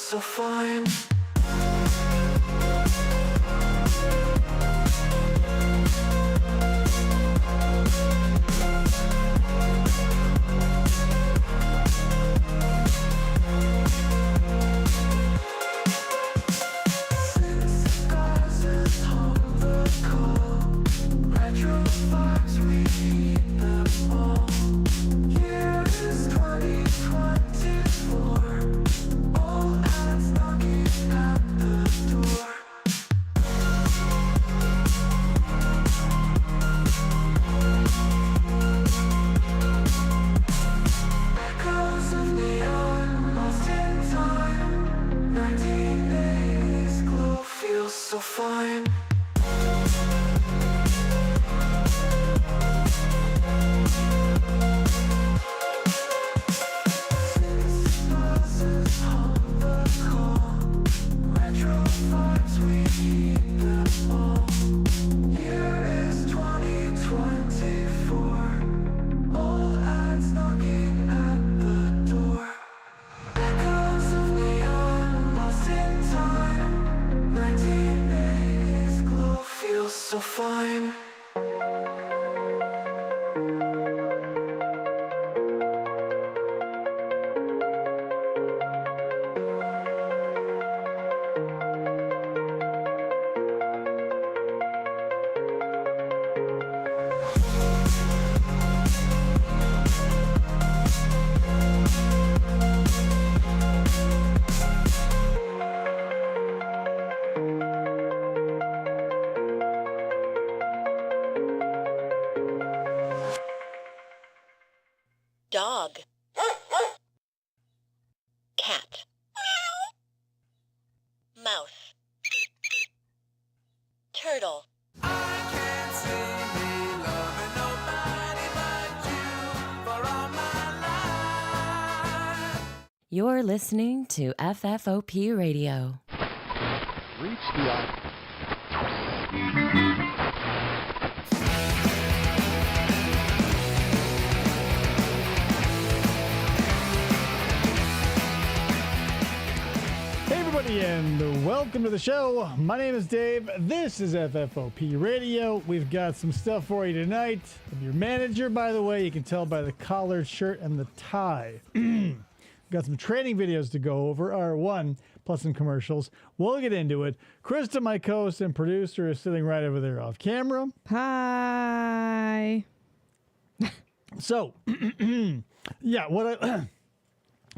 so fine. So fine. So fine. Dog. Cat. Mouse. Turtle. I can't see me loving nobody but you for all my life. You're listening to FFOP Radio. Reach the and welcome to the show. My name is Dave. This is FFOP Radio. We've got some stuff for you tonight. I'm your manager, by the way. You can tell by the collared shirt and the tie. Got some training videos to go over, R1, plus some commercials. We'll get into it. Krista, my co-host and producer, is sitting right over there off camera. Hi. So, yeah,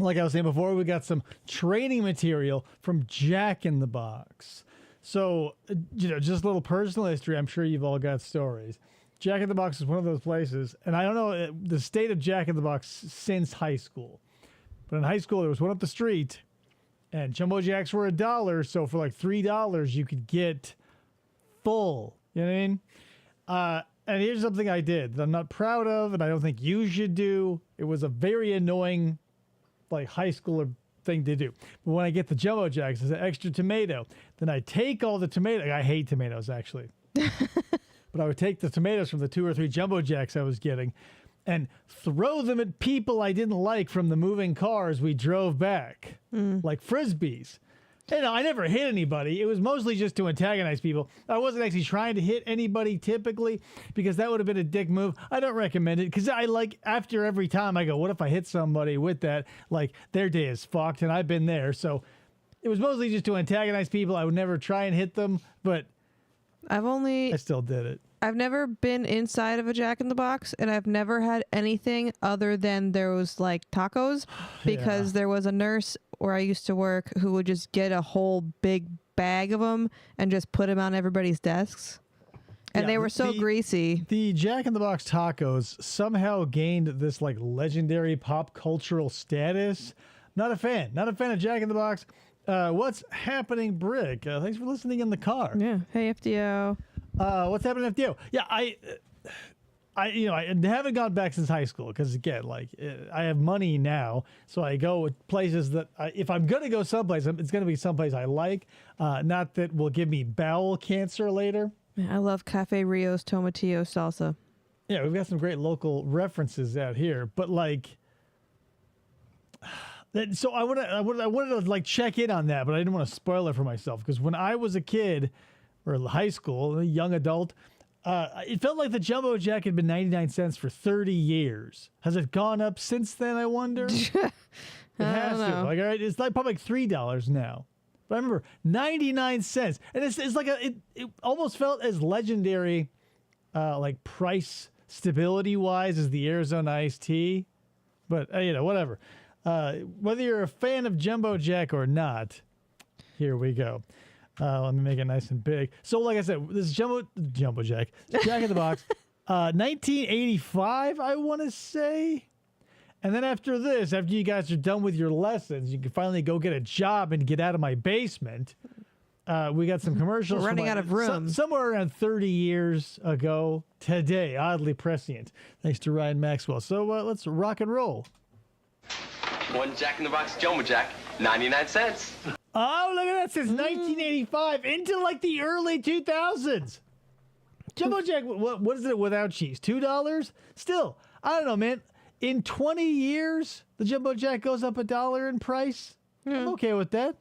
like I was saying before, we got some training material from Jack in the Box. So, just a little personal history. I'm sure you've all got stories. Jack in the Box is one of those places, and I don't know the state of Jack in the Box since high school. But in high school, there was one up the street, and Jumbo Jacks were $1. So for like $3, you could get full. You know what I mean? And here's something I did that I'm not proud of, and I don't think you should do. It was a very annoying high schooler thing to do. But when I get the Jumbo Jacks, there's an extra tomato. Then I take all the tomato. I hate tomatoes, actually. But I would take the tomatoes from the 2 or 3 Jumbo Jacks I was getting and throw them at people I didn't like from the moving cars we drove back, like Frisbees. And I never hit anybody. It was mostly just to antagonize people. I wasn't actually trying to hit anybody typically because that would have been a dick move. I don't recommend it because after every time I go, what if I hit somebody with that? Their day is fucked, and I've been there. So it was mostly just to antagonize people. I would never try and hit them, but I still did it. I've never been inside of a Jack in the Box, and I've never had anything other than there was tacos because there was a nurse where I used to work who would just get a whole big bag of them and just put them on everybody's desks. And they were so greasy. The Jack in the Box tacos somehow gained this legendary pop cultural status. Not a fan of Jack in the Box. What's happening, Brick? Thanks for listening in the car. Yeah. Hey, FDO. What's happening, FDO? Yeah, I haven't gone back since high school because, again, I have money now, so I go with places that if I'm going to go someplace, it's going to be someplace I like, not that will give me bowel cancer later. I love Cafe Rio's Tomatillo salsa. Yeah, we've got some great local references out here, but So I wanted to like check in on that, but I didn't want to spoil it for myself because when I was a kid or high school, a young adult, it felt like the Jumbo Jack had been 99 cents for 30 years. Has it gone up since then, I wonder? It has to. know. Like, all right, it's like probably like $3 now. But I remember 99 cents. And it's like it almost felt as legendary, like price stability wise as the Arizona iced tea. But, whatever. Whether you're a fan of Jumbo Jack or not, here we go. Let me make it nice and big. So, like I said, this is Jumbo Jack, Jack in the Box, 1985, I want to say. And then after you guys are done with your lessons, you can finally go get a job and get out of my basement. We got some commercials. We're running out of room. Somewhere around 30 years ago today, oddly prescient, thanks to Ryan Maxwell. So let's rock and roll. One Jack in the Box Jumbo Jack, 99 cents. Oh, look at that. Since 1985 into like the early 2000s. Jumbo Jack, what is it without cheese? $2? Still, I don't know, man. In 20 years, the Jumbo Jack goes up $1 in price. I'm okay with that.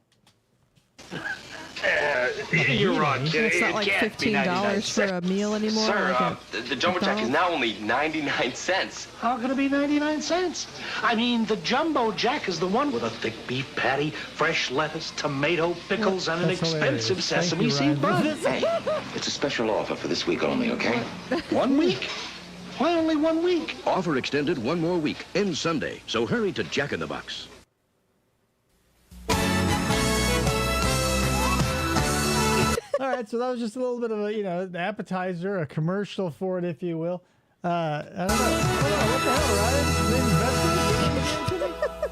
You're wrong, kid. It's not like $15 for a meal anymore. Sir, like the Jumbo Jack is now only 99 cents. How can it be 99 cents? I mean, the Jumbo Jack is the one with a thick beef patty, fresh lettuce, tomato, pickles, and an That's expensive hilarious. Thank sesame you, seed Ryan. bun. Hey, it's a special offer for this week only, okay? 1 week? Why only 1 week? Offer extended one more week, ends Sunday. So hurry to Jack in the Box. All right, so that was just a little bit of an appetizer, a commercial for it, if you will. I don't know. What the hell, Ryan?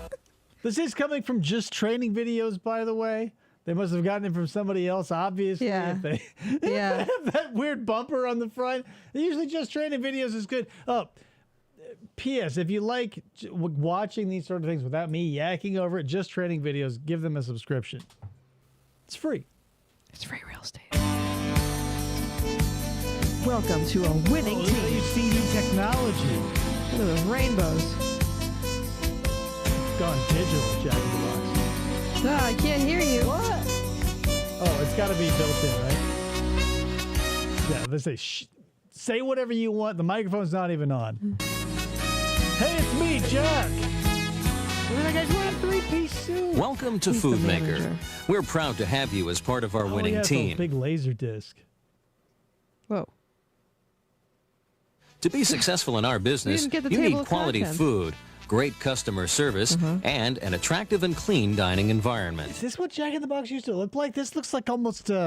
This is coming from Just Training Videos, by the way. They must have gotten it from somebody else, obviously. Yeah. If they Yeah. have that weird bumper on the front. Usually Just Training Videos is good. Oh, P.S. If you like watching these sort of things without me yakking over it, Just Training Videos, give them a subscription. It's free. It's free real estate. Welcome to a winning Look at team. you CD technology. Look at those rainbows. Gone digital, Jack in the Box. Ah, I can't hear you. What? Oh, it's got to be built in, right? Yeah, they say, say whatever you want. The microphone's not even on. Hey, it's me, Jack. Look at that guy's wearing a three-piece suit. Welcome to He's the Food Maker. manager. We're proud to have you as part of our winning yeah, it's a team. big laser disc. Whoa. To be successful in our business, didn't get the you table need of quality contents. food, great customer service, and an attractive and clean dining environment. Is this what Jack in the Box used to look like? This looks like almost Like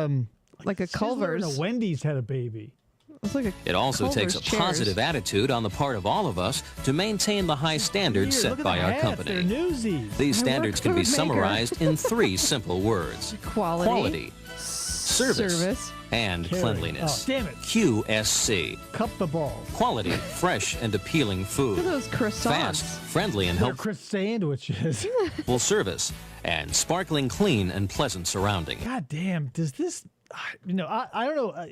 a Sizzler Culver's. and a Wendy's had a baby. It's like a It also takes a Culver's chairs. positive attitude on the part of all of us to maintain the high standards Here, set look at by the our hats. company. They're newsies. These I standards work can be Food Maker. summarized in 3 simple words: Quality. service, and Caring. cleanliness. Oh, damn it. QSC. Cup the balls. Quality, fresh, and appealing food. Look at those croissants. Fast, friendly, and They're helpful Chris sandwiches. service, and sparkling clean and pleasant surroundings. God damn, does this, I don't know.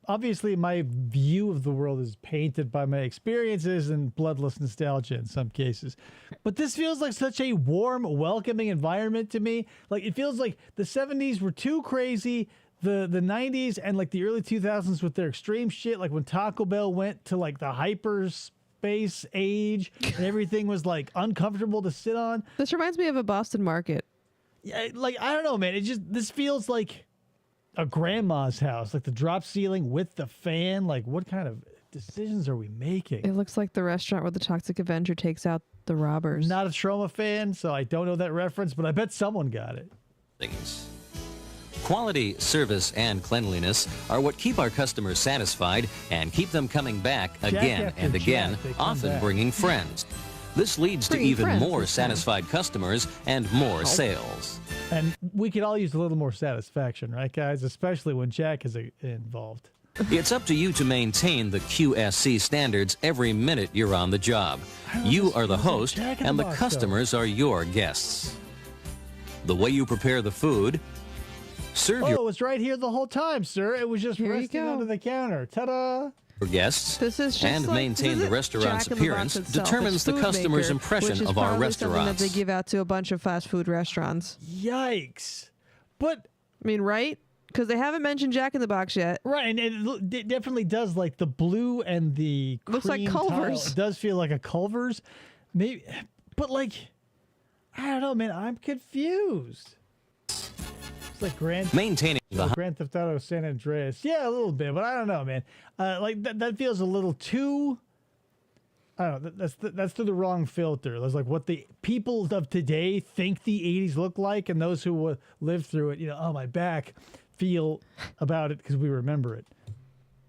Obviously, my view of the world is painted by my experiences and bloodless nostalgia in some cases. But this feels like such a warm, welcoming environment to me. Like, it feels like the 70s were too crazy. The 90s and like the early 2000s with their extreme shit, like when Taco Bell went to like the hyperspace age and everything was like uncomfortable to sit on. This reminds me of a Boston market. Yeah, like, I don't know, man. This feels like a grandma's house, like the drop ceiling with the fan. Like, what kind of decisions are we making? It looks like the restaurant where the Toxic Avenger takes out the robbers. Not a Trauma fan, so I don't know that reference, but I bet someone got it. Quality, service, and cleanliness are what keep our customers satisfied and keep them coming back again after and again, Jack, they come often back. bringing friends. This leads to Bringing even friends more this time. satisfied customers and more sales. And we could all use a little more satisfaction, right, guys? Especially when Jack is involved. It's up to you to maintain the QSC standards every minute you're on the job. You are the host, Jack in the and the Box, customers are your guests. The way you prepare the food, serve Oh, your it was right here the whole time, sir. It was just Here you resting go. under the counter. Ta-da! for guests This is just and like, maintain the restaurant's appearance determines the customer's impression of our restaurants. That they give out to a bunch of fast food restaurants. Yikes. But I mean, right? Because they haven't mentioned Jack in the Box yet. right, and it definitely does, like the blue and the Looks like cream Culver's. tile. It does feel like a Culver's. Maybe, but like, I don't know, man. I'm confused. It's like Maintaining the Grand Theft Auto San Andreas. Yeah, a little bit, but I don't know, man. Like that feels a little too. I don't know. That's through the wrong filter. That's like what the people of today think the '80s look like, and those who lived through it, oh my back, feel about it because we remember it.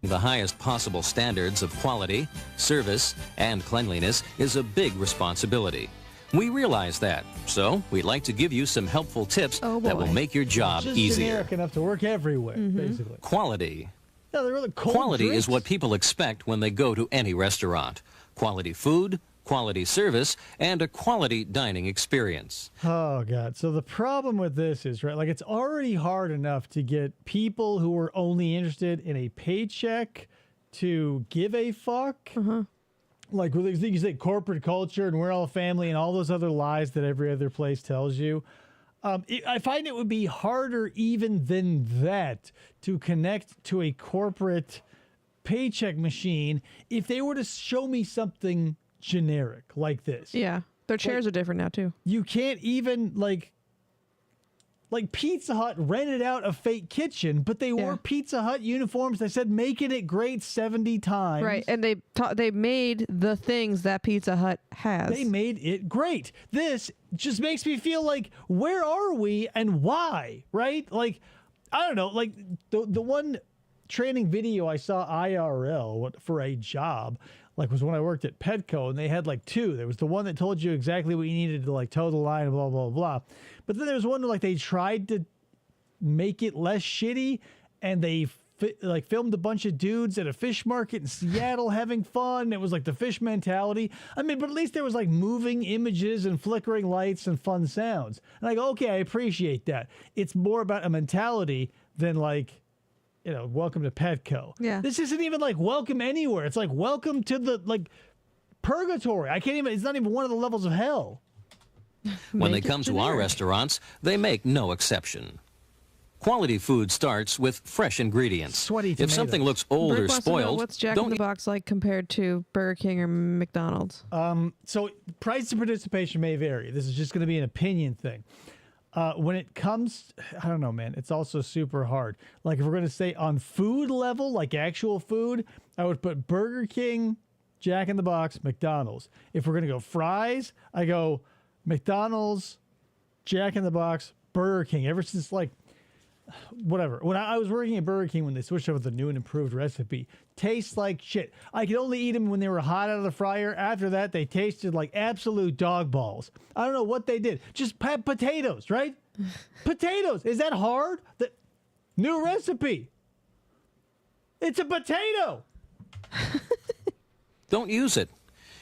The highest possible standards of quality, service, and cleanliness is a big responsibility. We realize that, so we'd like to give you some helpful tips that will make your job Just easier. generic enough to work everywhere, basically. Quality. Yeah, they're really cold Quality drinks. is what people expect when they go to any restaurant. Quality food, quality service, and a quality dining experience. Oh, God. So the problem with this is, right, like it's already hard enough to get people who are only interested in a paycheck to give a fuck. Like you say, corporate culture and we're all family and all those other lies that every other place tells you. I find it would be harder even than that to connect to a corporate paycheck machine if they were to show me something generic like this. Yeah. Their chairs are different now, too. You can't even, like Pizza Hut rented out a fake kitchen, but they wore Pizza Hut uniforms that said making it great 70 times. Right, and they made the things that Pizza Hut has. They made it great. This just makes me feel like, where are we and why, right? Like, I don't know, like the one training video I saw IRL for a job, like was when I worked at Petco, and they had like two. There was the one that told you exactly what you needed to like toe the line and blah, blah, blah. But then there was one where like they tried to make it less shitty, and they filmed a bunch of dudes at a fish market in Seattle having fun. It was like the fish mentality. I mean, but at least there was like moving images and flickering lights and fun sounds. And I go, okay, I appreciate that. It's more about a mentality than like, welcome to Petco. Yeah. This isn't even like welcome anywhere. It's like welcome to the like purgatory. It's not even one of the levels of hell. When they come to our restaurants, they make no exception. Quality food starts with fresh ingredients. Sweaty If tomatoes. something looks old Rick or wants to know, spoiled, what's Jack in don't the Box like compared to Burger King or McDonald's? So price and participation may vary. This is just going to be an opinion thing. When it comes, I don't know, man, it's also super hard. Like if we're going to say on food level, like actual food, I would put Burger King, Jack in the Box, McDonald's. If we're going to go fries, I go McDonald's, Jack in the Box, Burger King. Ever since like, whatever. When I was working at Burger King, when they switched over to the new and improved recipe, tastes like shit. I could only eat them when they were hot out of the fryer. After that, they tasted like absolute dog balls. I don't know what they did. Just have potatoes, right? Potatoes. Is that hard? The new recipe. It's a potato. Don't use it.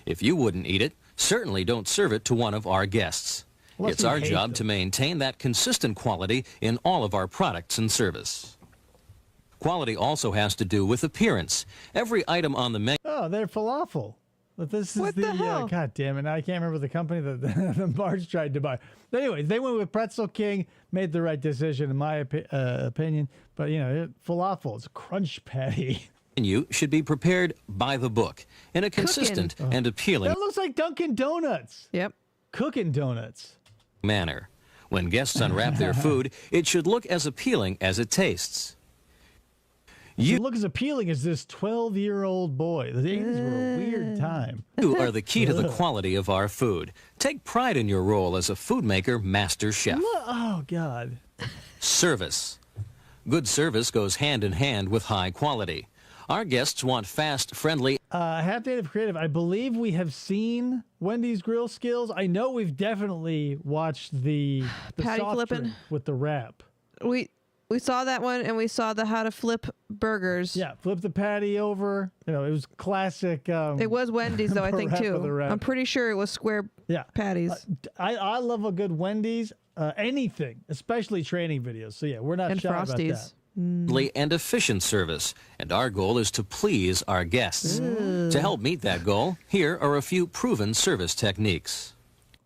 If you wouldn't eat it, certainly don't serve it to one of our guests. Unless It's we our hate job them. to maintain that consistent quality in all of our products and service. Quality also has to do with appearance. Every item on the menu Oh, they're falafel. But this is What the hell? God damn it. I can't remember the company that the Marge tried to buy. But anyways, they went with Pretzel King, made the right decision in my opinion. But, falafel, it's a crunch patty. should be prepared by the book in a consistent and appealing That looks like Dunkin' Donuts. Yep. Cooking donuts. manner. When guests unwrap their food, it should look as appealing as it tastes. You look as appealing as this 12-year-old boy. The 80s were a weird time. You are the key to the quality of our food. Take pride in your role as a food maker, master chef. Oh, God. Service. Good service goes hand in hand with high quality. Our guests want fast, friendly. Half Native Creative, I believe we have seen Wendy's grill skills. I know we've definitely watched the Patty soft flipping? drink with the wrap. We saw that one, and we saw the how to flip burgers. Yeah, flip the patty over. It was classic. It was Wendy's, though, I think, wrap of the too. wrap. I'm pretty sure it was square patties. I love a good Wendy's. Anything, especially training videos. So, yeah, we're not And shy about Frosties. that. and efficient service, and our goal is to please our guests. To help meet that goal, here are a few proven service techniques.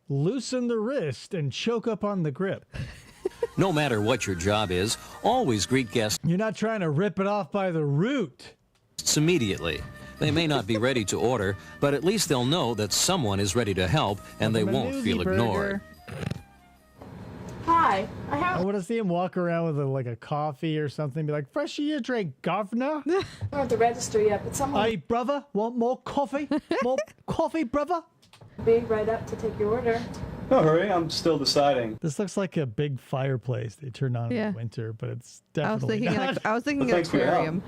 Loosen the wrist and choke up on the grip. No matter what your job is, always greet guests You're not trying to rip it off by the root. immediately. They may not be ready to order, but at least they'll know that someone is ready to help and they won't feel ignored. Hi, I want to see him walk around with a coffee or something. Be like, fresh your drink, governor. I'm not at the register yet, but someone Hey, brother, want more coffee? More coffee, brother? will be right up to take your order. No hurry, I'm still deciding. This looks like a big fireplace they turn on in winter, but it's definitely not. I was thinking Well, thanks for your help. aquarium.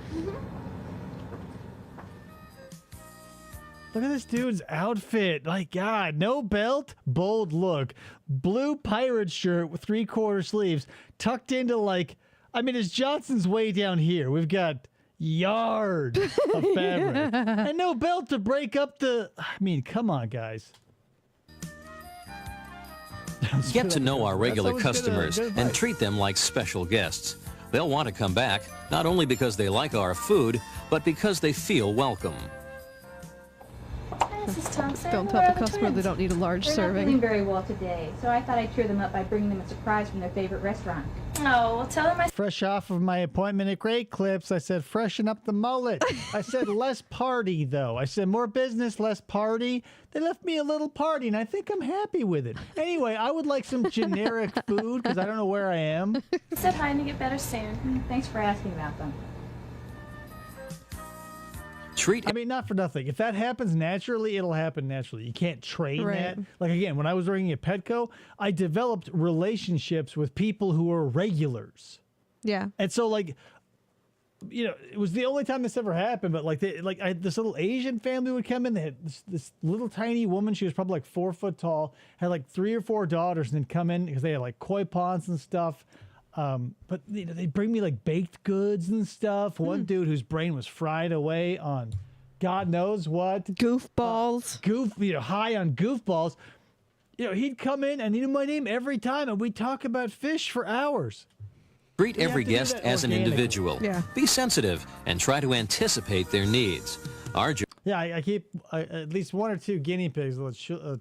Look at this dude's outfit. Like, God, no belt, bold look, blue pirate shirt with 3/4 sleeves, tucked into his Johnson's way down here. We've got yards of fabric. And no belt to break up come on, guys. Get to know our regular always good customers and advice. treat them like special guests. They'll want to come back, not only because they like our food, but because they feel welcome. Hi, Mrs. Thompson. Don't Where tell are the customer they twins? don't need a large They're not serving. feeling very well today, so I thought I'd cheer them up by bringing them a surprise from their favorite restaurant. Oh, well, tell them I Fresh off of my appointment at Great Clips, I said, freshen up the mullet. I said, less party, though. I said, more business, less party. They left me a little party, and I think I'm happy with it. Anyway, I would like some generic food, because I don't know where I am. said hi and you get better soon. Thanks for asking about them. Not for nothing. If that happens naturally, it'll happen naturally. You can't train Right. that. Again, when I was working at Petco, I developed relationships with people who were regulars. Yeah. And so, it was the only time this ever happened. But this little Asian family would come in. They had this little tiny woman. She was probably 4 foot tall. Had 3 or 4 daughters, and then come in because they had koi ponds and stuff. But they'd bring me baked goods and stuff. One dude whose brain was fried away on God knows what. Goofballs. High on goofballs. He'd come in and he knew my name every time, and we'd talk about fish for hours. Treat You have every to do guest that as an organically. individual. Yeah. Be sensitive and try to anticipate their needs. Our Yeah, I keep at least 1 or 2 guinea pigs.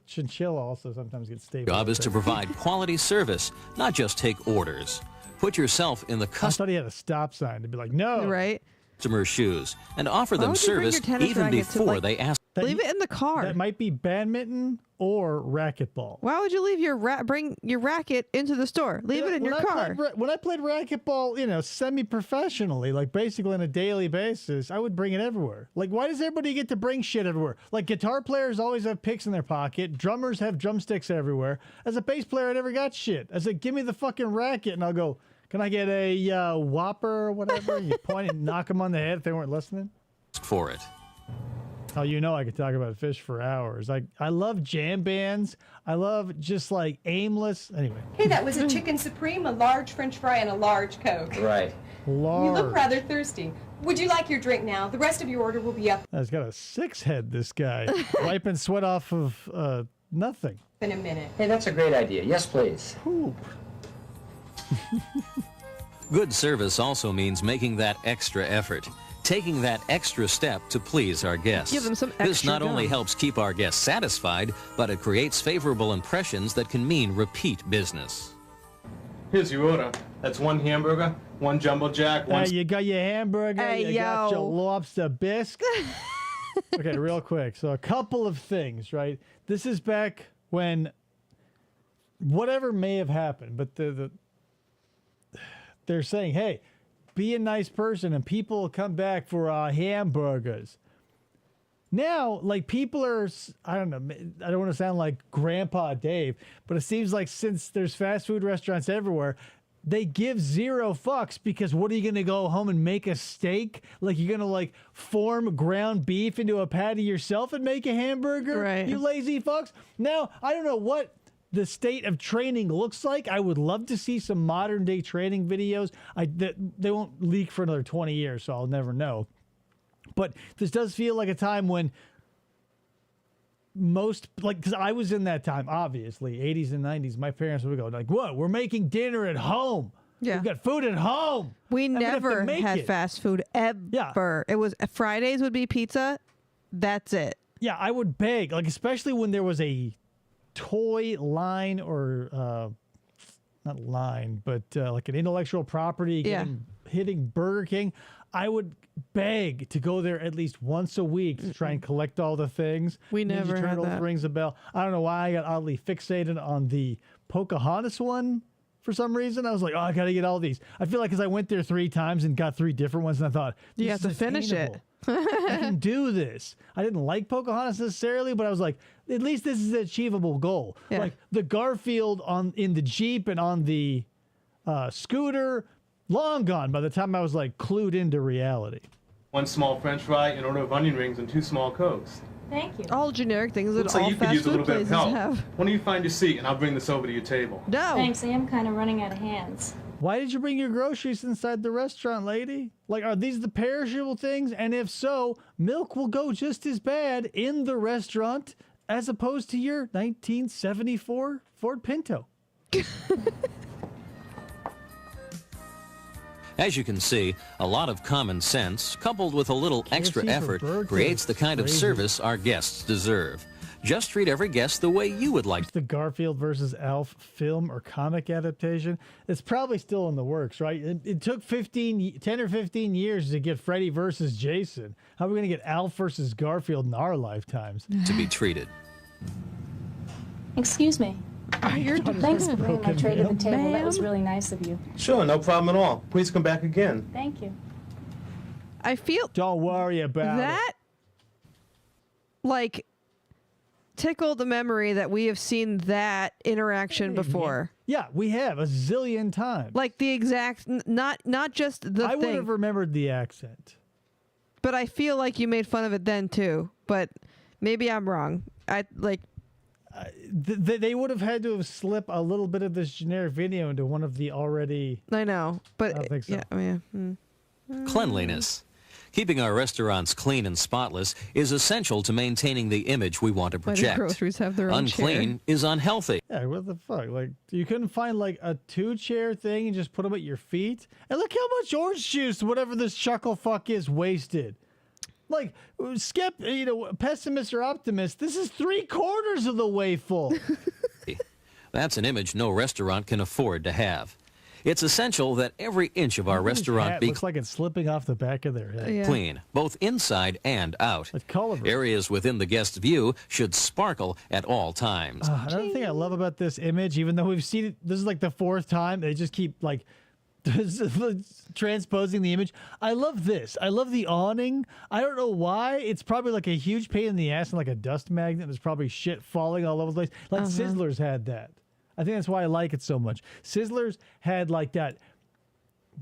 Chinchilla also sometimes gets stable. job is to provide quality service, not just take orders. Put yourself in the I thought he had a stop sign to be like, no. Right. customer's shoes and offer Why them would you bring service your tennis even racket to, before they ask. Leave it in the car. That might be badminton or racquetball. Why would you leave bring your racket into the store? Leave it in your car. When I played racquetball, semi-professionally, basically on a daily basis, I would bring it everywhere. Why does everybody get to bring shit everywhere? Guitar players always have picks in their pocket. Drummers have drumsticks everywhere. As a bass player, I never got shit. I said, give me the fucking racket, and I'll go, can I get a whopper or whatever? And you point and knock them on the head if they weren't listening. For it. Oh, I could talk about fish for hours. I love jam bands. I love just aimless. Anyway. Hey, that was a chicken supreme, a large French fry, and a large Coke. Right. Large. You look rather thirsty. Would you like your drink now? The rest of your order will be up He's got a 6 head, this guy. Wiping sweat off of nothing. in a minute. Hey, that's a great idea. Yes, please. Poop. Good service also means making that extra effort, taking that extra step to please our guests. Give them some This extra not only gum. helps keep our guests satisfied, but it creates favorable impressions that can mean repeat business. Here's your order. That's 1 hamburger, 1 jumbo jack, 1... You got your hamburger, Hey, you got your yo. lobster bisque. Okay, real quick. So a couple of things, right? This is back when whatever may have happened, but they're saying, hey, be a nice person and people will come back for hamburgers. Now, people are, I don't know, I don't want to sound like Grandpa Dave, but it seems like since there's fast food restaurants everywhere, they give 0 fucks because what are you going to go home and make a steak? You're going to form ground beef into a patty yourself and make a hamburger? Right. You lazy fucks. Now, I don't know what the state of training looks like. I would love to see some modern day training videos. They won't leak for another 20 years, so I'll never know. But this does feel like a time when because I was in that time, obviously, 80s and 90s, my parents would go what? We're making dinner at home. Yeah. We've got food at home. We I'm gonna have to never make had it. fast food ever. It was Fridays would be pizza. That's it. Yeah, I would beg, like especially when there was a toy line or not line, but like an intellectual property hitting Burger King. I would beg to go there at least once a week to try and collect all the things. We Ninja never had Turtles that. rings a bell. I don't know why I got oddly fixated on the Pocahontas one for some reason. I was like, oh, I got to get all these. I feel like because I went there 3 times and got 3 different ones, and I thought, You this have is to finish it. attainable. I can do this. I didn't like Pocahontas necessarily, but I was like, at least this is an achievable goal. Yeah. Like the Garfield in the Jeep and on the scooter, long gone by the time I was like clued into reality. 1 small French fry, an order of onion rings, and 2 small Cokes. Thank you. All generic things that Looks all like you could fast use a food little bit of places help. have. Why don't you find your seat and I'll bring this over to your table. No. Thanks, I am kind of running out of hands. Why did you bring your groceries inside the restaurant, lady? Like, are these the perishable things? And if so, milk will go just as bad in the restaurant as opposed to your 1974 Ford Pinto. As you can see, a lot of common sense, coupled with a little extra KFC for effort, burgers. creates the kind of Crazy. service our guests deserve. Just treat every guest the way you would like. The Garfield versus Alf film or comic adaptation. It's probably still in the works, right? It took 10 or 15 years to get Freddy versus Jason. How are we going to get Alf versus Garfield in our lifetimes? To be treated. Excuse me. Thanks for bringing my tray to the table. That was really nice of you. Sure, no problem at all. Please come back again. Thank you. I feel Don't worry about that like tickled the memory that we have seen that interaction before. Yeah, we have a zillion times. Like the exact, not just the I would thing, have remembered the accent. but I feel like you made fun of it then too. But maybe I'm wrong. They would have had to have slipped a little bit of this generic video into one of the already. I know, but I don't think so. yeah, Cleanliness. Keeping our restaurants clean and spotless is essential to maintaining the image we want to Why do project. groceries have their own Unclean chair? is unhealthy. Yeah, what the fuck? Like, you couldn't find like a 2-chair thing and just put them at your feet? And look how much orange juice, whatever this chuckle fuck is, wasted. Like, pessimist or optimist, this is 3/4 of the way full. That's an image no restaurant can afford to have. It's essential that every inch of our restaurant be looks like it's slipping off the back of their head. clean, both inside and out. Areas within the guest's view should sparkle at all times. Another thing I love about this image, even though we've seen it, this is like the 4th time, they just keep like transposing the image. I love this. I love the awning. I don't know why. It's probably like a huge pain in the ass and like a dust magnet. There's probably shit falling all over the place. Like Sizzlers had that. I think that's why I like it so much. Sizzlers had like that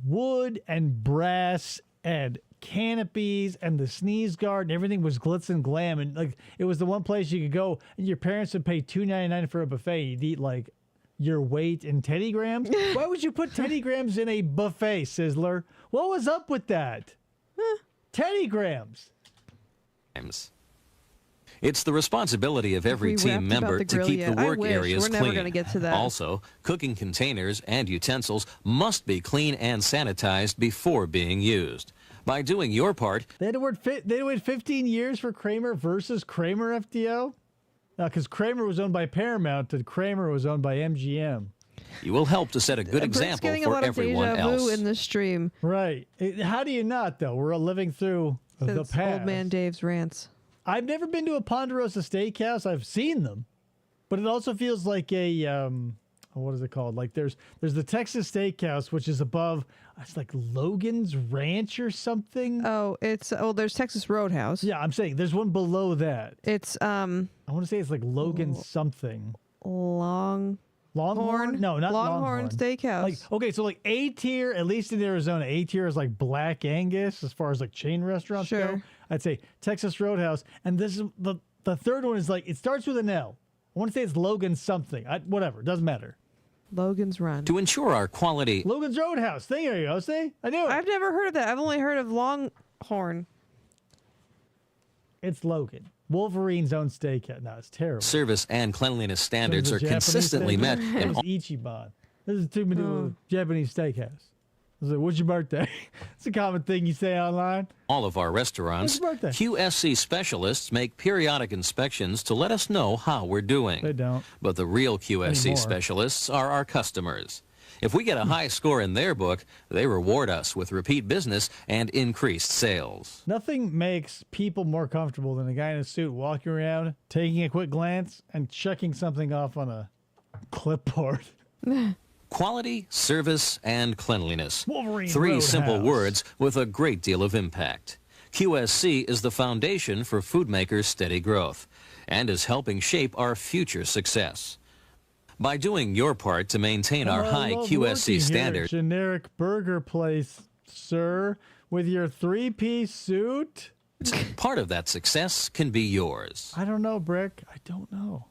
wood and brass and canopies and the sneeze guard and everything was glitz and glam, and like it was the one place you could go and your parents would pay $2.99 for a buffet. You'd eat like your weight in Teddy Grams. Why would you put Teddy Grams in a buffet, Sizzler? What was up with that? Teddy Grams. It's the responsibility of every We team rapped about member the to grill keep yet. the I work wish. areas We're clean. never gonna get to that. Also, cooking containers and utensils must be clean and sanitized before being used. By doing your part, They had to wait 15 years for Kramer versus Kramer FDO? Because Kramer was owned by Paramount and Kramer was owned by MGM. you will help to set a good Brent's example getting a for lot of everyone deja vu else. in the stream. Right. How do you not, though? We're all living through the Since past. Old Man Dave's rants. I've never been to a Ponderosa Steakhouse. I've seen them. But it also feels like a, what is it called? Like there's the Texas Steakhouse, which is above, it's like Logan's Ranch or something. There's Texas Roadhouse. Yeah, I'm saying there's one below that. It's, I want to say it's like Logan something. Longhorn? No, not Longhorn. Steakhouse. Like, okay, so like A tier, at least in Arizona, A tier is like Black Angus as far as like chain restaurants go. I'd say Texas Roadhouse. And this is the third one is like, it starts with an L. I want to say it's Logan something. Whatever, doesn't matter. Logan's Run. To ensure our quality... Logan's Roadhouse. There you go. See? I knew it. I've never heard of that. I've only heard of Longhorn. It's Logan. Wolverine's own steakhouse. No, it's terrible. Service and cleanliness standards So are the Japanese consistently steakhouse? met It in was all... Ichiban. This is too many Japanese steakhouse. I was like, what's your birthday? It's a common thing you say online. All of our restaurants, QSC specialists make periodic inspections to let us know how we're doing. They don't. But the real QSC Anymore. specialists are our customers. If we get a high score in their book, they reward us with repeat business and increased sales. Nothing makes people more comfortable than a guy in a suit walking around, taking a quick glance, and checking something off on a clipboard. Quality, service, and cleanliness. Wolverine Three simple Roadhouse. words with a great deal of impact. QSC is the foundation for food makers' steady growth and is helping shape our future success. By doing your part to maintain our I high love QSC working here at standards, generic burger place, sir, with your three-piece suit. part of that success can be yours. I don't know, Brick. I don't know.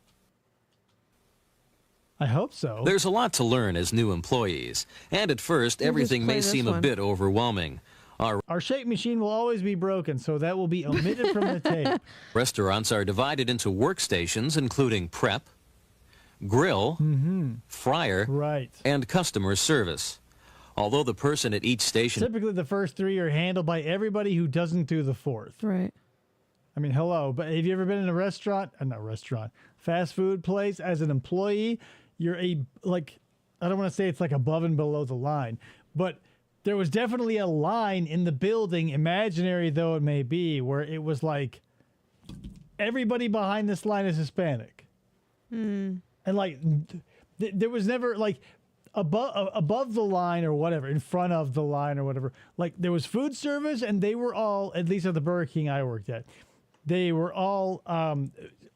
I hope so. There's a lot to learn as new employees, and at first, everything may seem a bit overwhelming. Our shake machine will always be broken, so that will be omitted from the tape. Restaurants are divided into workstations, including prep, grill, fryer, and customer service. Although the person at each station Typically, the first three are handled by everybody who doesn't do the fourth. Right. I mean, hello, but have you ever been in a restaurant? Not restaurant, fast food place as an employee? You're I don't want to say it's like above and below the line, but there was definitely a line in the building, imaginary though it may be, where it was like everybody behind this line is Hispanic. And there was never like above the line or whatever, in front of the line or whatever. Like there was food service, and they were all, at least at the Burger King I worked at, they were all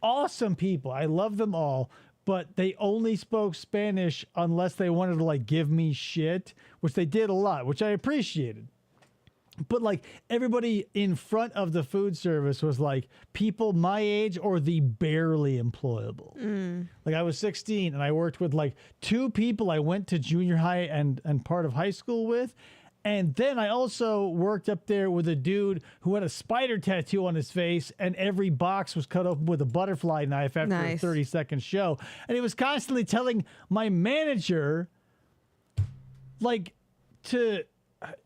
awesome people. I love them all, but they only spoke Spanish unless they wanted to like give me shit, which they did a lot, which I appreciated. But like everybody in front of the food service was like people my age or the barely employable. Like I was 16 and I worked with like two people I went to junior high and part of high school with. And then I also worked up there with a dude who had a spider tattoo on his face, and every box was cut open with a butterfly knife after a 30-second show. And he was constantly telling my manager,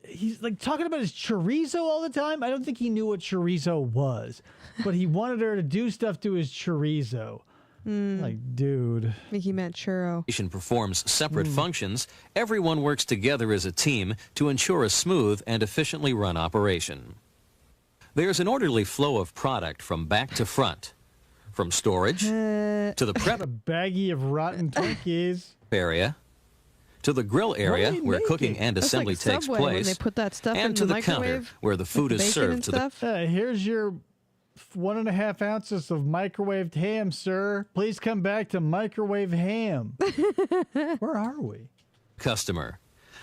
he's like talking about his chorizo all the time. I don't think he knew what chorizo was, but he wanted her to do stuff to his chorizo. Like, dude. I think he meant churro. Performs separate functions, everyone works together as a team to ensure a smooth and efficiently run operation. There's an orderly flow of product from back to front, from storage to the prep A baggie of rotten Twinkies. area, to the grill area they where making? cooking and That's assembly like takes Subway, when place, they put that stuff in and the to the counter microwave where the food with is the bacon served and to the stuff. Here's your 1.5 ounces of microwaved ham, sir. Please come back to microwave ham. Where are we? customer.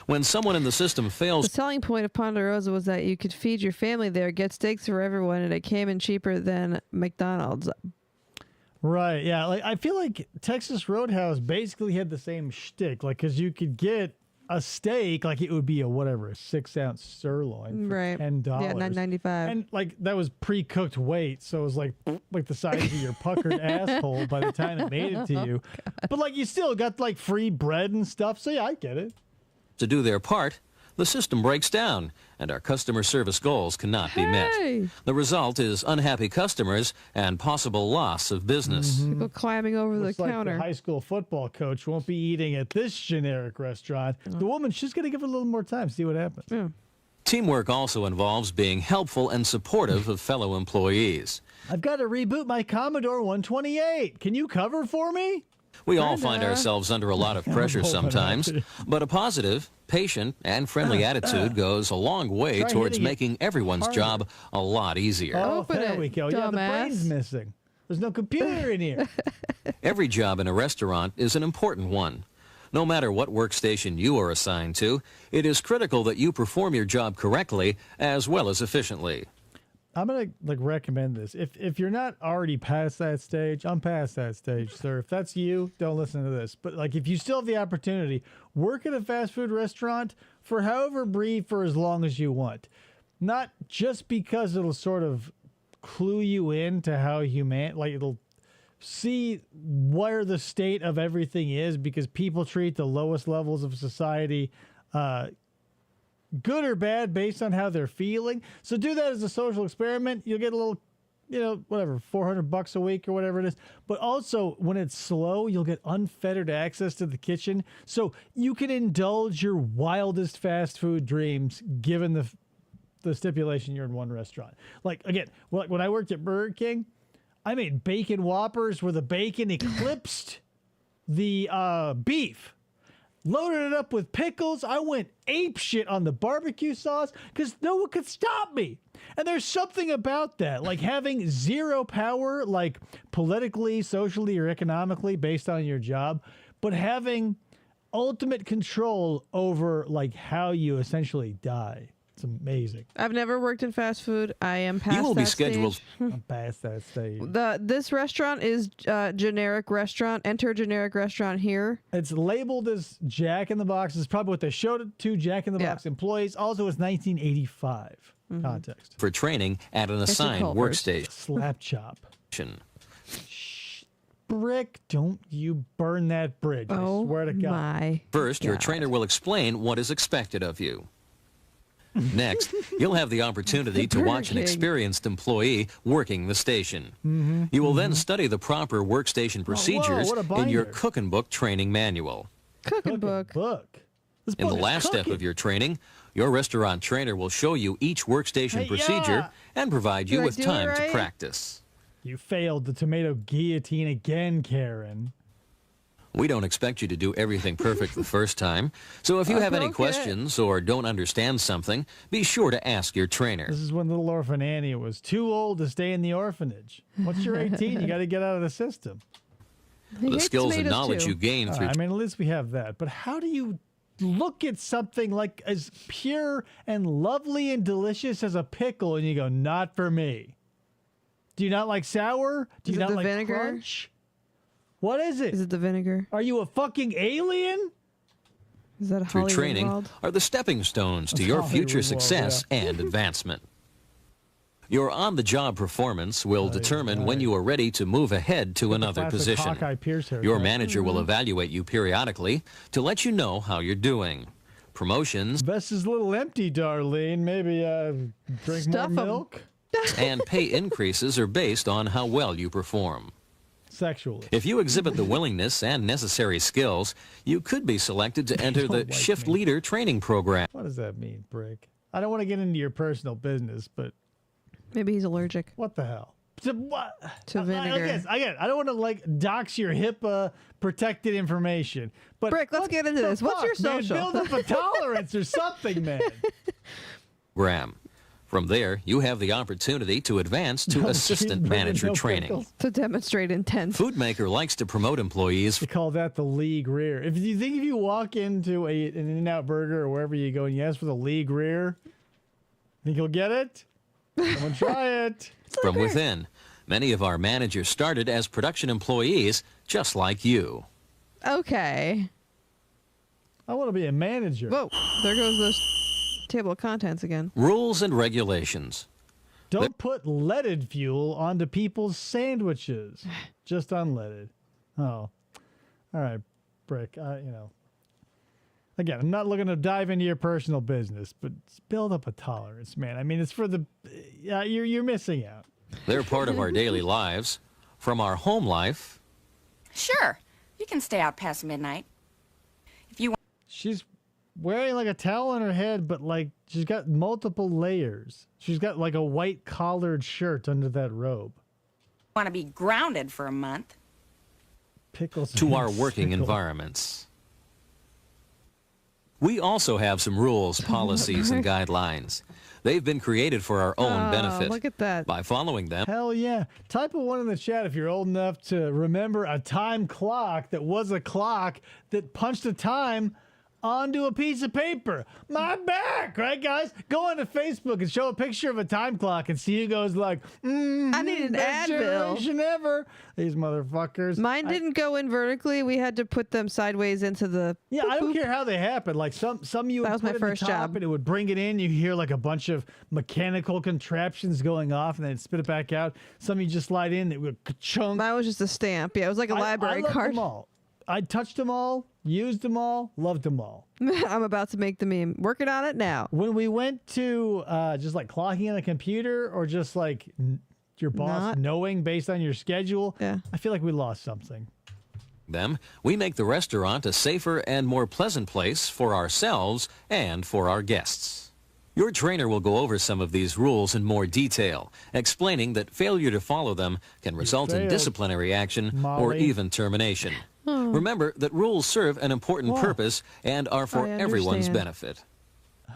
When someone in the system fails... The selling point of Ponderosa was that you could feed your family there, get steaks for everyone, and it came in cheaper than McDonald's. Right, yeah. Like I feel like Texas Roadhouse basically had the same shtick. Like, because you could get a steak, like it would be a 6-ounce sirloin for $10. Yeah, $9.95. And like that was pre-cooked weight, so it was like the size of your puckered asshole by the time it made it to you. But like you still got like free bread and stuff. So yeah, I get it. To do their part, the system breaks down, and our customer service goals cannot be met. The result is unhappy customers and possible loss of business. People climbing over Looks the like counter. The high school football coach won't be eating at this generic restaurant. The woman, she's going to give it a little more time, see what happens. Teamwork also involves being helpful and supportive of fellow employees. I've got to reboot my Commodore 128. Can you cover for me? We all find ourselves under a lot of pressure sometimes, but a positive, patient, and friendly attitude goes a long way Try towards hitting it making everyone's harder. job a lot easier. Oh, there we go. Yeah, the dumbass. brain's missing. There's no computer in here. Every job in a restaurant is an important one. No matter what workstation you are assigned to, it is critical that you perform your job correctly as well as efficiently. I'm gonna recommend this. If you're not already past that stage, I'm past that stage, sir. If that's you, don't listen to this. But like, if you still have the opportunity, work at a fast food restaurant for however brief or as long as you want. Not just because it'll sort of clue you in to how it'll see where the state of everything is, because people treat the lowest levels of society good or bad based on how they're feeling. So do that as a social experiment. You'll get a little, whatever, $400 a week or whatever it is. But also, when it's slow, you'll get unfettered access to the kitchen. So you can indulge your wildest fast food dreams given the stipulation you're in one restaurant. Like, again, when I worked at Burger King, I made bacon Whoppers where the bacon eclipsed the beef. Loaded it up with pickles. I went apeshit on the barbecue sauce because no one could stop me. And there's something about that, like having zero power, like politically, socially, or economically based on your job, but having ultimate control over like how you essentially die. It's amazing. I've never worked in fast food. I am past that You will be scheduled. stage. I'm past that stage. This restaurant is generic restaurant. Enter generic restaurant here. It's labeled as Jack in the Box. It's probably what they showed it to Jack in the Box employees. Also, it's 1985 context. For training at an assigned workstation. Slap chop. Brick, don't you burn that bridge. I swear to God. My First, your God. trainer will explain what is expected of you. Next, you'll have the opportunity to watch an Burger King. experienced employee working the station. You will then study the proper workstation procedures what a in your binder. cooking book training manual. Cooking book. This In the book is last step cooking. of your training, your restaurant trainer will show you each workstation Hey, procedure yeah. and provide you Did I with do it time right? to practice. You failed the tomato guillotine again, Karen. We don't expect you to do everything perfect the first time, so if you have any Okay. questions or don't understand something, be sure to ask your trainer. This is when little orphan Annie was too old to stay in the orphanage. Once you're 18, you got to get out of the system. The skills and knowledge you gain through I mean, at least we have that. But how do you look at something like as pure and lovely and delicious as a pickle and you go, not for me? Do you not like sour? Do Is you it not the like vinegar? crunch? What is it? Is it the vinegar? Are you a fucking alien? Is that a through Hollywood training World? are the stepping stones to That's your Hollywood future World, success and advancement. Your on-the-job performance will determine when you are ready to move ahead to another classic position. Hawkeye Pierce haircut. Your manager will evaluate you periodically to let you know how you're doing. Promotions Vest is a little empty, Darlene. Maybe drink Stuff 'em. more milk? and pay increases are based on how well you perform. Sexually. If you exhibit the willingness and necessary skills, you could be selected to enter the like Shift me. Leader training program. What does that mean, Brick? I don't want to get into your personal business, but Maybe he's allergic what the hell? To what? to vinegar. Again, I don't want to like dox your HIPAA protected information. But Brick, let's what get into the this. What's your fuck, man? social? Build up a tolerance or something, man. From there, you have the opportunity to advance to No assistant cheeseburger, manager no training. pickles. To demonstrate intent. Foodmaker likes to promote employees They call that the league rear. If you think if you walk into an In-N-Out Burger or wherever you go and you ask for the league rear, think you'll get it? Someone try it. from within. Many of our managers started as production employees, just like you. Okay. I want to be a manager. Whoa. There goes those table of contents again. Rules and regulations. Don't put leaded fuel onto people's sandwiches. Just unleaded. Oh. All right, Brick. Again, I'm not looking to dive into your personal business, but build up a tolerance, man. I mean, it's for the... you're missing out. They're part of our daily lives. From our home life Sure. You can stay out past midnight. If you She's wearing like a towel on her head, but like she's got multiple layers. She's got like a white collared shirt under that robe. want to be grounded for a month. Pickles to our and working pickle. environments. We also have some rules, policies, and guidelines. They've been created for our own benefit. Look at that. By following them, Hell yeah. Type a one in the chat if you're old enough to remember a time clock that was a clock that punched a time onto a piece of paper. My back, right, guys? Go onto Facebook and show a picture of a time clock and see who goes like, I need an best Advil. generation ever. These motherfuckers. Mine didn't go in vertically. We had to put them sideways into the. Yeah, I don't care how they happen. Like some you would That was put my in first the top job. and it would bring it in. You hear like a bunch of mechanical contraptions going off, and then it'd spit it back out. Some you just slide in, it would chunk. Mine was just a stamp. Yeah, it was like a library I loved card. them all. I touched them all, used them all, loved them all. I'm about to make the meme. Working on it now. When we went to just like clocking in a computer or just like your boss knowing based on your schedule, I feel like we lost something. We make the restaurant a safer and more pleasant place for ourselves and for our guests. Your trainer will go over some of these rules in more detail, explaining that failure to follow them can result in failed, disciplinary action or Molly. even termination. Remember that rules serve an important purpose and are for everyone's benefit.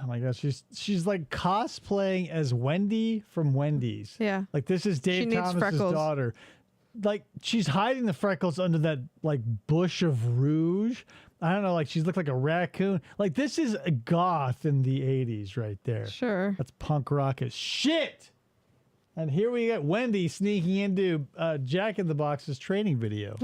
Oh my gosh, she's like cosplaying as Wendy from Wendy's. Yeah. Like this is She Dave needs Thomas's freckles. daughter. Like she's hiding the freckles under that like bush of rouge. I don't know, like she's looked like a raccoon. Like this is a goth in the 80s right there. Sure. That's punk rock as shit. And here we get Wendy sneaking into Jack in the Box's training video.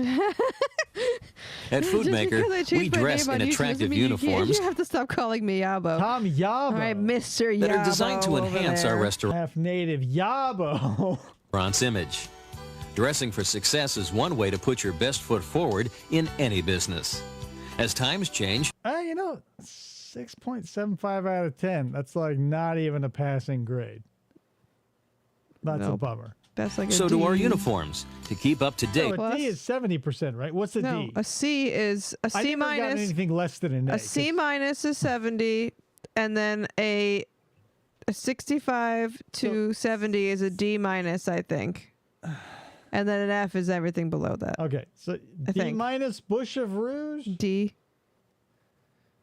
At Just Foodmaker, because I we changed my dress name in on YouTube attractive doesn't mean uniforms You have to stop calling me Yabo. Tom Yabo. All right, Mr. Yabo. that are designed to enhance our Half native Yabo. restaurant's image. Dressing for success is one way to put your best foot forward in any business. As times change, 6.75 out of 10. That's like not even a passing grade. That's a bummer. That's like so a do D. our uniforms. To keep up to date, No, a D is 70%, right? What's a No, D? a C is a I C never gotten minus. anything less than an A. A C minus is 70, and then a 65 to 70 is a D minus, I think. And then an F is everything below that. Okay, so I D think. minus Bush of Rouge? D.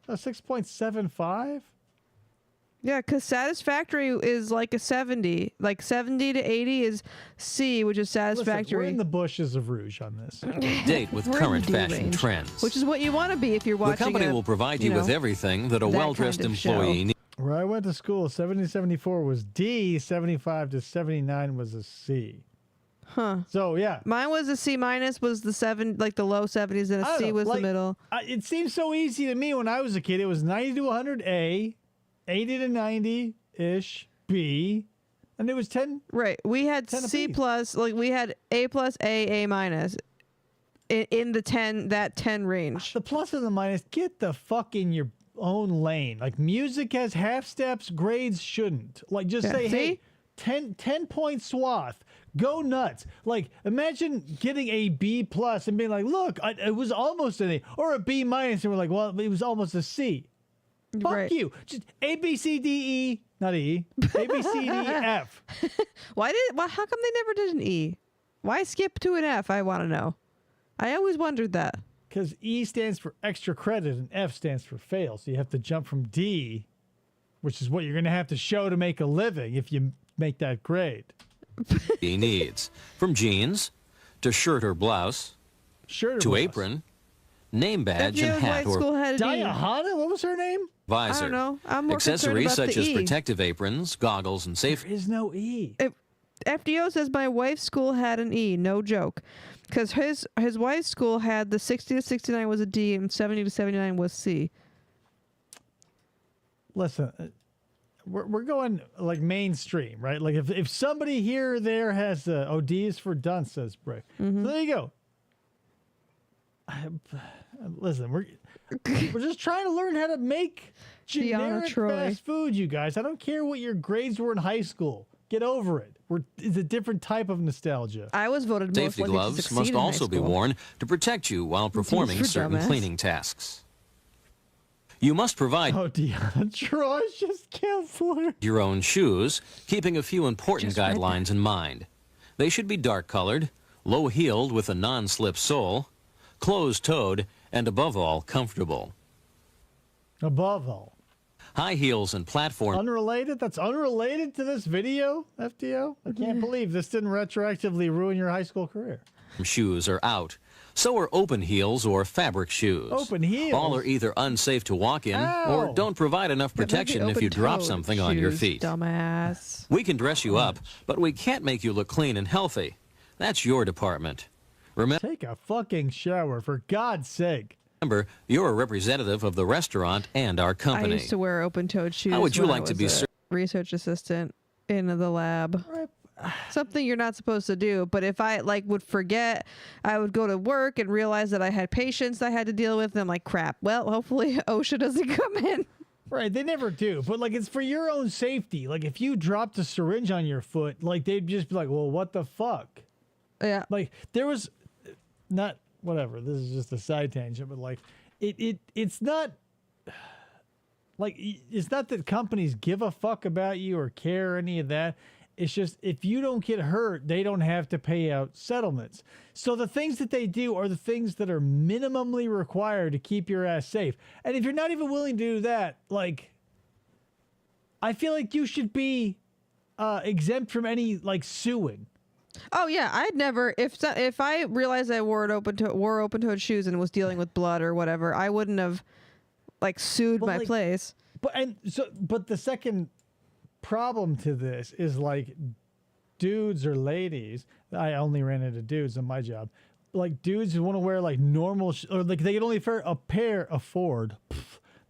A 6.75? Yeah, because satisfactory is like a 70. Like 70 to 80 is C, which is Listen, satisfactory. we're in the bushes of Rouge on this. date with We're in current D fashion range, trends. Which is what you want to be if you're watching. The company will provide you with everything that a that well-dressed kind of show. employee needs. Where I went to school, 70 to 74 was D, 75 to 79 was a C. Huh. So, yeah. Mine was a C minus, was the like the low 70s, and I a don't C know, was like, the middle. It seems so easy to me when I was a kid. It was 90 to 100 A, 80 to 90-ish B, and it was 10. Right. We had 10 C apiece. plus, like we had A plus, A minus in the 10 range. The plus and the minus, get the fuck in your own lane. Like music has half steps, grades shouldn't. Like just Yeah. say, See? hey, 10 point swath. Go nuts. Like imagine getting a B plus and being like, look, it was almost an A, or a B minus, and we're like, well, it was almost a C. Fuck Right. you. Just A, B, C, D, E, not E. A, B, C, D, F. Why how come they never did an E? Why skip to an F? I want to know. I always wondered that. Because E stands for extra credit and F stands for fail. So you have to jump from D, which is what you're going to have to show to make a living if you make that grade. He needs, from jeans to shirt or blouse Shirt or to blouse. apron, name badge and FGO's hat white or school had a D. Diahana? What was her name? visor. I don't know. I'm more concerned Accessories about such the as E. protective aprons, goggles, and safe. There is no E. FDO says my wife's school had an E, no joke. Because his wife's school had the 60 to 69 was a D and 70 to 79 was C. Listen, we're going like mainstream, right? Like if somebody here or there has D is for dunce, says Brick. Mm-hmm. So there you go. Listen, we're just trying to learn how to make generic Troy. fast food, you guys. I don't care what your grades were in high school. Get over it. It's a different type of nostalgia. I was voted most Safety likely to gloves succeed must in high also be school. worn to protect you while performing for certain dumbass. cleaning tasks. You must provide Deanna Troy just killed for your own shoes, keeping a few important Just read guidelines in mind. They should be dark-colored, low-heeled with a non-slip sole, closed-toed, and above all, comfortable. Above all. High heels and platform Unrelated? That's unrelated to this video, FDO? I can't believe this didn't retroactively ruin your high school career. shoes are out. So are open heels or fabric shoes. Open heels? All are either unsafe to walk in or don't provide enough protection if you drop something on your feet. Dumbass. We can dress you up, but we can't make you look clean and healthy. That's your department. Take a fucking shower, for God's sake. Remember, you're a representative of the restaurant and our company. I used to wear open-toed shoes. How would you when like I to be was a research assistant in the lab? Something you're not supposed to do, but if I would forget, I would go to work and realize that I had patients I had to deal with, and I'm like, crap. Well, hopefully OSHA doesn't come in. Right, they never do. But it's for your own safety. If you dropped a syringe on your foot, they'd just be like, well, what the fuck? Yeah. There was not whatever. This is just a side tangent, but it's not it's not that companies give a fuck about you or care or any of that. It's just if you don't get hurt, they don't have to pay out settlements. So the things that they do are the things that are minimally required to keep your ass safe. And if you're not even willing to do that, I feel like you should be exempt from any suing. Oh yeah, I'd never if I realized I wore open-toed shoes and was dealing with blood or whatever, I wouldn't have sued my place. But the second problem to this is dudes or ladies. I only ran into dudes on my job. Dudes who want to wear normal or they could only afford.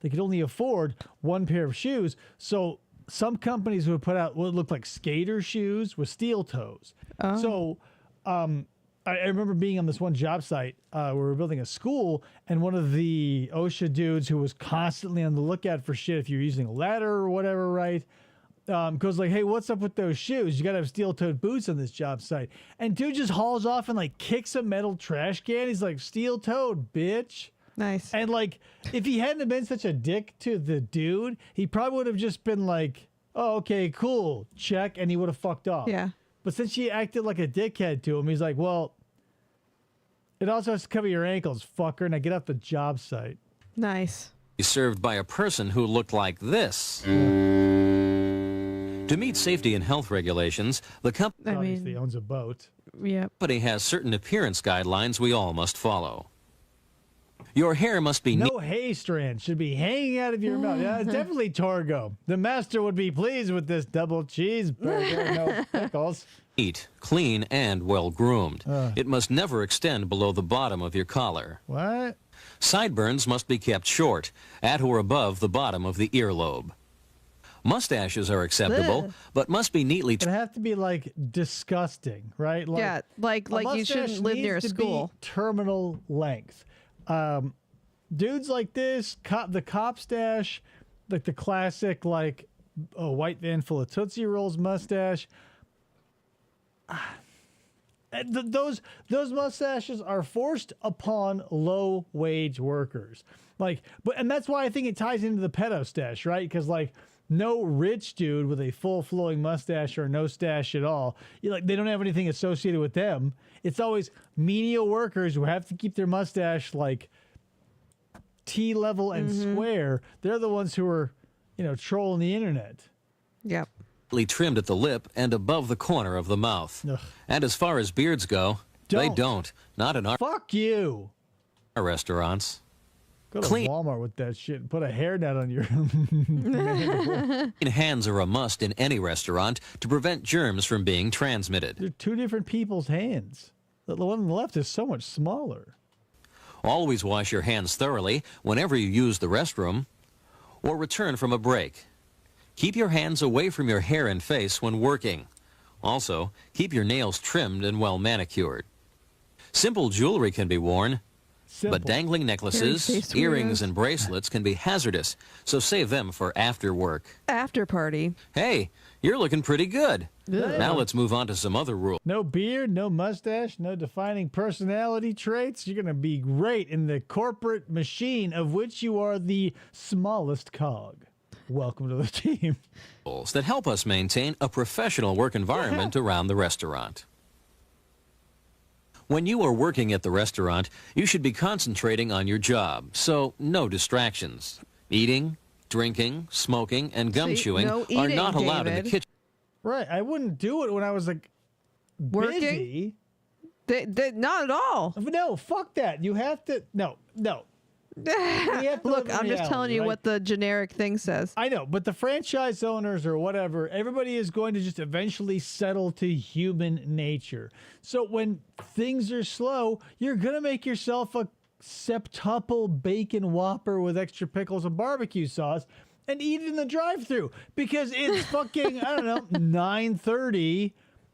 They could only afford one pair of shoes. So some companies would put out what looked like skater shoes with steel toes. Oh. So I remember being on this one job site where we were building a school, and one of the OSHA dudes who was constantly on the lookout for shit if you're using a ladder or whatever, right? Goes hey, what's up with those shoes? You got to have steel-toed boots on this job site. And dude just hauls off and kicks a metal trash can. He's like, steel-toed, bitch. Nice. And if he hadn't been such a dick to the dude, he probably would have just been oh, okay, cool, check, and he would have fucked off. Yeah. But since she acted like a dickhead to him, he's like, well, it also has to cover your ankles, fucker, and I get off the job site. Nice. Served by a person who looked like this. To meet safety and health regulations, the company obviously owns a boat. Yeah. Company has certain appearance guidelines we all must follow. Your hair must be no hay strand should be hanging out of your mouth. Yeah, it's definitely Torgo. The master would be pleased with this double cheeseburger. No pickles. Neat, clean, and well-groomed. It must never extend below the bottom of your collar. What? Sideburns must be kept short, at or above the bottom of the earlobe. Mustaches are acceptable, but must be neatly It have to be disgusting, right? Yeah, like you shouldn't live near a school. Be terminal length. Dudes like this, the cop stash, the classic a white van full of Tootsie Rolls mustache. Those mustaches are forced upon low wage workers. And that's why I think it ties into the pedo stash, right? Because no rich dude with a full flowing mustache or no stash at all, they don't have anything associated with them. It's always menial workers who have to keep their mustache T-level and square. They're the ones who are, trolling the internet. Yep. Trimmed at the lip and above the corner of the mouth. Ugh. And as far as beards go, they don't. Not in our Fuck you. Restaurants. Go to Clean Walmart with that shit and put a hairnet on your hands are a must in any restaurant to prevent germs from being transmitted. They're two different people's hands. The one on the left is so much smaller. Always wash your hands thoroughly whenever you use the restroom or return from a break. Keep your hands away from your hair and face when working. Also, keep your nails trimmed and well manicured. Simple jewelry can be worn, but dangling necklaces, earrings, and bracelets can be hazardous, so save them for after work. After party. Hey, you're looking pretty good. Yeah. Now let's move on to some other rules. No beard, no mustache, no defining personality traits. You're going to be great in the corporate machine of which you are the smallest cog. Welcome to the team. That help us maintain a professional work environment around the restaurant. When you are working at the restaurant, you should be concentrating on your job, so no distractions. Eating, drinking, smoking, and gum chewing are not allowed in the kitchen. Right, I wouldn't do it when I was working. Busy. They not at all. No, fuck that. You have to. No. Look, I'm just telling you what the generic thing says. I know, but the franchise owners or whatever, everybody is going to just eventually settle to human nature. So when things are slow, you're going to make yourself a septuple bacon Whopper with extra pickles and barbecue sauce and eat it in the drive-thru because it's fucking, I don't know, 9:30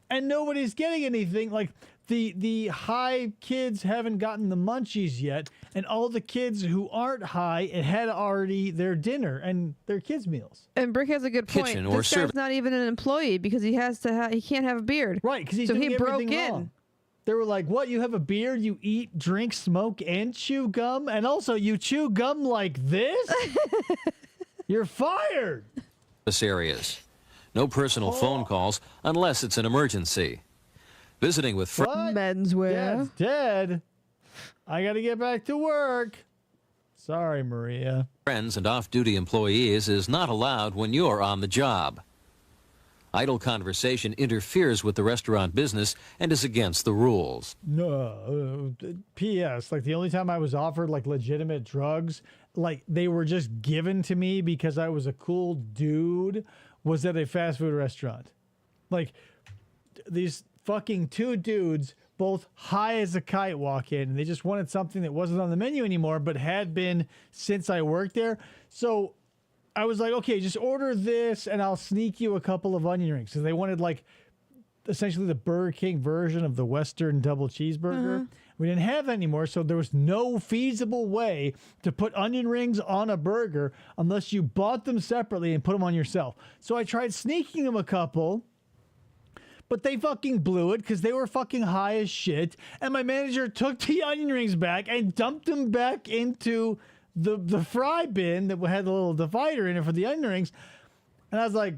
and nobody's getting anything. Like the high kids haven't gotten the munchies yet, and all the kids who aren't high had already their dinner and their kids' meals. And Brick has a good point. Kitchen or this guy's not even an employee because he can't have a beard. Right, because he's so doing he broke everything in. wrong. They were like, "What? You have a beard? You eat, drink, smoke, and chew gum, and also you chew gum like this? You're fired." Areas. No personal phone calls unless it's an emergency. Visiting with friends. Menswear. Dad's dead. I got to get back to work. Sorry, Maria. Friends and off-duty employees is not allowed when you're on the job. Idle conversation interferes with the restaurant business and is against the rules. No. P.S. Like the only time I was offered like legitimate drugs, like they were just given to me because I was a cool dude, was at a fast food restaurant. Like these fucking two dudes, both high as a kite, walk in, and they just wanted something that wasn't on the menu anymore, but had been since I worked there. So I was like, okay, just order this, and I'll sneak you a couple of onion rings. So they wanted like essentially the Burger King version of the Western double cheeseburger. We didn't have that anymore, so there was no feasible way to put onion rings on a burger unless you bought them separately and put them on yourself. So I tried sneaking them a couple. But they fucking blew it because they were fucking high as shit. And my manager took the onion rings back and dumped them back into the fry bin that had a little divider in it for the onion rings. And I was like,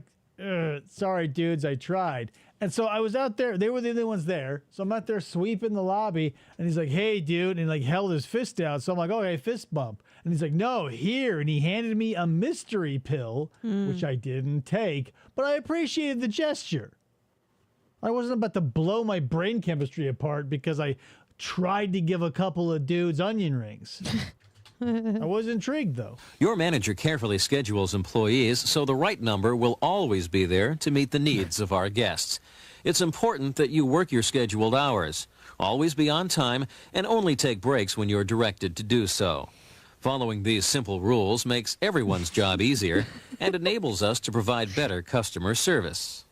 sorry, dudes, I tried. And so I was out there. They were the only ones there. So I'm out there sweeping the lobby. And he's like, hey, dude. And he like held his fist out. So I'm like, okay, fist bump. And he's like, no, here. And he handed me a mystery pill, which I didn't take. But I appreciated the gesture. I wasn't about to blow my brain chemistry apart because I tried to give a couple of dudes onion rings. I was intrigued, though. Your manager carefully schedules employees so the right number will always be there to meet the needs of our guests. It's important that you work your scheduled hours, always be on time, and only take breaks when you're directed to do so. Following these simple rules makes everyone's job easier and enables us to provide better customer service.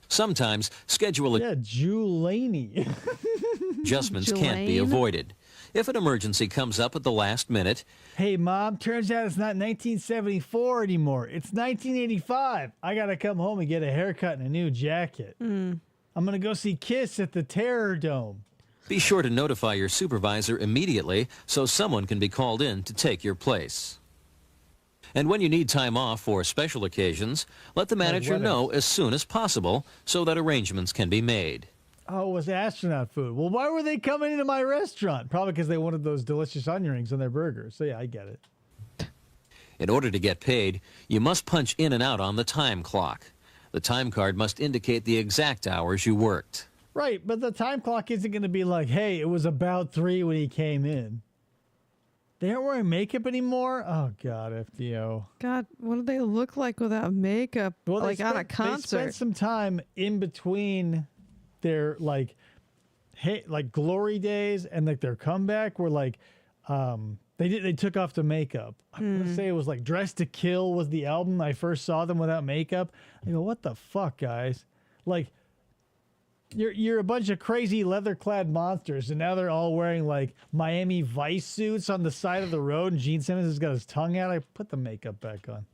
Sometimes schedule adjustments can't be avoided. If an emergency comes up at the last minute, hey, Mom, turns out it's not 1974 anymore. It's 1985. I got to come home and get a haircut and a new jacket. I'm going to go see Kiss at the Terror Dome. Be sure to notify your supervisor immediately so someone can be called in to take your place. And when you need time off for special occasions, let the manager know as soon as possible so that arrangements can be made. Oh, it was astronaut food. Well, why were they coming into my restaurant? Probably because they wanted those delicious onion rings on their burgers. So, yeah, I get it. In order to get paid, you must punch in and out on the time clock. The time card must indicate the exact hours you worked. Right, but the time clock isn't going to be like, hey, it was about 3 when he came in. They aren't wearing makeup anymore? Oh, God, FDO. God, what do they look like without makeup? Well, like on a concert. They spent some time in between their, like glory days and, like, their comeback where, like, they took off the makeup. I'm going to say it was, like, Dress to Kill was the album. I first saw them without makeup. I go, what the fuck, guys? Like, You're a bunch of crazy leather-clad monsters, and now they're all wearing, like, Miami Vice suits on the side of the road, and Gene Simmons has got his tongue out. I put the makeup back on.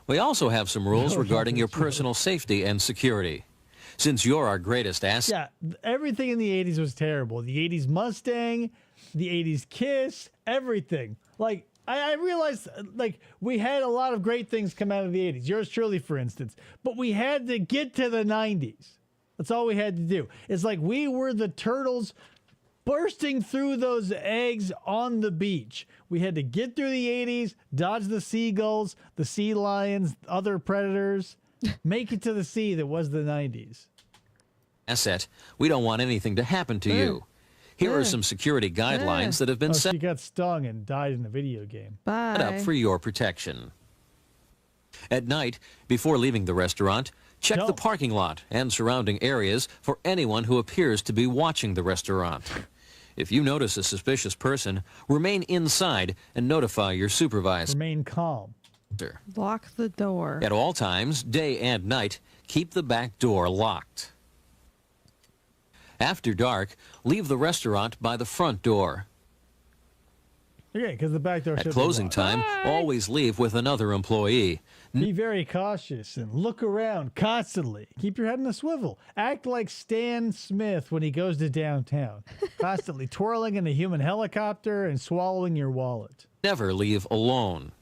We also have some rules regarding your personal safety and security. Since you're our greatest asset... Yeah, everything in the 80s was terrible. The 80s Mustang, the 80s Kiss, everything. Like, I realized, like, we had a lot of great things come out of the 80s. Yours truly, for instance. But we had to get to the 90s. That's all we had to do. It's like we were the turtles bursting through those eggs on the beach. We had to get through the 80s, dodge the seagulls, the sea lions, other predators, make it to the sea that was the 90s. asset. We don't want anything to happen to you. Here are some security guidelines that have been set She got stung and died in a video game. up for your protection. At night, before leaving the restaurant, check the parking lot and surrounding areas for anyone who appears to be watching the restaurant. If you notice a suspicious person, remain inside and notify your supervisor. Remain calm. Lock the door. At all times, day and night, keep the back door locked. After dark, leave the restaurant by the front door. Okay, because the back door At should be closing locked. time, always leave with another employee. Be very cautious and look around constantly. Keep your head in a swivel. Act like Stan Smith when he goes to downtown. Constantly twirling in a human helicopter and swallowing your wallet. Never leave alone.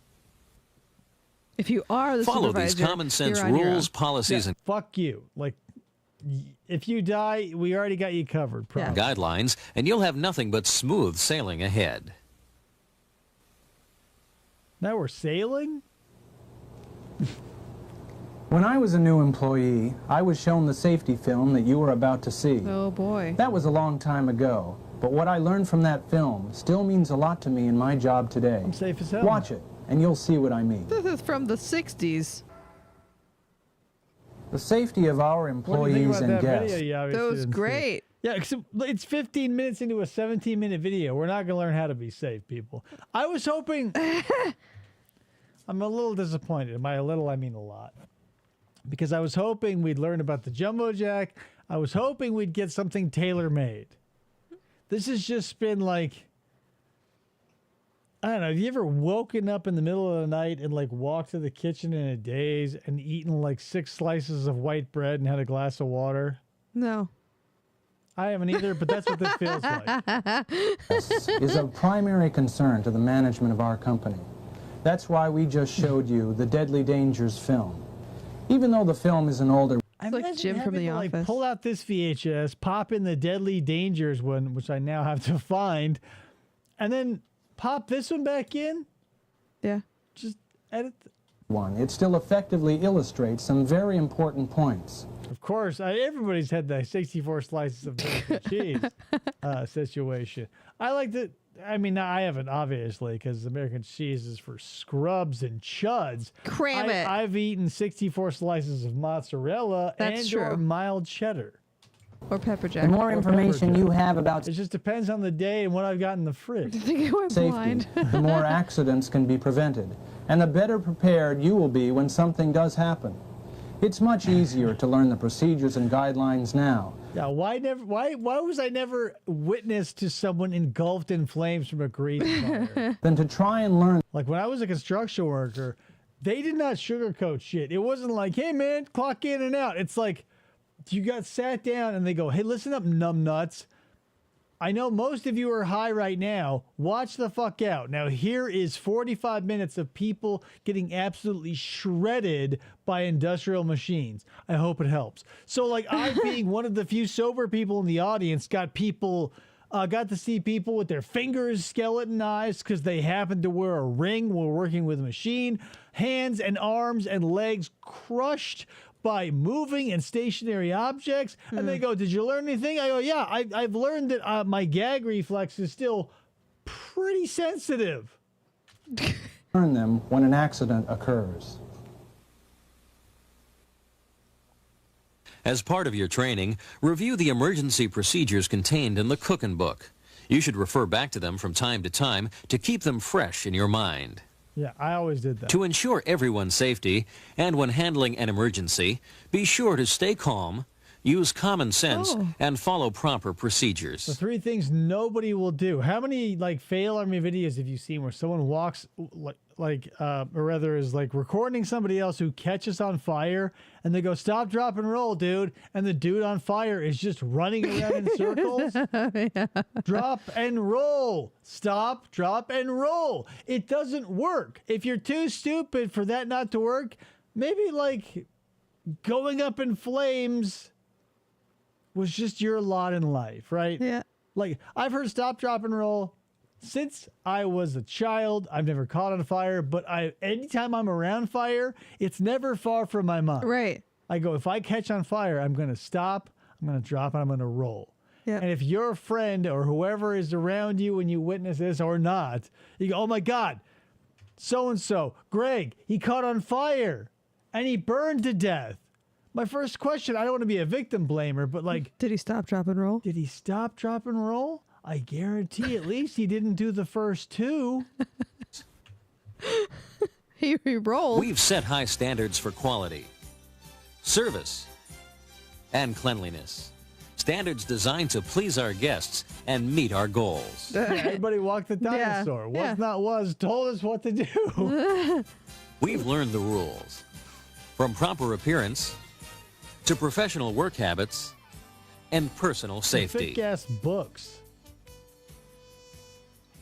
If you are the Follow supervisor, these common sense you're on your rules, own. policies, and Fuck you. Like, if you die, we already got you covered. Probably. guidelines, and you'll have nothing but smooth sailing ahead. Now we're sailing? When I was a new employee, I was shown the safety film that you were about to see. Oh boy. That was a long time ago, but what I learned from that film still means a lot to me in my job today. I'm safe as hell. Watch it, and you'll see what I mean. This is from the 60s. The safety of our What do you think employees about and that guests. video? You That obviously was didn't see. great. Yeah, except it's 15 minutes into a 17-minute video. We're not going to learn how to be safe, people. I was hoping... I'm a little disappointed. By a little, I mean a lot. Because I was hoping we'd learn about the Jumbo Jack. I was hoping we'd get something tailor-made. This has just been like... I don't know. Have you ever woken up in the middle of the night and like walked to the kitchen in a daze and eaten like 6 slices of white bread and had a glass of water? No. I haven't either, but that's what this feels like. Is of primary concern to the management of our company. That's why we just showed you the Deadly Dangers film. Even though the film is an older... I like imagine Jim from having The to, like, Office. pull out this VHS, pop in the Deadly Dangers one, which I now have to find, and then pop this one back in. Yeah. Just edit. one. It still effectively illustrates some very important points. Of course, everybody's had the 64 slices of American cheese situation. I like that. I mean, I haven't, obviously, because American cheese is for scrubs and chuds. Cram it. I've eaten 64 slices of mozzarella That's or true. mild cheddar. Or pepper jack. The more information you have about It just depends on the day and what I've got in the fridge. I think I went safety, blind. the more accidents can be prevented, and the better prepared you will be when something does happen. It's much easier to learn the procedures and guidelines now. Yeah, why was I never witness to someone engulfed in flames from a grease fire? Than to try and learn. Like when I was a construction worker, they did not sugarcoat shit. It wasn't like, hey man, clock in and out. It's like you got sat down and they go, hey, listen up, numbnuts. I know most of you are high right now. Watch the fuck out. Now, here is 45 minutes of people getting absolutely shredded by industrial machines. I hope it helps. So, like, I, being one of the few sober people in the audience, got to see people with their fingers skeletonized because they happened to wear a ring while working with a machine, hands and arms and legs crushed by moving and stationary objects. And they go, did you learn anything? I go, yeah, I've learned that my gag reflex is still pretty sensitive. Learn them when an accident occurs. As part of your training, review the emergency procedures contained in the cooking book. You should refer back to them from time to time to keep them fresh in your mind. Yeah, I always did that. To ensure everyone's safety, and when handling an emergency, be sure to stay calm, use common sense, and follow proper procedures. The 3 things nobody will do. How many like fail army videos have you seen where someone walks or rather is like recording somebody else who catches on fire and they go, stop, drop, and roll, dude. And the dude on fire is just running around in circles. Yeah. Drop and roll. Stop, drop, and roll. It doesn't work. If you're too stupid for that not to work, maybe like going up in flames was just your lot in life, right? Yeah. Like, I've heard stop, drop, and roll since I was a child. I've never caught on fire, but anytime I'm around fire, it's never far from my mind. Right. I go, if I catch on fire, I'm going to stop, I'm going to drop and I'm going to roll. Yep. And if your friend or whoever is around you when you witness this or not, you go, oh my God, so-and-so, Greg, he caught on fire and he burned to death. My first question, I don't want to be a victim blamer, but like... Did he stop, drop, and roll? Did he stop, drop, and roll? I guarantee at least he didn't do the first two. He rolled. We've set high standards for quality, service, and cleanliness. Standards designed to please our guests and meet our goals. Yeah, everybody walked the dinosaur. Was not was, told us what to do. We've learned the rules. From proper appearance to professional work habits and personal safety. Thick-ass books.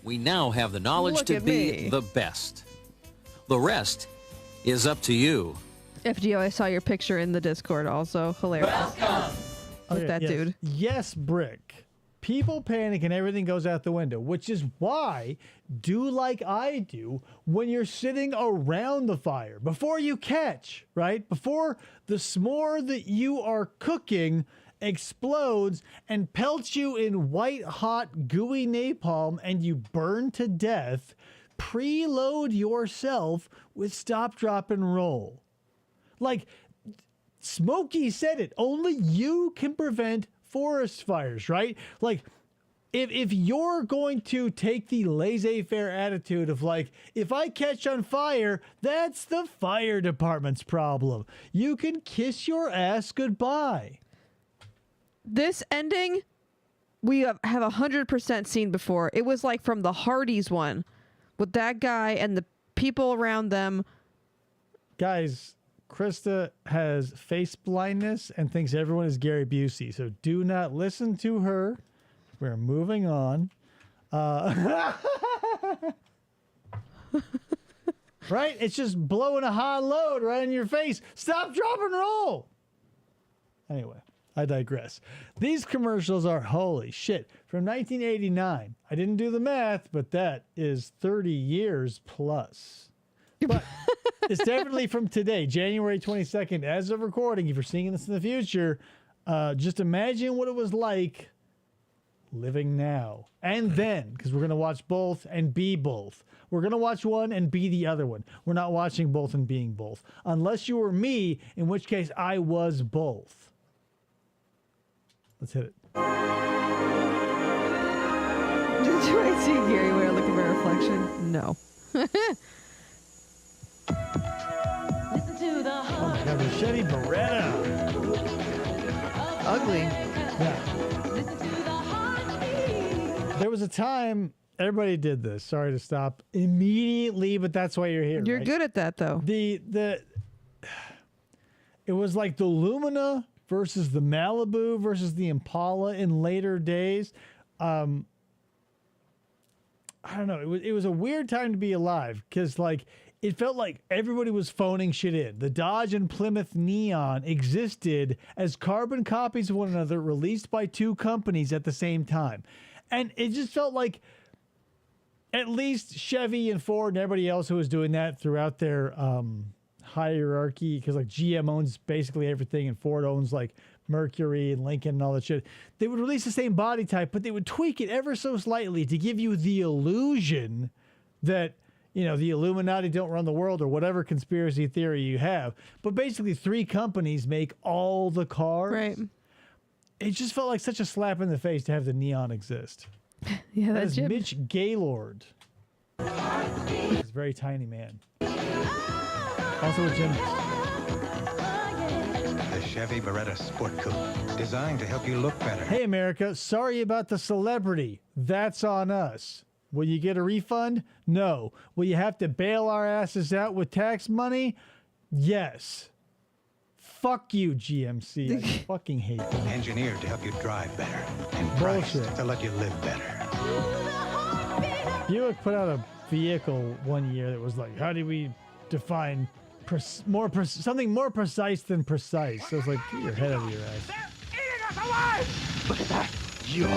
We now have the knowledge Look to at be me. the best. The rest is up to you. FGO, I saw your picture in the Discord also. Hilarious. With that yes. dude. Yes, Brick. People panic and everything goes out the window, which is why do like I do when you're sitting around the fire before you catch, right? Before the s'more that you are cooking explodes and pelts you in white hot gooey napalm and you burn to death, preload yourself with stop, drop, and roll. Like Smokey said it, only you can prevent forest fires, right? Like, if you're going to take the laissez-faire attitude of like, if I catch on fire, that's the fire department's problem. You can kiss your ass goodbye. This ending, we have 100% seen before. It was like from the Hardys one, with that guy and the people around them. Guys, Krista has face blindness and thinks everyone is Gary Busey, so do not listen to her. We're moving on. Right? It's just blowing a high load right in your face. Stop, drop, and roll. Anyway, I digress. These commercials are holy shit. From 1989. I didn't do the math, but that is 30 years plus. But it's definitely from today, January 22nd, as of recording. If you're seeing this in the future, just imagine what it was like living now and then, because we're going to watch both and be both. We're going to watch one and be the other one. We're not watching both and being both. Unless you were me, in which case I was both. Let's hit it. Do I see Gary Ware looking for a reflection? No. Oh my God, Machete Beretta. Ugly. Yeah. There was a time everybody did this. Sorry to stop immediately, but that's why you're here. You're right? good at that, though. It was like the Lumina versus the Malibu versus the Impala in later days. I don't know. It was a weird time to be alive because like it felt like everybody was phoning shit in. The Dodge and Plymouth Neon existed as carbon copies of one another released by two companies at the same time. And it just felt like at least Chevy and Ford and everybody else who was doing that throughout their hierarchy, because like GM owns basically everything and Ford owns like Mercury and Lincoln and all that shit. They would release the same body type, but they would tweak it ever so slightly to give you the illusion that, you know, the Illuminati don't run the world or whatever conspiracy theory you have. But basically 3 companies make all the cars. Right. It just felt like such a slap in the face to have the Neon exist. Yeah, That that's is Jim. Mitch Gaylord. He's a very tiny man. Also a gymnast. The Chevy Beretta Sport Coupe, designed to help you look better. Hey, America, sorry about the celebrity. That's on us. Will you get a refund? No. Will you have to bail our asses out with tax money? Yes. Fuck you, GMC. I fucking hate them. Engineered to help you drive better and Bullshit. priced to let you live better. Buick put out a vehicle one year that was like, how do we define something more precise than precise? So it's like, get your head out of your ass. Eating us alive! Look at that! You're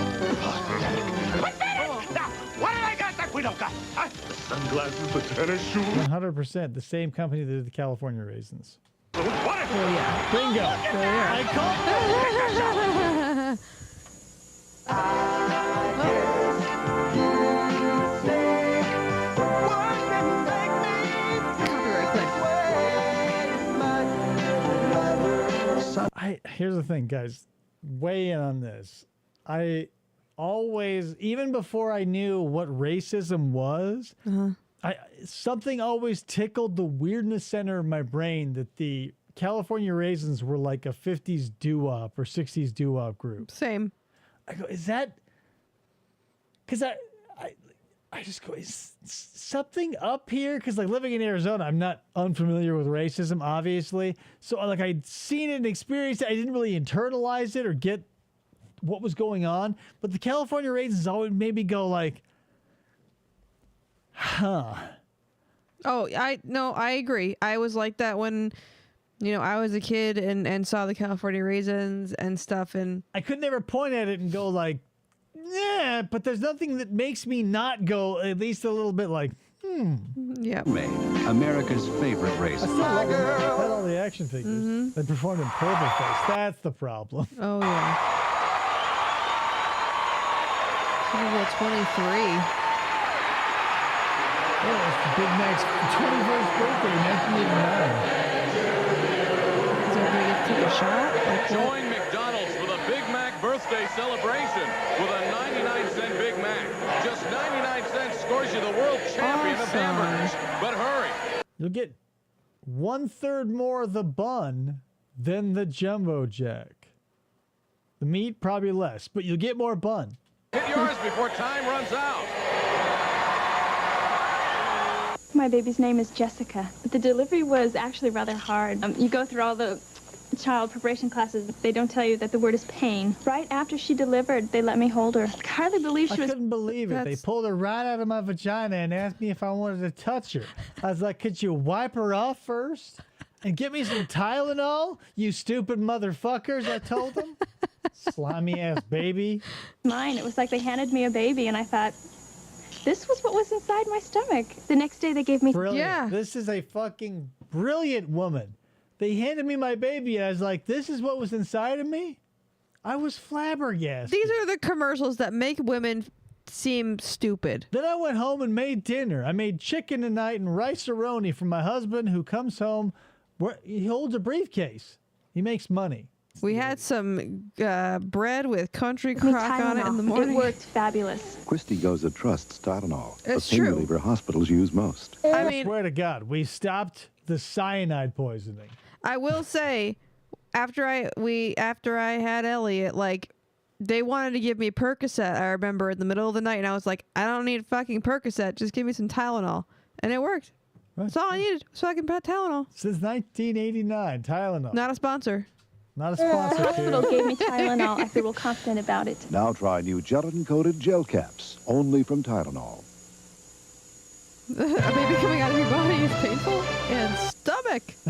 Now, what do they got that we don't got? Huh? The sunglasses, the tennis shoes. 100%. The same company that did the California raisins. What Exactly. Well, yeah. Bingo. I called it. Here's the thing, guys. Weigh in on this. I always, even before I knew what racism was, something always tickled the weirdness center of my brain that the California Raisins were like a 50s doo-wop or 60s doo-wop group. Same. I go, is that... Because I just go, is something up here? Because like living in Arizona, I'm not unfamiliar with racism, obviously. So like I'd seen it and experienced it. I didn't really internalize it or get what was going on. But the California Raisins always made me go like, huh. Oh, I agree. I was like that when, I was a kid and saw the California Raisins and stuff. And I could never point at it and go like, yeah, but there's nothing that makes me not go at least a little bit like, Yeah. America's favorite race. I still love them. I had all the action figures. They performed in Purple Face. That's the problem. Oh, yeah. Super Bowl 23. Yeah, it's the Big Mac's 21st birthday, 1989. Is everybody get to take a shot? Join McDonald's with a Big Mac birthday celebration with a 99-cent Big Mac. Just 99 cents scores you the world champion of hamburgers. But hurry. You'll get 1/3 more of the bun than the Jumbo Jack. The meat, probably less, but you'll get more bun. Get yours before time runs out. My baby's name is Jessica, but the delivery was actually rather hard. You go through all the child preparation classes. They don't tell you that the word is pain. Right after she delivered, they let me hold her. I hardly believe she was... I couldn't believe it. They pulled her right out of my vagina and asked me if I wanted to touch her. I was like, could you wipe her off first? And get me some Tylenol, you stupid motherfuckers, I told them. Slimy ass baby. Mine. It was like they handed me a baby, and I thought, this was what was inside my stomach. The next day they gave me... Brilliant. Yeah. This is a fucking brilliant woman. They handed me my baby, and I was like, this is what was inside of me? I was flabbergasted. These are the commercials that make women seem stupid. Then I went home and made dinner. I made chicken tonight and rice-a-roni for my husband, who comes home. He holds a briefcase. He makes money. We had some bread with country crock on it in the morning. It worked fabulous. Christy Goza trusts Tylenol. It's the pain true. reliever hospitals use most. I swear to God, we stopped the cyanide poisoning. I will say, after I had Elliot, like, they wanted to give me Percocet, I remember, in the middle of the night, and I was like, I don't need fucking Percocet, just give me some Tylenol. And it worked. That's all I needed, so I can put Tylenol. Since 1989, Tylenol. Not a sponsor. Not a The sponsor. hospital gave me Tylenol. I feel real confident about it. Now try new gelatin-coated gel caps, only from Tylenol. A baby coming out of your body is painful. And stomach. It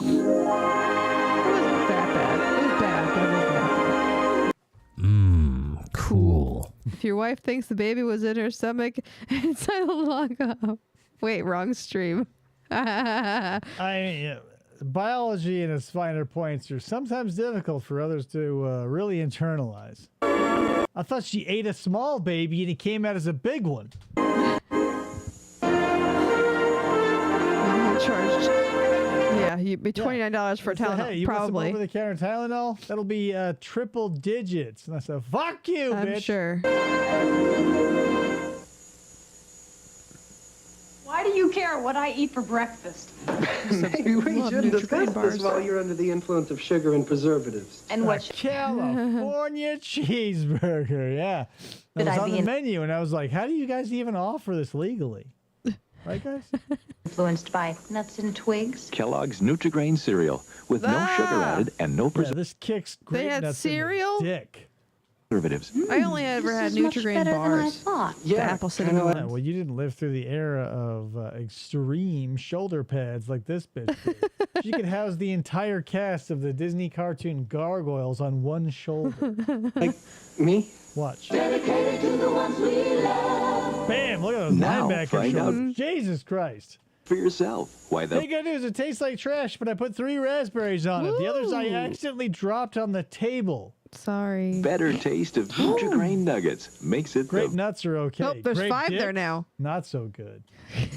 wasn't that bad. It was bad, but it wasn't that bad. Cool. If your wife thinks the baby was in her stomach, it's time to log off. Wait, wrong stream. Biology and its finer points are sometimes difficult for others to really internalize. I thought she ate a small baby and it came out as a big one. Charged. Yeah, you'd be $29 for a Tylenol, Hey, you probably. want some over-the-counter Tylenol? That'll be triple digits. And I said, fuck you, I'm bitch. sure. Why do you care what I eat for breakfast? Maybe we Love shouldn't discuss Nutri-Grain bars. this while you're under the influence of sugar and preservatives. And what? California cheeseburger, yeah. That Should was I on be the in- menu, and I was like, how do you guys even offer this legally? Right, guys? Influenced by nuts and twigs. Kellogg's Nutri-Grain cereal with no sugar added and no Yeah, this kicks great They had nuts in the cereal? dick. preservatives. I only ever had Nutri-Grain bars. The apple cinnamon Yeah, ones. well, you didn't live through the era of extreme shoulder pads like this bitch did. She could house the entire cast of the Disney cartoon Gargoyles on one shoulder. Like me? Watch. Dedicated to the ones we love. Bam! Look at those Now linebacker find shoulders. out. Jesus Christ. for yourself. Why the Hey, good news. It tastes like trash, but I put 3 raspberries on it. The others I accidentally dropped on the table. Sorry. better taste of Nutri-Grain nuggets makes it Grape the nuts are okay. Nope, there's Grape 5 there dips, now. Not so good.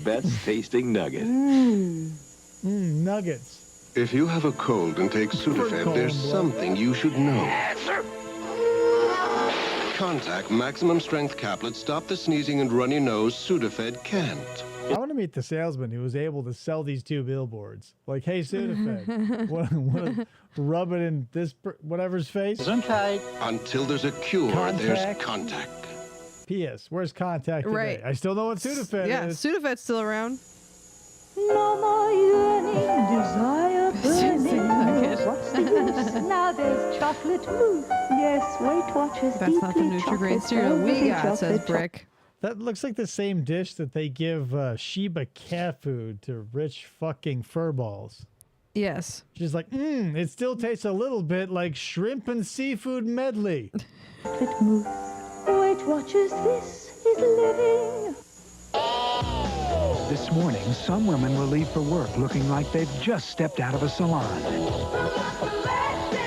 best tasting nugget. Nuggets. If you have a cold and take Sudafed, there's something you should know. Contact Maximum Strength Caplets. Stop the sneezing and runny nose. Sudafed can't. I want to meet the salesman who was able to sell these 2 billboards. Like, hey, Sudafed, want to rub it in this whatever's face? Until there's a cure, there's contact. P.S. Where's contact today? Right. I still know what Sudafed Yeah, is. Sudafed's still around. No more yearning, desire burning. What's the use? Now there's chocolate mousse. Yes, Weight Watchers That's not the deeply Nutri-Grain chocolate cereal we velvety got, says chocolate Brick. That looks like the same dish that they give Shiba cat food to rich fucking furballs. Yes. She's like, it still tastes a little bit like shrimp and seafood medley. Chocolate mousse. Weight Watchers, this is living. This morning, some women will leave for work looking like they've just stepped out of a salon.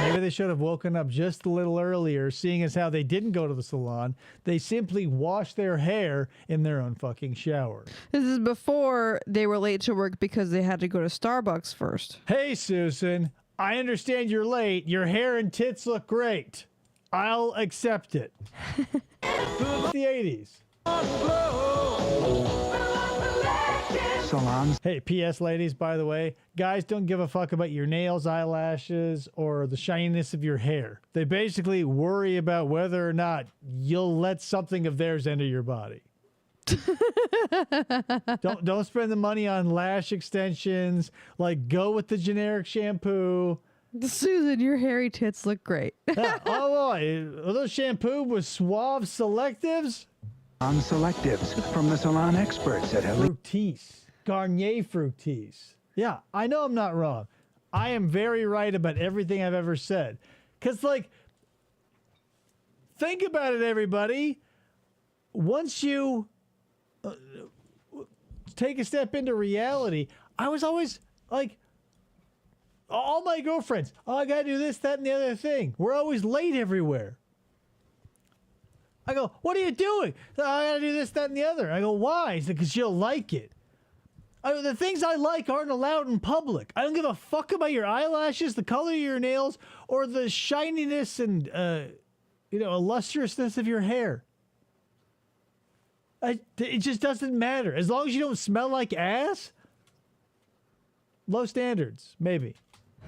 Maybe they should have woken up just a little earlier, seeing as how they didn't go to the salon. They simply washed their hair in their own fucking shower. This is before they were late to work because they had to go to Starbucks first. Hey, Susan, I understand you're late. Your hair and tits look great. I'll accept it. It's the 80s. Salons. Hey, P.S. ladies, by the way, guys don't give a fuck about your nails, eyelashes, or the shininess of your hair. They basically worry about whether or not you'll let something of theirs enter your body. Don't spend the money on lash extensions. Like, go with the generic shampoo. Susan, your hairy tits look great. Oh boy, are those shampoo with Suave Selectives? On Selectives from the salon experts at Elite. Fructis. Garnier Fructis. Yeah, I know I'm not wrong. I am very right about everything I've ever said. Because, like, think about it, everybody. Once you take a step into reality, I was always like, all my girlfriends, I got to do this, that, and the other thing. We're always late everywhere. I go, what are you doing? I got to do this, that, and the other. I go, why? He said, because you'll like it. The things I like aren't allowed in public. I don't give a fuck about your eyelashes, the color of your nails, or the shininess and, illustriousness of your hair. It just doesn't matter. As long as you don't smell like ass, low standards, maybe.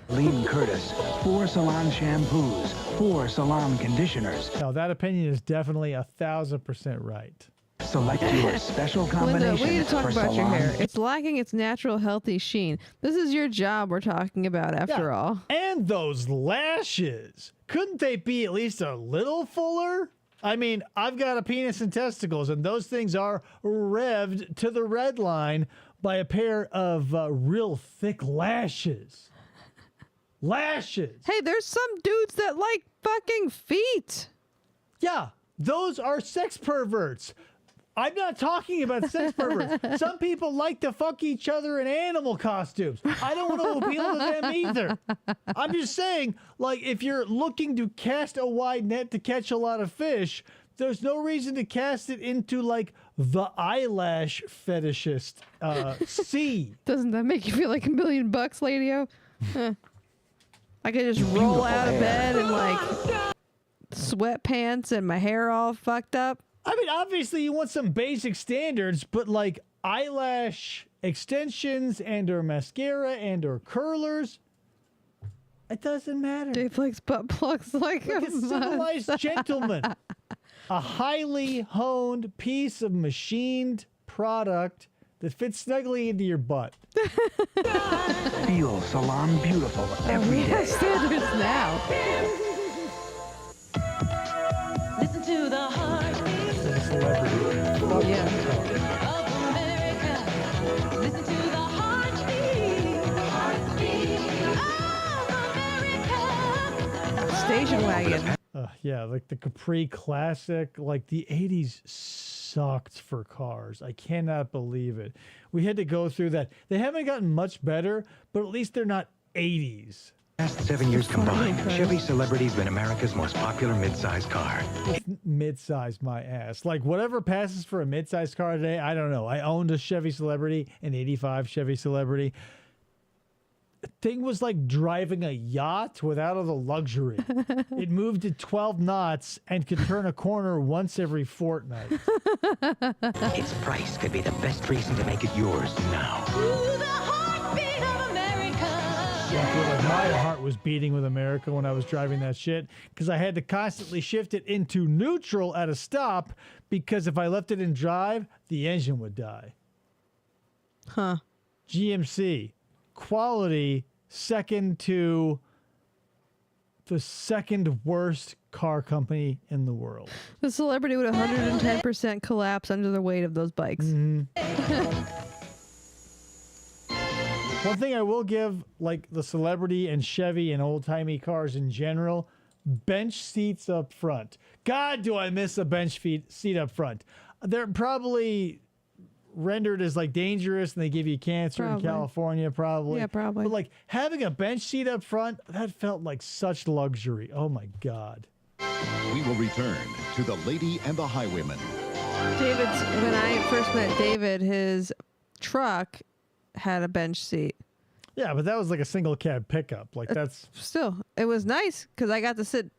Lean Curtis, 4 salon shampoos, 4 salon conditioners. No, that opinion is definitely 1,000% right. Select your special combination. Linda, we need to talk for about your salon. hair. It's lacking its natural, healthy sheen. This is your job we're talking about, after all. And those lashes. Couldn't they be at least a little fuller? I mean, I've got a penis and testicles, and those things are revved to the red line by a pair of real thick lashes. Lashes. Hey, there's some dudes that like fucking feet. Yeah, those are sex perverts. I'm not talking about sex perverts. Some people like to fuck each other in animal costumes. I don't want to appeal to them either. I'm just saying, like, if you're looking to cast a wide net to catch a lot of fish, there's no reason to cast it into, like, the eyelash fetishist sea. Doesn't that make you feel like $1 million, Lady-O? I could just roll out of bed in, like, sweatpants and my hair all fucked up. I mean, obviously you want some basic standards, but like eyelash extensions and or mascara and or curlers, it doesn't matter. Dave likes butt plugs like a civilized gentleman. A highly honed piece of machined product that fits snugly into your butt. Feel salon beautiful every day. Standards now. Listen to the heartbeat Yeah. of America. Listen to the heartbeat of America. Station wagon. Yeah, like the Capri Classic, like the 80s sucked for cars. I cannot believe it. We had to go through that. They haven't gotten much better, but at least they're not 80s. Last 7 years combined, Chevy Celebrity's been America's most popular midsize car. Midsize my ass. Like whatever passes for a midsize car today, I don't know. I owned a Chevy Celebrity, an 85 Chevy Celebrity. Thing was like driving a yacht without all the luxury. It moved at 12 knots and could turn a corner once every fortnight. Its price could be the best reason to make it yours now. I feel like my heart was beating with America when I was driving that shit because I had to constantly shift it into neutral at a stop because if I left it in drive, the engine would die. Huh. GMC. Quality second to the second worst car company in the world. The Celebrity would 110% collapse under the weight of those bikes. One thing I will give, like the Celebrity and Chevy and old-timey cars in general, bench seats up front. God, do I miss a bench seat up front. They're probably rendered as like dangerous and they give you cancer in California probably. Yeah, probably. But like having a bench seat up front, that felt like such luxury. Oh my God. We will return to The Lady and the Highwayman. When I first met David, his truck had a bench seat. Yeah, but that was like a single cab pickup. Like that's still, it was nice because I got to sit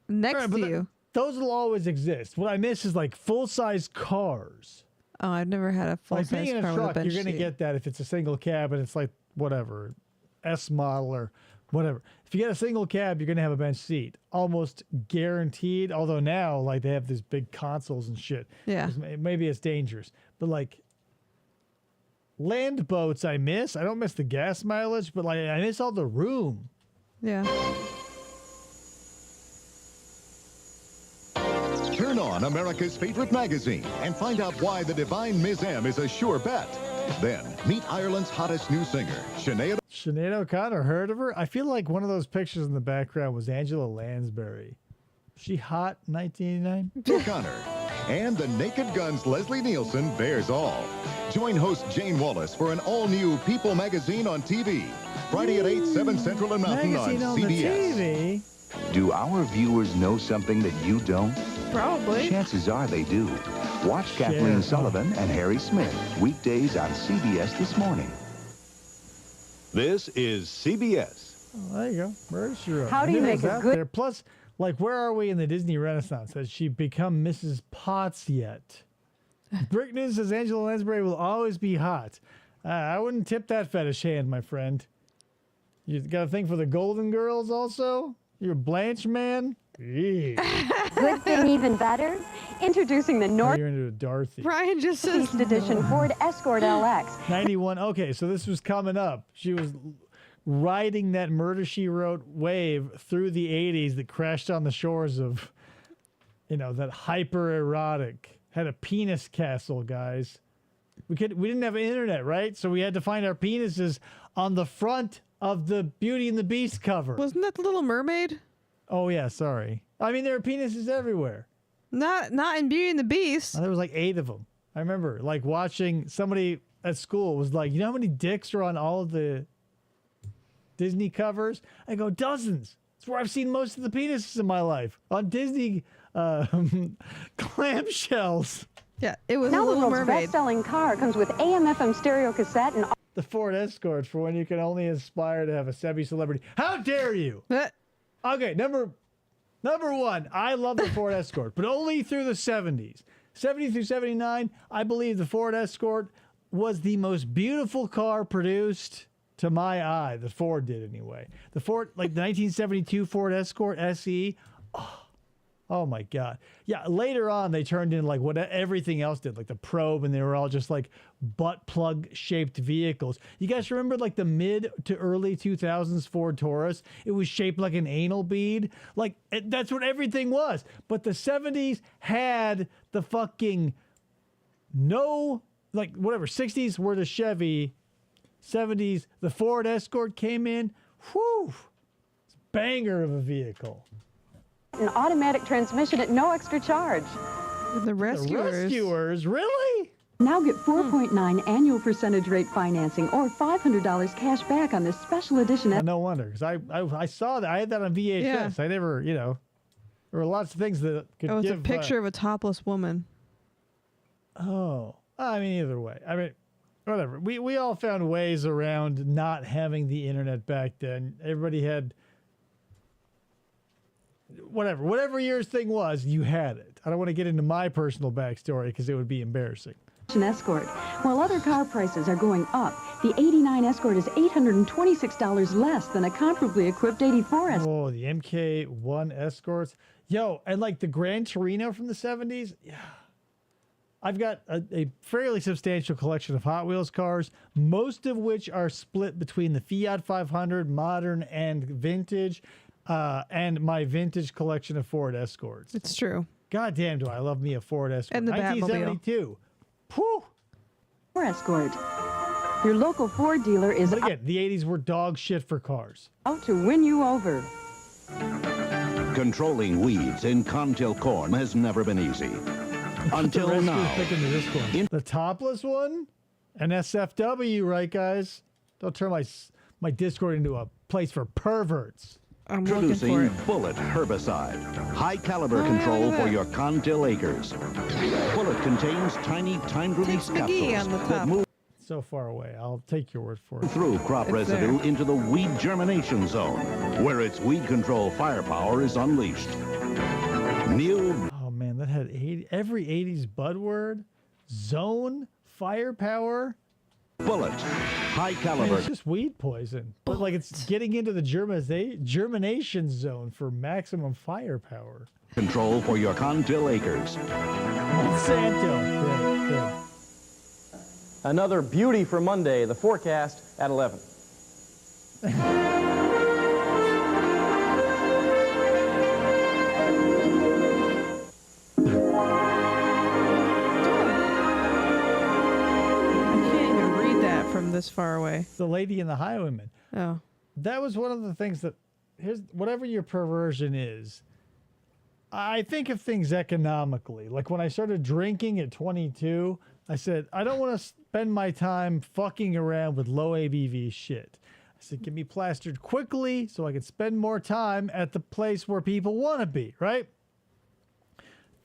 next to you. Those will always exist. What I miss is like full-size cars. Oh, I've never had a full-size Like being in car a with a truck, bench you're going to seat. get that if it's a single cab and it's like whatever, S model or whatever. If you get a single cab, you're going to have a bench seat. Almost guaranteed. Although now, like they have these big consoles and shit. Yeah. Maybe it's dangerous. But like land boats I miss. I don't miss the gas mileage, but like I miss all the room. Yeah. Turn on America's favorite magazine and find out why the divine Ms. M is a sure bet. Then meet Ireland's hottest new singer, Sinead. Sinead O'Connor, heard of her? I feel like one of those pictures in the background was Angela Lansbury. Was she hot in 1989? O'Connor. And the Naked Gun's Leslie Nielsen bears all. Join host Jane Wallace for an all-new People magazine on TV. Friday at 8, 7 Central and Mountain Magazine on on the CBS. TV. Do our viewers know something that you don't? Probably. Chances are they do. Watch Kathleen Sullivan and Harry Smith weekdays on CBS This Morning. This is CBS. Oh, there you go. Where's your? How do you make a good? There. Plus, like, where are we in the Disney Renaissance? Has she become Mrs. Potts yet? Brick News says Angela Lansbury will always be hot. I wouldn't tip that fetish hand, my friend. You got a thing for the Golden Girls also? You're a Blanche man? Good thing even better. Introducing the North. You're into a Dorothy. Ryan just says Edition Ford Escort LX. 91. Okay, so this was coming up. She was riding that Murder, She Wrote wave through the 80s that crashed on the shores of, you know, that hyper erotic. Had a penis castle, guys. We didn't have internet, right? So we had to find our penises on the front of the Beauty and the Beast cover. Wasn't that the Little Mermaid? Oh yeah, sorry. I mean, there are penises everywhere. Not in Beauty and the Beast. There was like 8 of them. I remember like watching somebody at school was like, you know how many dicks are on all of the Disney covers? I go, dozens. It's where I've seen most of the penises in my life. On Disney clamshells. Yeah, it was Now a Little the world's Mermaid. best-selling car comes with AM/FM stereo cassette and. The Ford Escort for when you can only aspire to have a Chevy Celebrity. How dare you? Okay, number 1, I love the Ford Escort, but only through the 70s. 70 through 79, I believe the Ford Escort was the most beautiful car produced to my eye. The Ford did anyway. The Ford, like the 1972 Ford Escort SE, oh my God. Yeah, later on they turned into like what everything else did, like the Probe, and they were all just like butt plug shaped vehicles. You guys remember like the mid to early 2000s Ford Taurus? It was shaped like an anal bead. Like that's what everything was. But the 70s had the fucking like whatever, 60s were the Chevy, 70s the Ford Escort came in. Whew. It's a banger of a vehicle. An automatic transmission at no extra charge. The rescuers. The rescuers, really? Now get 4.9 annual percentage rate financing or $500 cash back on this special edition. No wonder, because I saw that. I had that on VHS. Yeah. I never, there were lots of things that could Oh, it's give... a picture of a topless woman. Oh, I mean, either way. I mean, whatever. We all found ways around not having the internet back then. Everybody had... Whatever yours thing was, you had it. I don't want to get into my personal backstory because it would be embarrassing. Escort. While other car prices are going up, the 89 Escort is $826 less than a comparably equipped 84 Escort. Oh, the MK1 Escorts. Yo, and like the Gran Torino from the 70s. Yeah. I've got a fairly substantial collection of Hot Wheels cars, most of which are split between the Fiat 500, modern and vintage, and my vintage collection of Ford Escorts. It's true. God damn, do I love me a Ford Escort. And the 1972. Whew. Escort. Your local Ford dealer is But again, the 80s were dog shit for cars. out to win you over. Controlling weeds in Contil corn has never been easy. Until The now. rescuers picking this one. The topless one? An SFW, right, guys? Don't turn my Discord into a place for perverts. I'm looking for Introducing it. Bullet Herbicide. High caliber control for your Contil acres. Bullet contains tiny time-release McGee on capsules the that top. move So far away. I'll take your word for it. through crop It's residue there. into the weed germination zone, where its weed control firepower is unleashed. New Oh man, that had every 80s bud word. Zone, firepower. Bullet. High I mean, caliber. it's just weed poison. But like it's getting into the germination zone for maximum firepower. Control for your Contil acres. Monsanto. Good. Another beauty for Monday, the forecast at 11. I can't even read that from this far away. The Lady and the Highwayman. Oh. That was one of the things that, here's whatever your perversion is, I think of things economically. Like when I started drinking at 22, I said, I don't want to spend my time fucking around with low ABV shit. I said, get me plastered quickly so I can spend more time at the place where people want to be, right?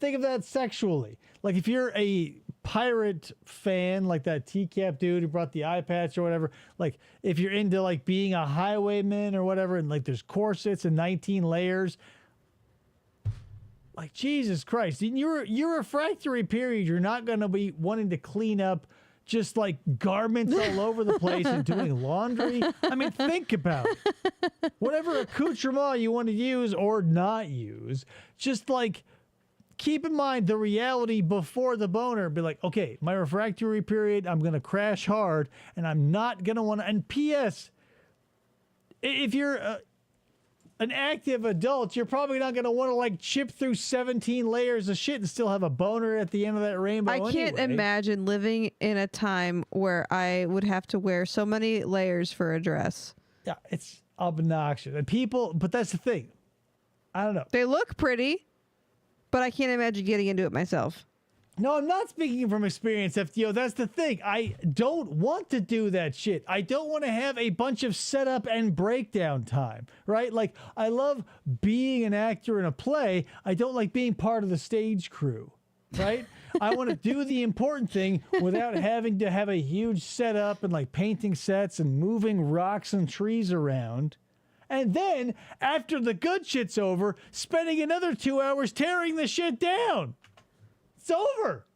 Think of that sexually. Like if you're a pirate fan, like that TCAP dude who brought the eye patch or whatever, like if you're into like being a highwayman or whatever, and like there's corsets and 19 layers, like Jesus Christ, in your refractory period, you're not going to be wanting to clean up just like garments all over the place and doing laundry. I mean, think about it. Whatever accoutrement you want to use or not use, just like keep in mind the reality before the boner. Be like, okay, my refractory period, I'm going to crash hard and I'm not going to want to. And P.S., if you're an active adult, you're probably not going to want to like chip through 17 layers of shit and still have a boner at the end of that rainbow. I can't imagine living in a time where I would have to wear so many layers for a dress. Yeah, it's obnoxious. And people, but that's the thing. I don't know. They look pretty, but I can't imagine getting into it myself. No, I'm not speaking from experience, FTO. That's the thing. I don't want to do that shit. I don't want to have a bunch of setup and breakdown time, right? Like, I love being an actor in a play. I don't like being part of the stage crew, right? I want to do the important thing without having to have a huge setup and like painting sets and moving rocks and trees around. And then, after the good shit's over, spending another 2 hours tearing the shit down. It's over.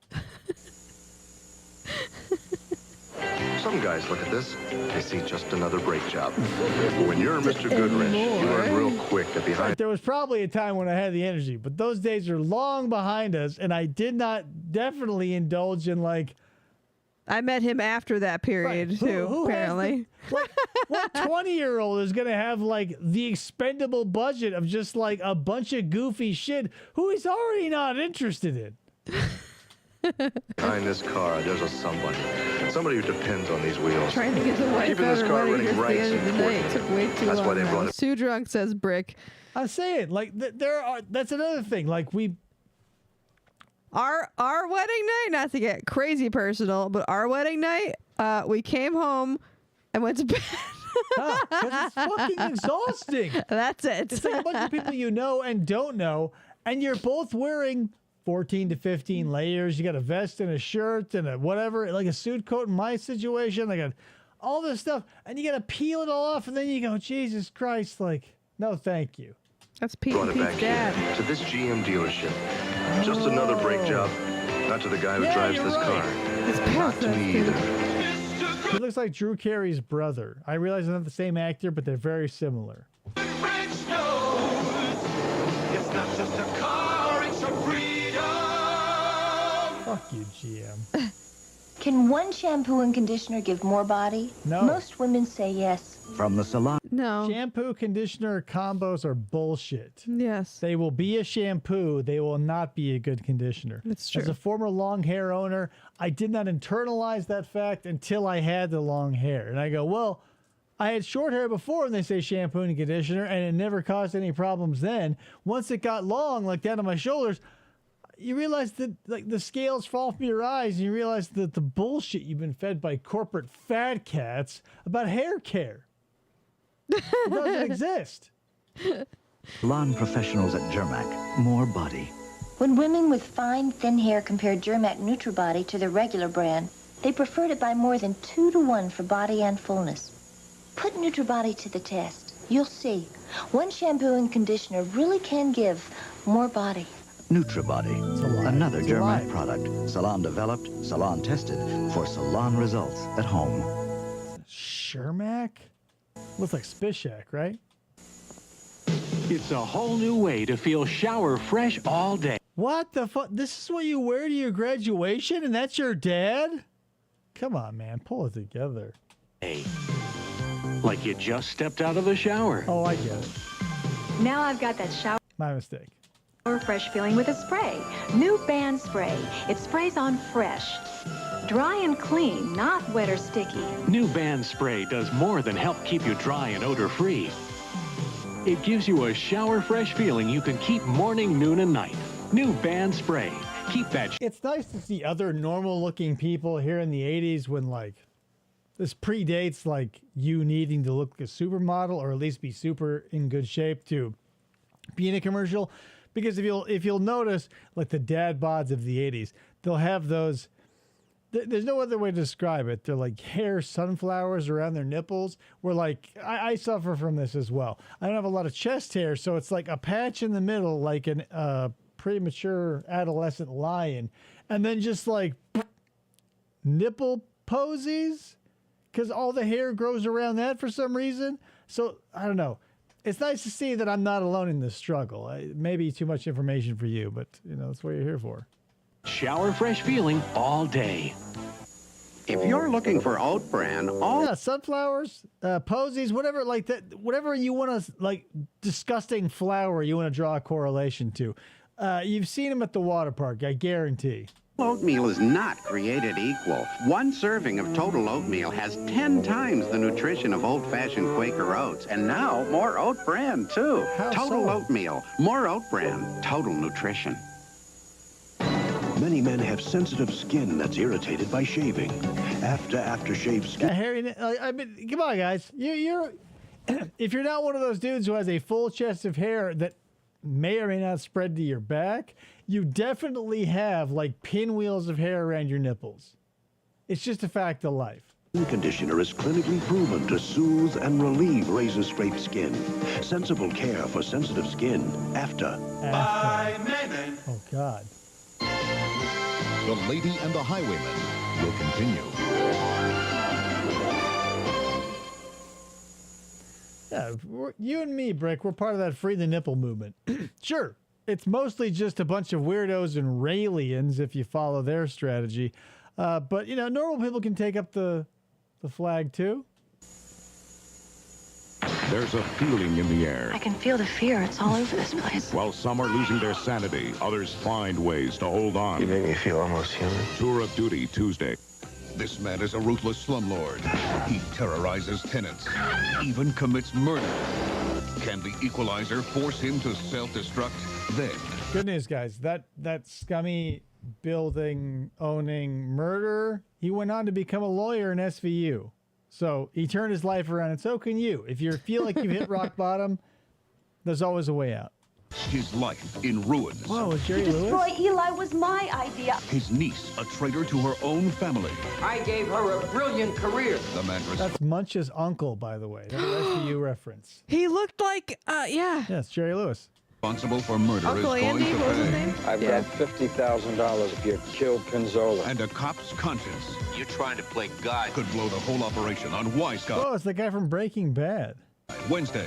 Some guys look at this, they see just another brake job. But when you're Mr. Goodrich, you learn real quick that behind... There was probably a time when I had the energy, but those days are long behind us, and I did not definitely indulge in like... I met him after that period, too, who apparently. What 20-year-old is going to have like the expendable budget of just like a bunch of goofy shit who he's already not interested in? Behind this car, there's a somebody who depends on these wheels. Trying to get the wife Keeping out this of car running running just the right end is of the night. important. Took way too That's long. why they brought now. it. Too drunk, says Brick. I'm saying, like, that's another thing. Like, Our wedding night, not to get crazy personal, but our wedding night, we came home and went to bed. Because it's fucking exhausting. That's it. It's like a bunch of people you know and don't know, and you're both wearing 14 to 15 layers. You got a vest and a shirt and a whatever, like a suit coat in my situation. I got all this stuff, and you got to peel it all off, and then you go, Jesus Christ, like, no, thank you. That's Brought it back dad. here to this GM dealership. Just another brake job. Not to the guy who drives this car. Not to me either. He looks like Drew Carey's brother. I realize they're not the same actor, but they're very similar. It's not just a car, it's a freedom. Fuck you, GM. Can one shampoo and conditioner give more body? No. Most women say yes. From the salon. No. Shampoo, conditioner combos are bullshit. Yes. They will be a shampoo. They will not be a good conditioner. That's true. As a former long hair owner, I did not internalize that fact until I had the long hair. And I go, well, I had short hair before and they say shampoo and conditioner, and it never caused any problems then. Once it got long, like down to my shoulders, you realize that like the scales fall from your eyes, and you realize that the bullshit you've been fed by corporate fat cats about hair care. It doesn't exist. Salon professionals at Germac. More body. When women with fine, thin hair compare Germac NutriBody to their regular brand, they preferred it by more than 2 to 1 for body and fullness. Put NutriBody to the test. You'll see. One shampoo and conditioner really can give more body. NutriBody. Another Germac product. Salon developed, salon tested for salon results at home. Shermac? Looks like Spishak, right? It's a whole new way to feel shower fresh all day. What the fuck? This is what you wear to your graduation, and that's your dad? Come on, man. Pull it together. Hey, like you just stepped out of the shower. Oh, I get it. Now I've got that shower My mistake. fresh feeling with a spray. New Band Spray. It sprays on fresh. Dry and clean, not wet or sticky. New Band Spray does more than help keep you dry and odor-free. It gives you a shower fresh feeling you can keep morning, noon, and night. New Band Spray. Keep that. It's nice to see other normal-looking people here in the 80s when, like, this predates, like, you needing to look like a supermodel or at least be super in good shape to be in a commercial. Because if you'll notice, like, the dad bods of the 80s, they'll have those... There's no other way to describe it. They're like hair sunflowers around their nipples. Where like I suffer from this as well. I don't have a lot of chest hair, so it's like a patch in the middle, like an premature adolescent lion, and then just like nipple posies, because all the hair grows around that for some reason. So I don't know. It's nice to see that I'm not alone in this struggle. Maybe too much information for you, but you know that's what you're here for. Shower fresh feeling all day. If you're looking for oat bran, sunflowers, posies, whatever like that, whatever you want to like disgusting flower you want to draw a correlation to. You've seen them at the water park, I guarantee. oatmeal is not created equal. One serving of total oatmeal has 10 times the nutrition of old-fashioned Quaker oats. And now, more oat bran, too. Total oatmeal, more oat bran, total nutrition. Many men have sensitive skin that's irritated by shaving. Aftershave skin. Harry, I mean, come on, guys. You're if you're not one of those dudes who has a full chest of hair that may or may not spread to your back, you definitely have like pinwheels of hair around your nipples. It's just a fact of life. Conditioner is clinically proven to soothe and relieve razor-scraped skin. Sensible care for sensitive skin after. Oh, God. The Lady and the Highwayman will continue. Yeah, you and me, Brick, we're part of that Free the Nipple movement. Sure, it's mostly just a bunch of weirdos and raelians if you follow their strategy. But, you know, normal people can take up the flag, too. There's a feeling in the air. I can feel the fear. It's all over this place. While some are losing their sanity, others find ways to hold on. You make me feel almost human. Tour of Duty, Tuesday. This man is a ruthless slumlord. He terrorizes tenants, even commits murder. Can the Equalizer force him to self-destruct? Then Good news, guys. That scummy building, owning murderer. He went on to become a lawyer in SVU. So he turned his life around, and so can you. If you feel like you've hit rock bottom, there's always a way out. His life in ruins. Whoa, is Jerry To Lewis? destroy Eli was my idea. His niece, a traitor to her own family. I gave her a brilliant career. The man That's Munch's uncle, by the way. That's an SVU reference. He looked like, yeah. Yes, Jerry Lewis. responsible for murder Uncle is going Andy, to what was his pay. name? I've got $50,000 if you kill Pinzola. And a cop's conscience You're trying to play God. could blow the whole operation on Wisecout. Oh, it's the guy from Breaking Bad. Wednesday.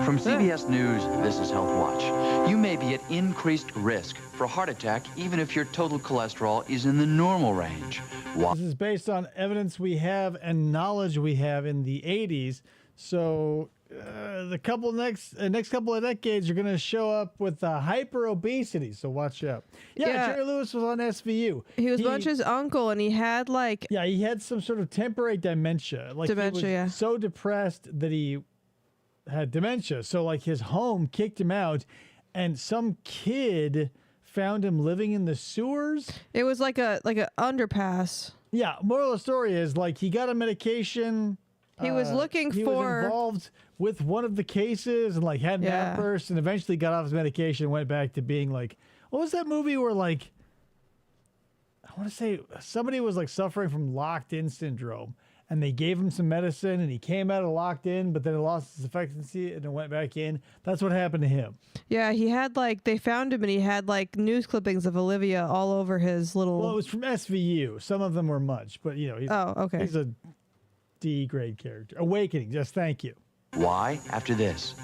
From CBS News, this is Health Watch. You may be at increased risk for heart attack even if your total cholesterol is in the normal range. This is based on evidence we have and knowledge we have in the 80s. So the next couple of decades are going to show up with hyper obesity. So watch out. Yeah, Jerry Lewis was on SVU. He was Bunch's uncle, and he had like he had some sort of temporary dementia. Like dementia, he was so depressed that he had dementia. So like his home kicked him out, and some kid found him living in the sewers. It was like a underpass. Yeah, moral of the story is like he got a medication. He was looking he for was involved with one of the cases and like had an outburst and eventually got off his medication and went back to being like, what was that movie where like I want to say somebody was like suffering from locked-in syndrome and they gave him some medicine and he came out of locked in, but then it lost its effectiveness and it went back in. That's what happened to him. Yeah, he had like they found him and he had like news clippings of Olivia all over his little. Well, it was from SVU. Some of them were much, but you know, he's a D grade character. Awakening. Just thank you. Why? After this.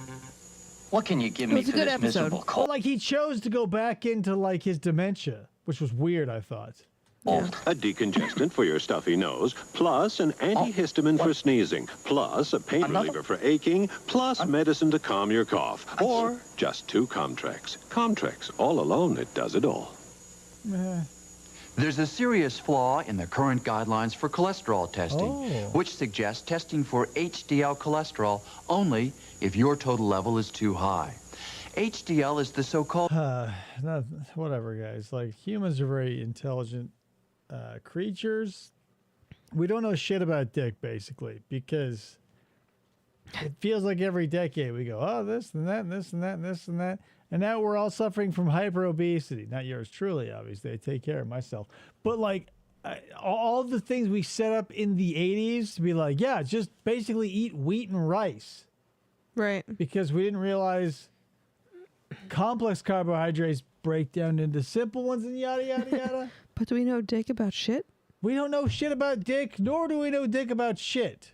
What can you give me for this miserable Well, like he chose to go back into like his dementia, which was weird, I thought. A decongestant for your stuffy nose, plus an antihistamine for sneezing, plus a pain reliever for aching, plus medicine to calm your cough, or just 2 Comtrex. Comtrex, all alone, it does it all. There's a serious flaw in the current guidelines for cholesterol testing, which suggests testing for HDL cholesterol only if your total level is too high. HDL is the so-called... Whatever, guys. Like, humans are very intelligent creatures. We don't know shit about dick, basically, because it feels like every decade we go, oh, this and that and this and that and this and that. And now we're all suffering from hyper-obesity. Not yours truly, obviously. I take care of myself. But, like, all the things we set up in the 80s to be like, yeah, just basically eat wheat and rice. Right. Because we didn't realize complex carbohydrates break down into simple ones and yada, yada, yada. But do we know dick about shit? We don't know shit about dick, nor do we know dick about shit.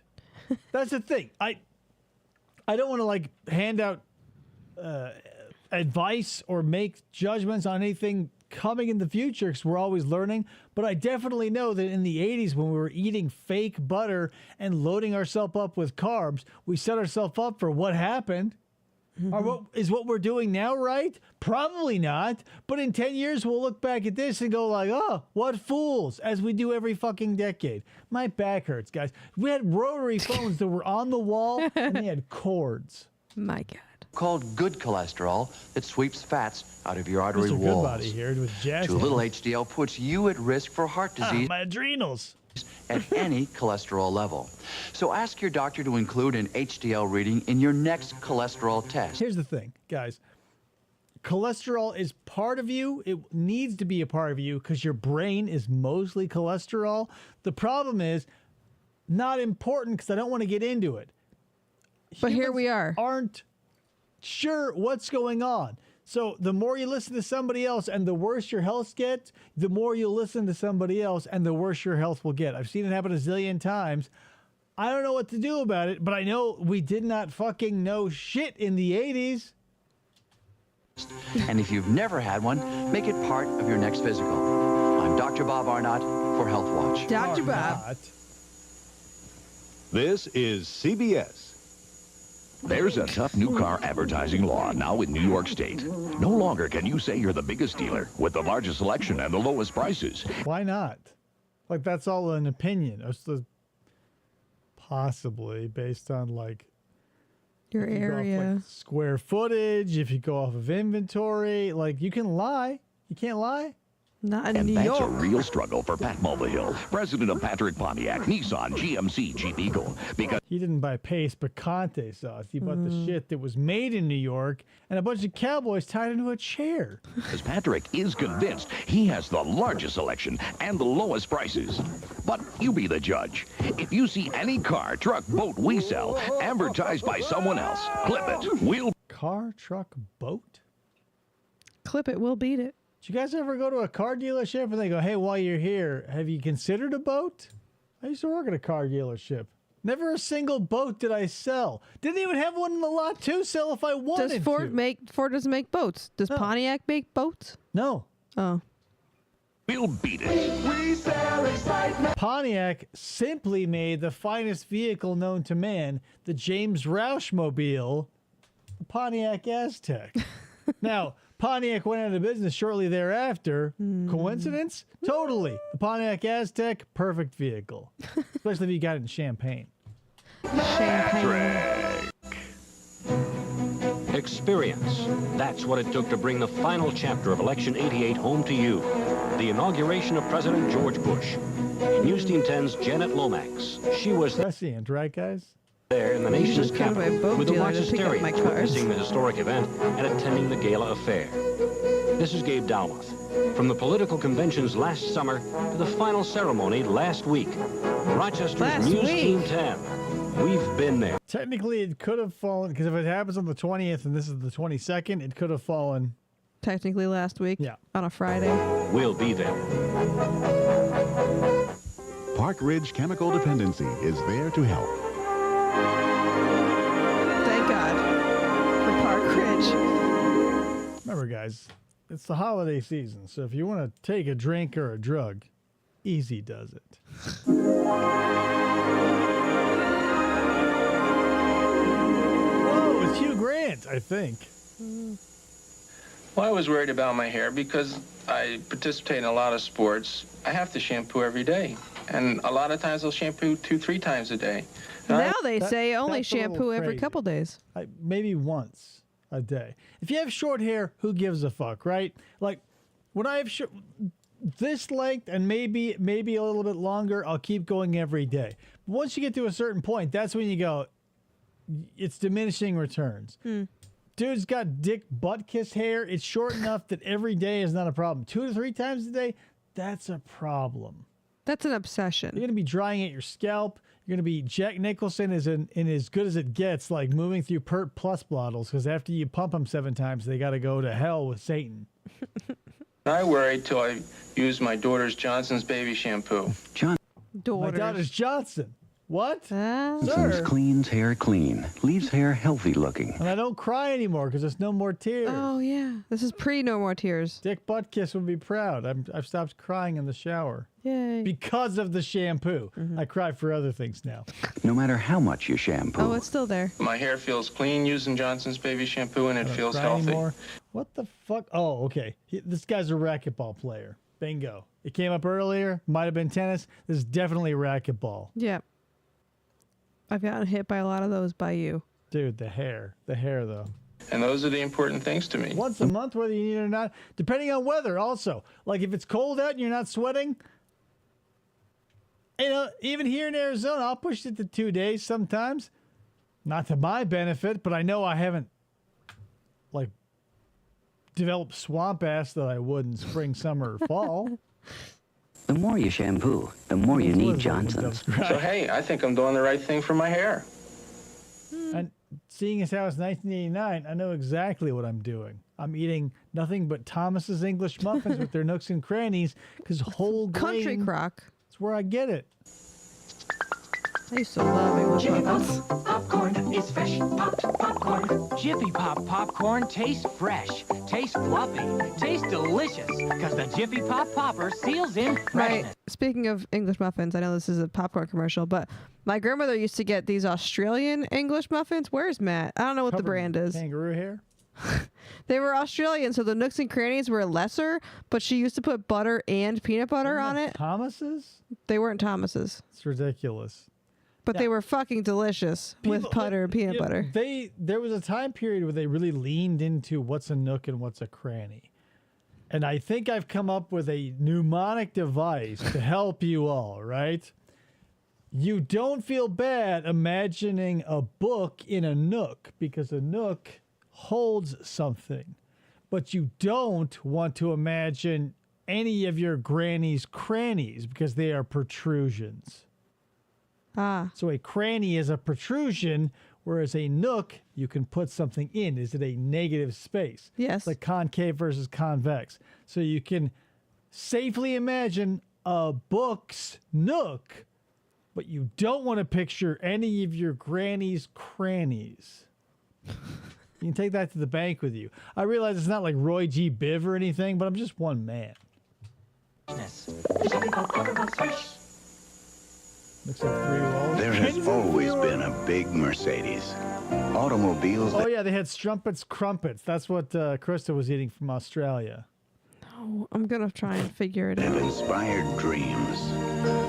That's the thing. I don't want to, like, hand out... advice or make judgments on anything coming in the future because we're always learning, but I definitely know that in the 80s when we were eating fake butter and loading ourselves up with carbs, we set ourselves up for what happened. Or what we're doing now, right? Probably not, but in 10 years we'll look back at this and go like, oh, what fools, as we do every fucking decade. My back hurts, guys. We had rotary phones that were on the wall and they had cords. My God. Called good cholesterol that sweeps fats out of your artery Mr. walls. Goodbody here with jazz. Too little HDL puts you at risk for heart disease. My adrenals. At any cholesterol level. So ask your doctor to include an HDL reading in your next cholesterol test. Here's the thing, guys. Cholesterol is part of you. It needs to be a part of you because your brain is mostly cholesterol. The problem is not important because I don't want to get into it. But here we are. Aren't sure what's going on. So the more you listen to somebody else and the worse your health gets, the more you'll listen to somebody else and the worse your health will get. I've seen it happen a zillion times. I don't know what to do about it, but I know we did not fucking know shit in the 80s. And if you've never had one, make it part of your next physical. I'm Dr. Bob Arnott for Health Watch. Dr. Bob. This is CBS. There's a tough new car advertising law now in New York State. No longer can you say you're the biggest dealer with the largest selection and the lowest prices. Why not? Like, that's all an opinion. Possibly based on, like, your if you area. go off, like, square footage, if you go off of inventory. Like, you can lie. You can't lie? Not in And New that's York. a real struggle for Pat Mulvihill, president of Patrick Pontiac, Nissan, GMC, Jeep Eagle. Because He didn't buy Pace Picante sauce. He bought the shit that was made in New York and a bunch of cowboys tied into a chair. Patrick is convinced he has the largest selection and the lowest prices. But you be the judge. If you see any car, truck, boat we sell advertised by someone else, clip it. We'll Car, truck, boat? Clip it, we'll beat it. Did you guys ever go to a car dealership and they go, hey, while you're here, have you considered a boat? I used to work at a car dealership. Never a single boat did I sell. Didn't even have one in the lot to sell if I wanted Does Ford to. Ford doesn't make boats. Does Pontiac make boats? No. Oh. We'll beat it. We sell excitement. Pontiac simply made the finest vehicle known to man, the James Roush Mobile, the Pontiac Aztec. Now, Pontiac went out of business shortly thereafter. Coincidence? Totally. The Pontiac Aztec, perfect vehicle. Especially if you got it in Champagne. Experience. That's what it took to bring the final chapter of Election 88 home to you. The inauguration of President George Bush. News Team 10's Janet Lomax. She was prescient, right, guys? There in the nation's just go to my capital boat with the dealer to largest pick up my stadium, cars. witnessing the historic event and attending the gala affair. This is Gabe Dalmuth. From the political conventions last summer to the final ceremony last week. Rochester's News Team 10. We've been there. Technically, it could have fallen, because if it happens on the 20th and this is the 22nd, it could have fallen. Technically last week. Yeah. On a Friday. We'll be there. Park Ridge Chemical Dependency is there to help. Thank God for Park Ridge. Remember, guys, it's the holiday season, so if you want to take a drink or a drug, Easy does it. Whoa, it's Hugh Grant, I think. Well, I was worried about my hair because I participate in a lot of sports. I have to shampoo every day. And a lot of times I'll shampoo 2-3 times a day. Now they say only shampoo every crazy. couple days. Maybe once a day. If you have short hair, who gives a fuck, right? Like, when I have this length and maybe a little bit longer, I'll keep going every day. But once you get to a certain point, that's when you go, it's diminishing returns. Dude's got dick butt kiss hair. It's short enough that every day is not a problem. 2 to 3 times a day, that's a problem. That's an obsession. You're going to be drying at your scalp. You're going to be Jack Nicholson is in as good as it gets, like moving through Pert Plus bottles, because after you pump them 7 times, they got to go to hell with Satan. I worried till I used my daughter's Johnson's baby shampoo. My daughter's Johnson. What? Johnson's Sir? cleans hair clean, leaves hair healthy looking. And I don't cry anymore because there's no more tears. Oh, yeah. This is pre-No More Tears. Dick Buttkiss would be proud. I've stopped crying in the shower. Yay. Because of the shampoo. I cry for other things now. No matter how much you shampoo. Oh, it's still there. My hair feels clean using Johnson's baby shampoo and it I don't feels cry healthy. anymore. What the fuck? Oh, okay. This guy's a racquetball player. Bingo. It came up earlier. Might have been tennis. This is definitely racquetball. Yeah. I've gotten hit by a lot of those by you. Dude, the hair. The hair, though. And those are the important things to me. Once a month, whether you need it or not, depending on weather also. Like if it's cold out and you're not sweating, you know, even here in Arizona, I'll push it to 2 days sometimes. Not to my benefit, but I know I haven't, like, developed swamp ass that I would in spring, summer, or fall. The more you shampoo, the more you need Johnson's. So, hey, I think I'm doing the right thing for my hair. And seeing as how it's 1989, I know exactly what I'm doing. I'm eating nothing but Thomas's English muffins with their nooks and crannies, because whole grain. Country crock. That's where I get it. I used to love English muffins. Popcorn is fresh popped popcorn. Jiffy Pop popcorn tastes fresh, tastes fluffy, tastes delicious, because the Jiffy Pop popper seals in freshness. Right. Speaking of English muffins, I know this is a popcorn commercial, but my grandmother used to get these Australian English muffins. Where's Matt? I don't know what the brand is. Kangaroo hair? They were Australian, so the nooks and crannies were lesser, but she used to put butter and peanut butter on it. Thomas's? They weren't Thomas's. It's ridiculous. But they were fucking delicious with butter and peanut butter. There was a time period where they really leaned into what's a nook and what's a cranny. And I think I've come up with a mnemonic device to help you all, right? You don't feel bad imagining a book in a nook because a nook holds something. But you don't want to imagine any of your granny's crannies because they are protrusions. So a cranny is a protrusion, whereas a nook, you can put something in. Is it a negative space? Yes. Like concave versus convex. So you can safely imagine a book's nook, but you don't want to picture any of your granny's crannies. You can take that to the bank with you. I realize it's not like Roy G. Biv or anything, but I'm just one man. Looks like 3 rolls. There has always been a big Mercedes. Automobiles. Oh yeah, they had strumpets, crumpets. That's what Krista was eating from Australia. No, I'm gonna try and figure it out. Have inspired dreams.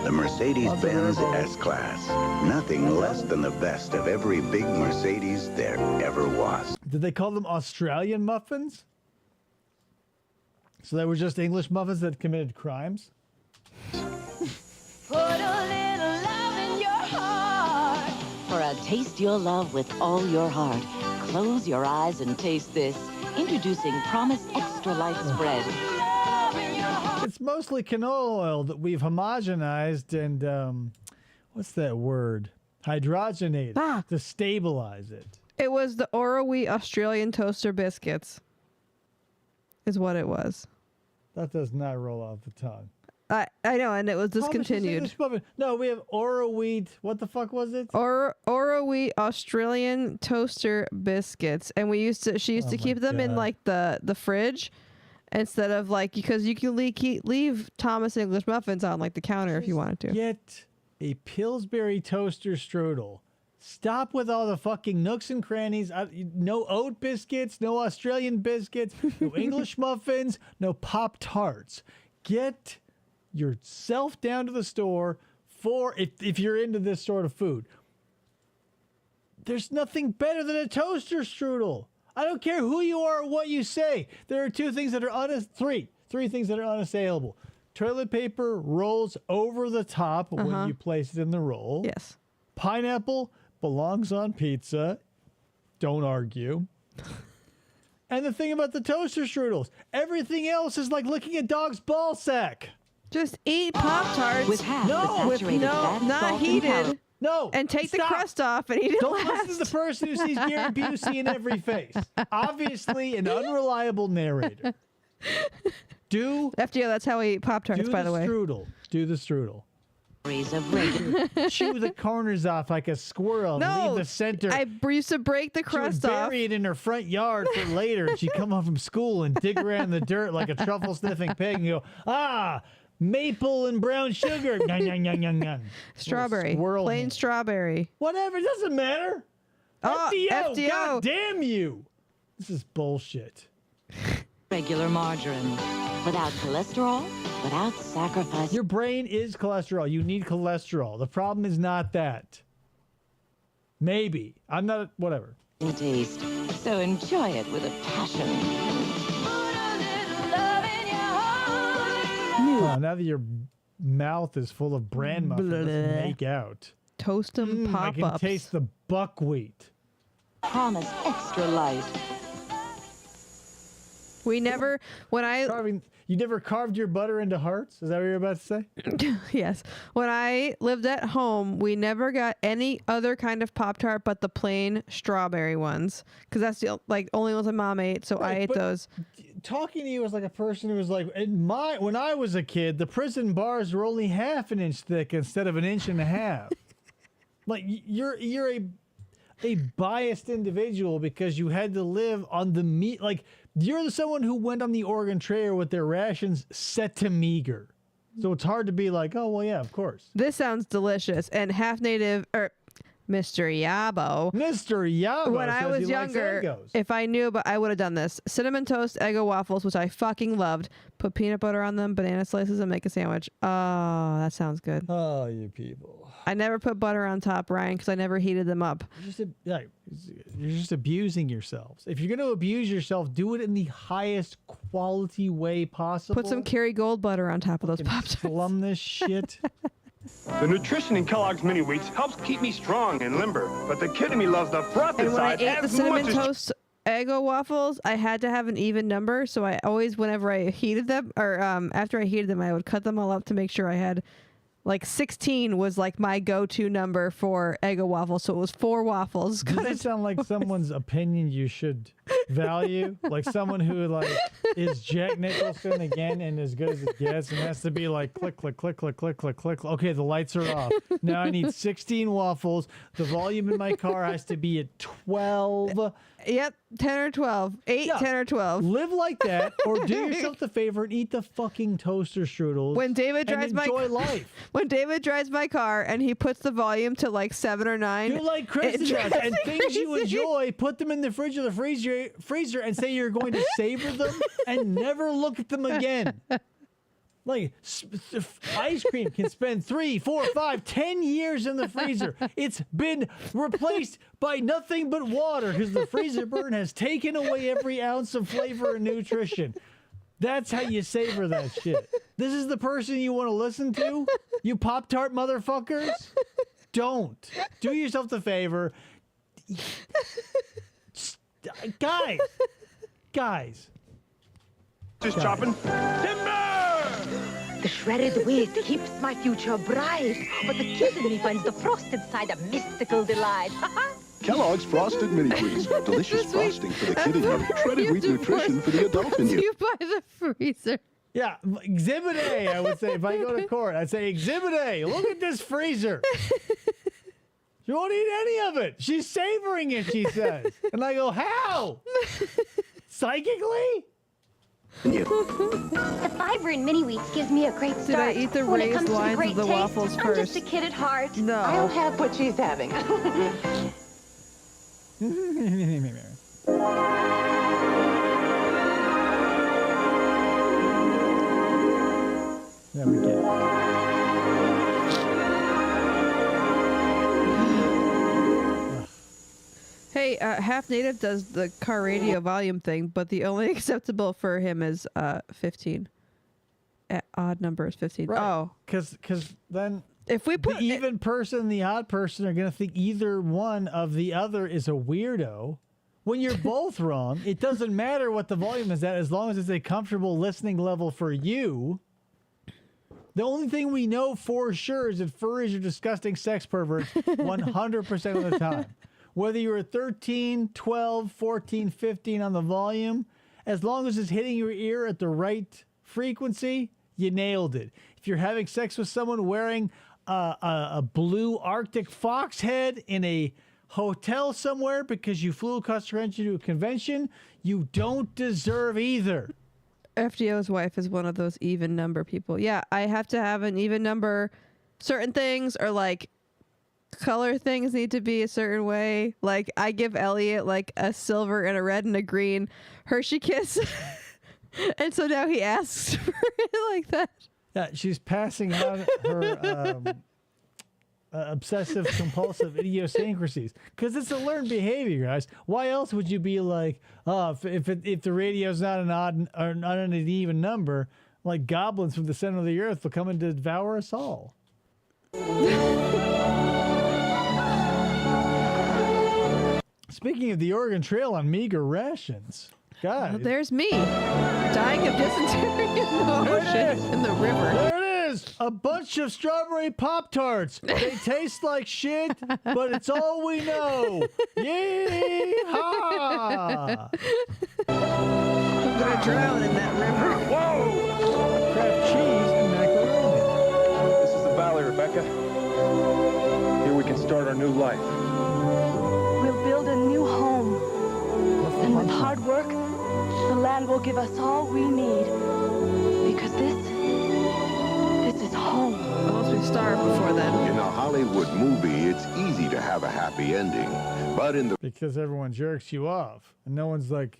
The Mercedes-Benz S-Class. Nothing less than the best of every big Mercedes there ever was. Did they call them Australian muffins? So they were just English muffins that committed crimes? Put a little love in your heart. For a taste your love with all your heart, close your eyes and taste this. Introducing Promise Extra Life Spread. It's mostly canola oil that we've homogenized and, what's that word? Hydrogenated to stabilize it. It was the Orowe Australian toaster biscuits. Is what it was. That does not roll off the tongue. I know, and it was discontinued. No, we have Orowe. What the fuck was it? Orowe Australian toaster biscuits, and she used to keep them in like the fridge instead of like because you can leave Thomas English muffins on like the counter if you wanted to. Get a Pillsbury toaster strudel. Stop with all the fucking nooks and crannies. No oat biscuits, no Australian biscuits, no English muffins, no Pop-Tarts. Get yourself down to the store for if you're into this sort of food. There's nothing better than a toaster strudel. I don't care who you are or what you say. There are three things that are unassailable. Toilet paper rolls over the top when you place it in the roll. Yes. Pineapple belongs on pizza. Don't argue. And the thing about the toaster strudels, everything else is like licking a dog's ball sack. Just eat Pop-Tarts. With half the saturated fat, not salt, and heated. calories. No. And take the crust off and eat it Don't last. listen to the person who sees Gary Busey in every face. Obviously an unreliable narrator. FDO, that's how we eat Pop-Tarts, by the way. Do the strudel. Of Chew the corners off like a squirrel and leave the center. I used to break the crust She would off. bury it in her front yard for later. She'd come home from school and dig around in the dirt like a truffle-sniffing pig and go, maple and brown sugar. Nyang, nyang, nyang, nyang, nyang. Strawberry. Plain strawberry. Whatever, it doesn't matter. Oh, FDO. God damn you. This is bullshit. Regular margarine. Without cholesterol, without sacrifice. Your brain is cholesterol. You need cholesterol. The problem is not that. Maybe. I'm not, whatever. Taste. So enjoy it with a passion. Now that your mouth is full of bran muffins, let's make out. Toast them I can pop-ups. taste the buckwheat. Promise Extra Light. We never, you never carved your butter into hearts? Is that what you're about to say? Yes. When I lived at home, we never got any other kind of Pop-Tart but the plain strawberry ones. Because that's the only ones my mom ate, so I ate those. Talking to you as like a person who was like, when I was a kid, the prison bars were only half an inch thick instead of an inch and a half. Like you're a biased individual because you had to live on the meat. Like you're someone who went on the Oregon Trail with their rations set to meager. So it's hard to be like, oh, well, yeah, of course. This sounds delicious. And half native, or Mr. Yabo. Mr. Yabo. When I was younger, if I knew, but I would have done this. Cinnamon toast Eggo waffles, which I fucking loved. Put peanut butter on them, banana slices, and make a sandwich. Oh, that sounds good. Oh, you people. I never put butter on top, Ryan, because I never heated them up. You're just abusing yourselves. If you're going to abuse yourself, do it in the highest quality way possible. Put some Kerrygold butter on top of those Pop-Tarts. Plum this shit. The nutrition in Kellogg's Mini Wheats helps keep me strong and limber, but the kid in me loves the frosted And when I side ate the as cinnamon much as... toast Eggo waffles, I had to have an even number. So I always, whenever I heated them, or after I heated them, I would cut them all up to make sure I had, like 16 was like my go-to number for Eggo waffles. So it was 4 waffles. Does it sound like someone's opinion you should value? Like someone who like is Jack Nicholson again and as good as it gets and has to be like click, click, click, click, click, click, click. Okay, the lights are off. Now I need 16 waffles. The volume in my car has to be at 12. Yep, 10 or 12. 8, Yeah. 10 or 12. Live like that, or do yourself the favor and eat the fucking toaster strudels. When David drives and enjoy life. When David drives my car and he puts the volume to like 7 or 9. Do like Kristen does, and things you enjoy, put them in the fridge or the freezer and say you're going to savor them and never look at them again. Like ice cream can spend 3, 4, 5, 10 years in the freezer. It's been replaced by nothing but water because the freezer burn has taken away every ounce of flavor and nutrition. That's how you savor that shit. This is the person you want to listen to? You Pop-Tart motherfuckers? Don't. Do yourself the favor. Guys. Just chopping timber! The shredded wheat keeps my future bright, but the kid in me finds the frosted side a mystical delight. Kellogg's Frosted Mini Wheats. Delicious frosting for the kid in you. Shredded wheat nutrition for the adult in you. You buy the freezer. Yeah, Exhibit A, I would say. If I go to court, I'd say, Exhibit A, look at this freezer. She won't eat any of it. She's savoring it, she says. And I go, how? Psychically? The fiber in mini wheats gives me a great start. Did I eat the when it raised comes to lines great of the taste, waffles I'm first? just a kid at heart. No. I'll have what she's having. There we go. Hey, Half Native does the car radio volume thing, but the only acceptable for him is 15. Odd number is 15. Right. Oh. Because then if we put the even person and the odd person are going to think either one of the other is a weirdo. When you're both wrong, it doesn't matter what the volume is at as long as it's a comfortable listening level for you. The only thing we know for sure is that furries are disgusting sex perverts 100% of the time. Whether you're 13, 12, 14, 15 on the volume, as long as it's hitting your ear at the right frequency, you nailed it. If you're having sex with someone wearing a blue Arctic fox head in a hotel somewhere because you flew across the country to a convention, you don't deserve either. FDO's wife is one of those even number people. Yeah, I have to have an even number. Certain things are like color things need to be a certain way. Like I give Elliot like a silver and a red and a green Hershey Kiss. And so now he asks for it like that. Yeah, she's passing out her obsessive compulsive idiosyncrasies because it's a learned behavior, guys. Why else would you be like, oh, if the radio's not an odd or not an even number, like goblins from the center of the earth will come and devour us all. Speaking of the Oregon Trail on meager rations, guys. Well, there's me dying of dysentery in the ocean, in the river. There it is, a bunch of strawberry Pop-Tarts. They taste like shit, but it's all we know. Yeehaw! I'm gonna drown in that river. Whoa! Kraft cheese and macaroni. This is the valley, Rebecca. Here we can start our new life. We'll build a new home. And with hard work, the land will give us all we need. Because this is home. It must be starve before then. In a Hollywood movie, it's easy to have a happy ending. But in the... Because everyone jerks you off. And no one's like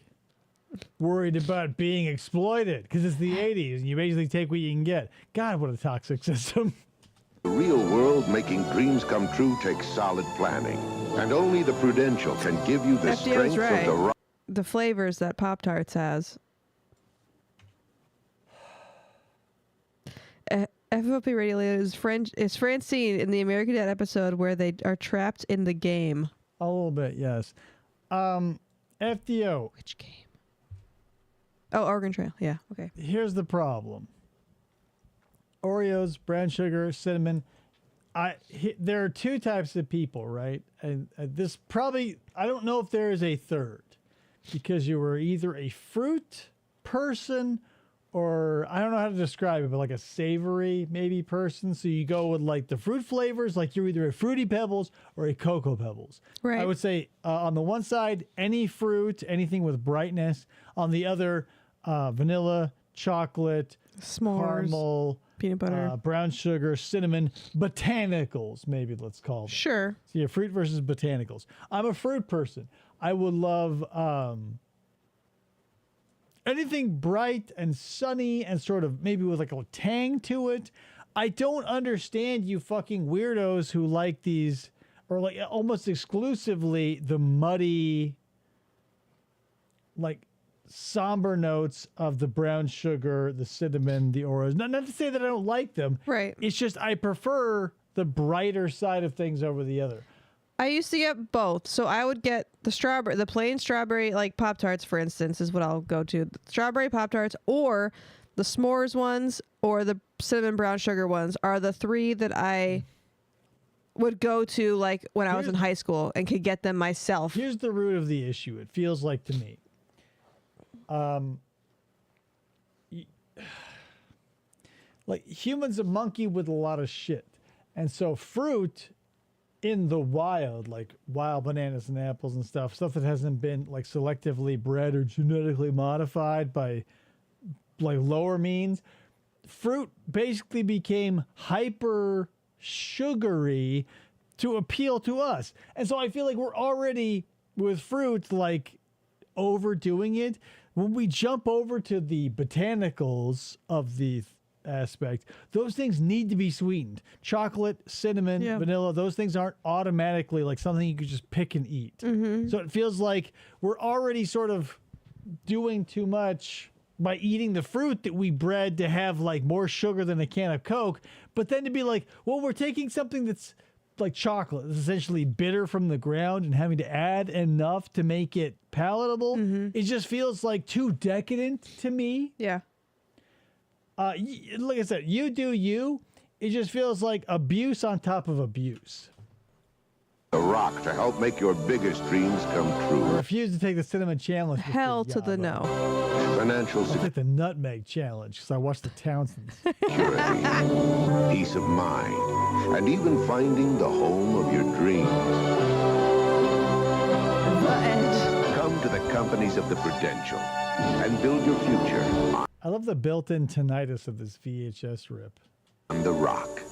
worried about being exploited. Because it's the 80s and you basically take what you can get. God, what a toxic system. The real world, making dreams come true takes solid planning. And only the Prudential can give you the FDO's strength right. of the right. The flavors that Pop-Tarts has. FFOP Radio is Francine in the American Dad episode where they are trapped in the game. A little bit, yes. FDO. Which game? Oh, Oregon Trail. Yeah, okay. Here's the problem. Oreos, brown sugar, cinnamon. There are two types of people, right? And this probably, I don't know if there is a third. Because you were either a fruit person or I don't know how to describe it, but like a savory maybe person. So you go with like the fruit flavors, like you're either a Fruity Pebbles or a Cocoa Pebbles. Right. I would say on the one side, any fruit, anything with brightness. On the other, vanilla, chocolate, s'mores, caramel, peanut butter, brown sugar, cinnamon, botanicals, maybe let's call them. Sure. So yeah, fruit versus botanicals. I'm a fruit person. I would love anything bright and sunny and sort of maybe with like a tang to it. I don't understand you fucking weirdos who like these, or like almost exclusively the muddy, like somber notes of the brown sugar, the cinnamon, the Oreos. Not to say that I don't like them. Right. It's just I prefer the brighter side of things over the other. I used to get both. So I would get the plain strawberry, like Pop-Tarts, for instance, is what I'll go to. The strawberry Pop-Tarts or the s'mores ones or the cinnamon brown sugar ones are the three that I would go to like when I was in high school and could get them myself. Here's the root of the issue. It feels like to me. Like humans a monkey with a lot of shit. And so fruit in the wild, like wild bananas and apples and stuff that hasn't been like selectively bred or genetically modified by like lower means, fruit basically became hyper sugary to appeal to us. And so I feel like we're already with fruit like overdoing it. When we jump over to the botanicals of the aspect, those things need to be sweetened. Chocolate, cinnamon, vanilla, those things aren't automatically like something you could just pick and eat. So it feels like we're already sort of doing too much by eating the fruit that we bred to have like more sugar than a can of Coke, but then to be like, well, we're taking something that's like chocolate, it's essentially bitter from the ground and having to add enough to make it palatable. It just feels like too decadent to me. Yeah. Like I said, you do you. It just feels like abuse on top of abuse. The rock to help make your biggest dreams come true. I refuse to take the cinnamon challenge. Hell to the no. Financial I'll take the nutmeg challenge because I watched the Townsends. security, peace of mind, and even finding the home of your dreams. The edge. Come to the companies of the Prudential and build your future I love the built-in tinnitus of this VHS rip. on the rock.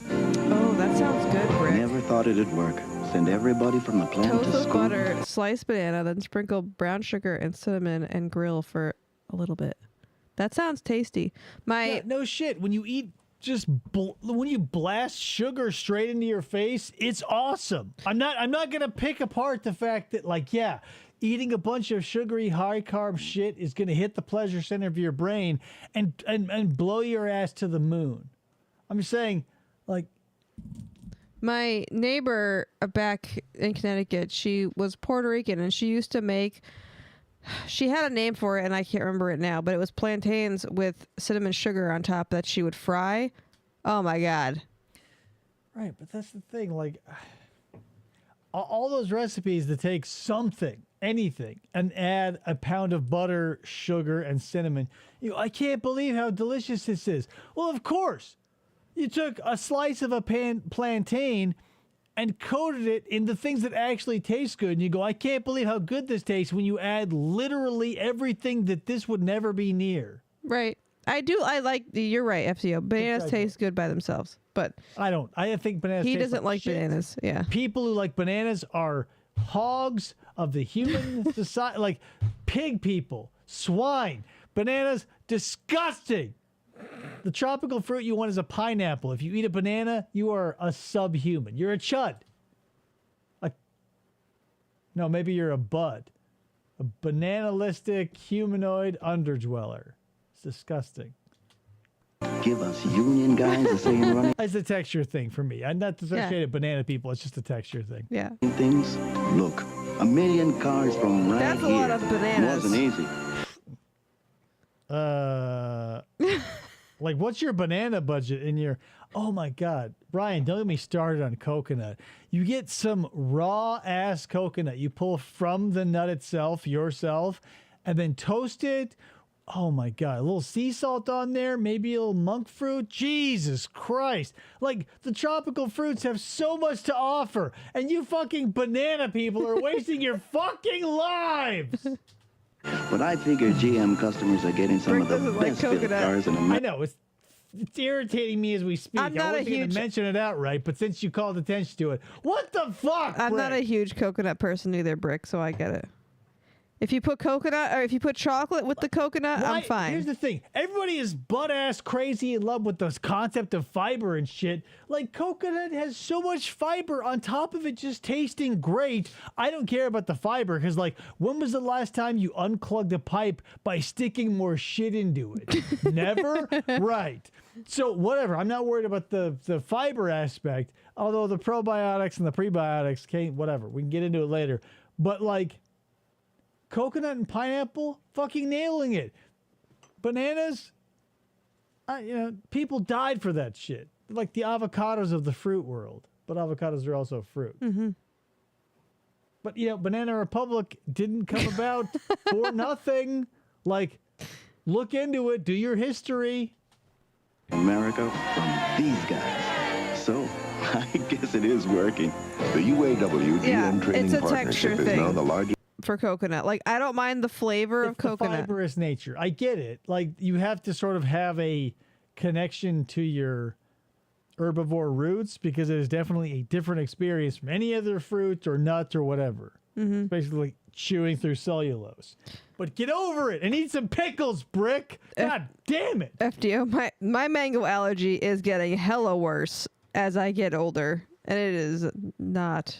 Oh, that sounds good, Brick. Never thought it'd work. Send everybody from the plant Toast to with school. butter, slice banana, then sprinkle brown sugar and cinnamon and grill for a little bit. That sounds tasty. Yeah, no shit. When you eat when you blast sugar straight into your face, it's awesome. I'm not gonna pick apart the fact that like, yeah, eating a bunch of sugary high carb shit is gonna hit the pleasure center of your brain and blow your ass to the moon. I'm just saying, like, my neighbor back in Connecticut, she was Puerto Rican and she used to make, she had a name for it and I can't remember it now, but it was plantains with cinnamon sugar on top that she would fry. Oh my God. right, but that's the thing, like all those recipes that take something, anything, and add a pound of butter, sugar, and cinnamon. I can't believe how delicious this is. Well, of course. You took a slice of a plantain and coated it in the things that actually taste good. And you go, I can't believe how good this tastes when you add literally everything that this would never be near. Right. I like. You're right, FCO. Bananas I taste good by themselves, but I don't. I think bananas. he taste doesn't like shit. bananas. Yeah. People who like bananas are hogs of the human society, like pig people, swine. Bananas, disgusting. The tropical fruit you want is a pineapple. If you eat a banana, you are a subhuman. You're a chud. No, maybe you're a bud. A bananalistic humanoid underdweller. It's disgusting. Give us union guys a say in running It's a texture thing for me. I'm not associated banana people. It's just a texture thing. Yeah. things. Look, 1 million cars from right That's a here lot of bananas. wasn't easy. Like, what's your banana budget in your... Oh, my God. Brian, don't get me started on coconut. You get some raw-ass coconut. You pull from the nut itself, yourself, and then toast it. Oh, my God. A little sea salt on there, maybe a little monk fruit. Jesus Christ. Like, the tropical fruits have so much to offer, and you fucking banana people are wasting your fucking lives. But I figure GM customers are getting some of the best built cars in I America. know, it's irritating me as we speak. I'm not I wasn't a going huge- to mention it outright, but since you called attention to it, what the fuck? I'm not a Brett? huge coconut person either, Brick, so I get it. If you put coconut or if you put chocolate with the coconut, Why- I'm fine. Here's the thing. Everybody is butt-ass crazy in love with this concept of fiber and shit. Like, coconut has so much fiber on top of it just tasting great. I don't care about the fiber because, like, when was the last time you unplugged a pipe by sticking more shit into it? Never? Right. So, whatever. I'm not worried about the fiber aspect, although the probiotics and the prebiotics can't, whatever. We can get into it later. But, like, coconut and pineapple, fucking nailing it. Bananas, people died for that shit. Like the avocados of the fruit world. But avocados are also fruit. Mm-hmm. But, Banana Republic didn't come about for nothing. Like, look into it. Do your history. America from these guys. So, I guess it is working. The UAW GM Yeah, Training it's a Partnership texture is now thing. the largest. For coconut. Like, I don't mind the flavor of It's the coconut. fibrous nature. I get it. Like, you have to sort of have a connection to your herbivore roots because it is definitely a different experience from any other fruit or nut or whatever. Mm-hmm. It's basically chewing through cellulose. But get over it and eat some pickles, Brick. God damn it. FDO, my mango allergy is getting hella worse as I get older, and it is not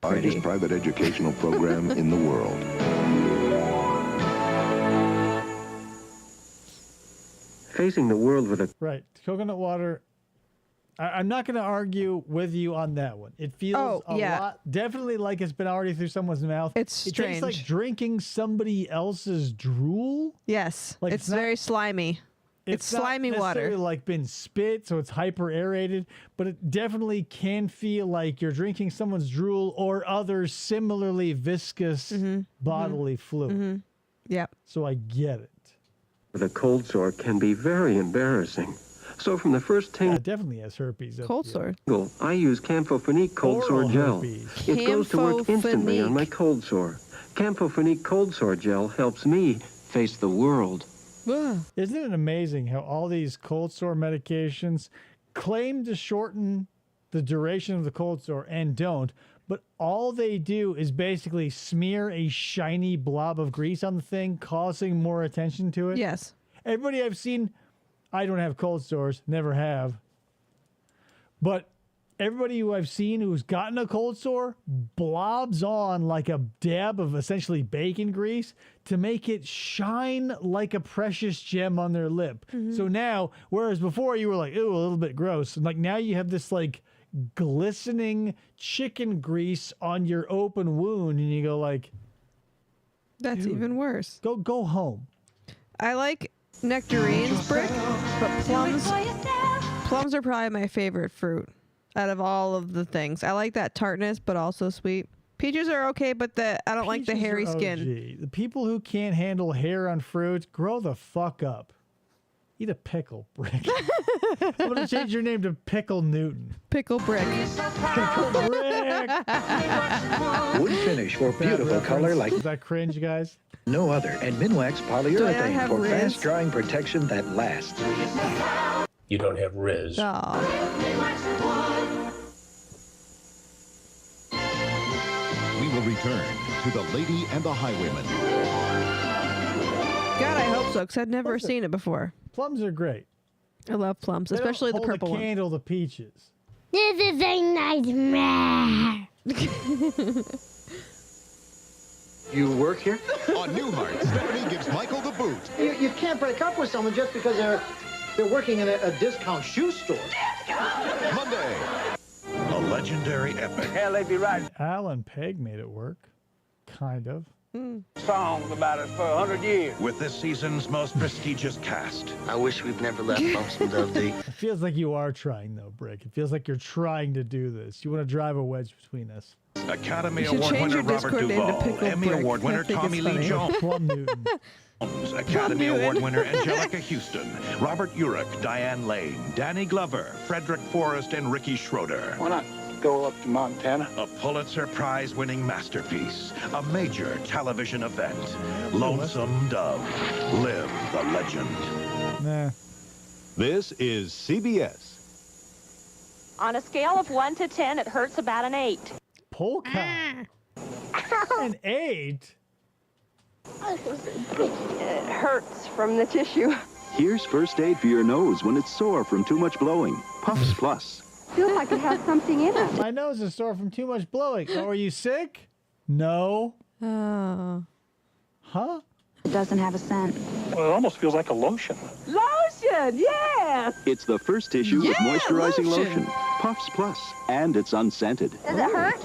pretty. Largest private educational program in the world. Facing the world with a... Right. Coconut water. I'm not going to argue with you on that one. It feels a lot, definitely like it's been already through someone's mouth. It tastes strange. like drinking somebody else's drool. Yes, Like, it's not- very slimy. It's slimy not water. necessarily like been spit, so it's hyper aerated, but it definitely can feel like you're drinking someone's drool or other similarly viscous bodily fluid. Yep. So I get it. with a cold sore can be very embarrassing. So from the first tingle, It definitely has herpes. Cold sore. I use Campho-Phenique cold Oral sore gel. herpes. It goes to work instantly on Campho-Phenique. my cold sore. Campho-Phenique cold sore gel helps me face the world. Isn't it amazing how all these cold sore medications claim to shorten the duration of the cold sore and don't, but all they do is basically smear a shiny blob of grease on the thing, causing more attention to it? Yes. Everybody I've seen, I don't have cold sores, never have. But everybody who I've seen who's gotten a cold sore blobs on like a dab of essentially bacon grease to make it shine like a precious gem on their lip. So now, whereas before you were like, ooh, a little bit gross, like now you have this like glistening chicken grease on your open wound and you go like, That's dude, even worse. Go home. I like nectarines, Brick, but plums are probably my favorite fruit out of all of the things. I like that tartness, but also sweet. Peaches are okay, but I don't like the Peaches hairy are skin. OG. The people who can't handle hair on fruit, grow the fuck up. Eat a pickle, Brick. I'm going to change your name to Pickle Newton. Pickle Brick. Pickle Brick. Wood finish for beautiful color like... Is that cringe, guys? No other, and Minwax Do I polyurethane have for Riz? fast drying protection that lasts. You don't have Riz. We will return to The Lady and the Highwayman. God, I hope so, because I've never seen it before. Plums are great. I love plums, They don't especially the hold purple a one. candle to peaches. This is a nightmare. You work here? On Newhart, Stephanie gives Michael the boot. You can't break up with someone just because they're working in a discount shoe store. Monday. A legendary epic. Hell, they'd be right. Alan Pegg made it work. Kind of. Songs about us for 100 years. With this season's most prestigious cast. I wish we'd never left Lonesome Dove Deep. It feels like you are trying, though, Brick. It feels like you're trying to do this. You want to drive a wedge between us. Academy You should Award change winner your Robert Discord name to Duvall, Pickle Emmy Brick. Award I winner think Tommy it's Lee funny. Jones, Plum Newton. Academy Newton. Award winner Angelica Houston, Robert Urich, Diane Lane, Danny Glover, Frederick Forrest, and Ricky Schroeder. Why not go up to Montana? A Pulitzer Prize-winning masterpiece, a major television event. Lonesome Dove, live the legend. Nah. This is CBS. On a scale of 1 to 10, it hurts about an 8. Polka. An 8? It hurts from the tissue. Here's first aid for your nose when it's sore from too much blowing. Puffs Plus. Feels like it has something in it. My nose is sore from too much blowing. Oh, are you sick? No. Oh. Huh? It doesn't have a scent. Well, it almost feels like a lotion. Lotion, yes! It's the first tissue with Yeah, moisturizing lotion. lotion. Puffs Plus. And it's unscented. Does it hurt?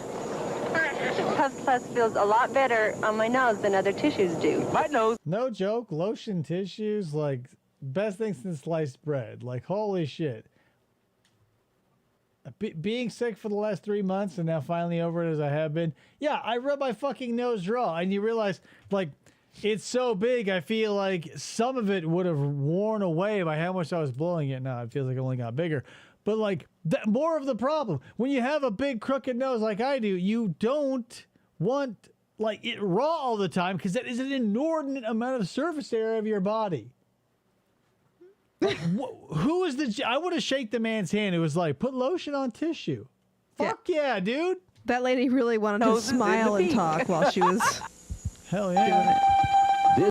Puff Plus feels a lot better on my nose than other tissues do. My nose. No joke. Lotion tissues, like, best thing since sliced bread. Like, holy shit. Being sick for the last 3 months and now finally over it as I have been. Yeah, I rub my fucking nose raw. And you realize, like, it's so big, I feel like some of it would have worn away by how much I was blowing it. Now it feels like it only got bigger. But, like, more of the problem. When you have a big crooked nose like I do, you don't want, like, it raw all the time because that is an inordinate amount of surface area of your body. Like, who is the... I would have shake the man's hand who was like, put lotion on tissue. Fuck yeah, dude. That lady really wanted to smile and talk while she was Hell yeah.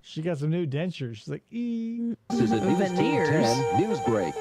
She got some new dentures. She's like, This is a News Team Veneers. 10 news break.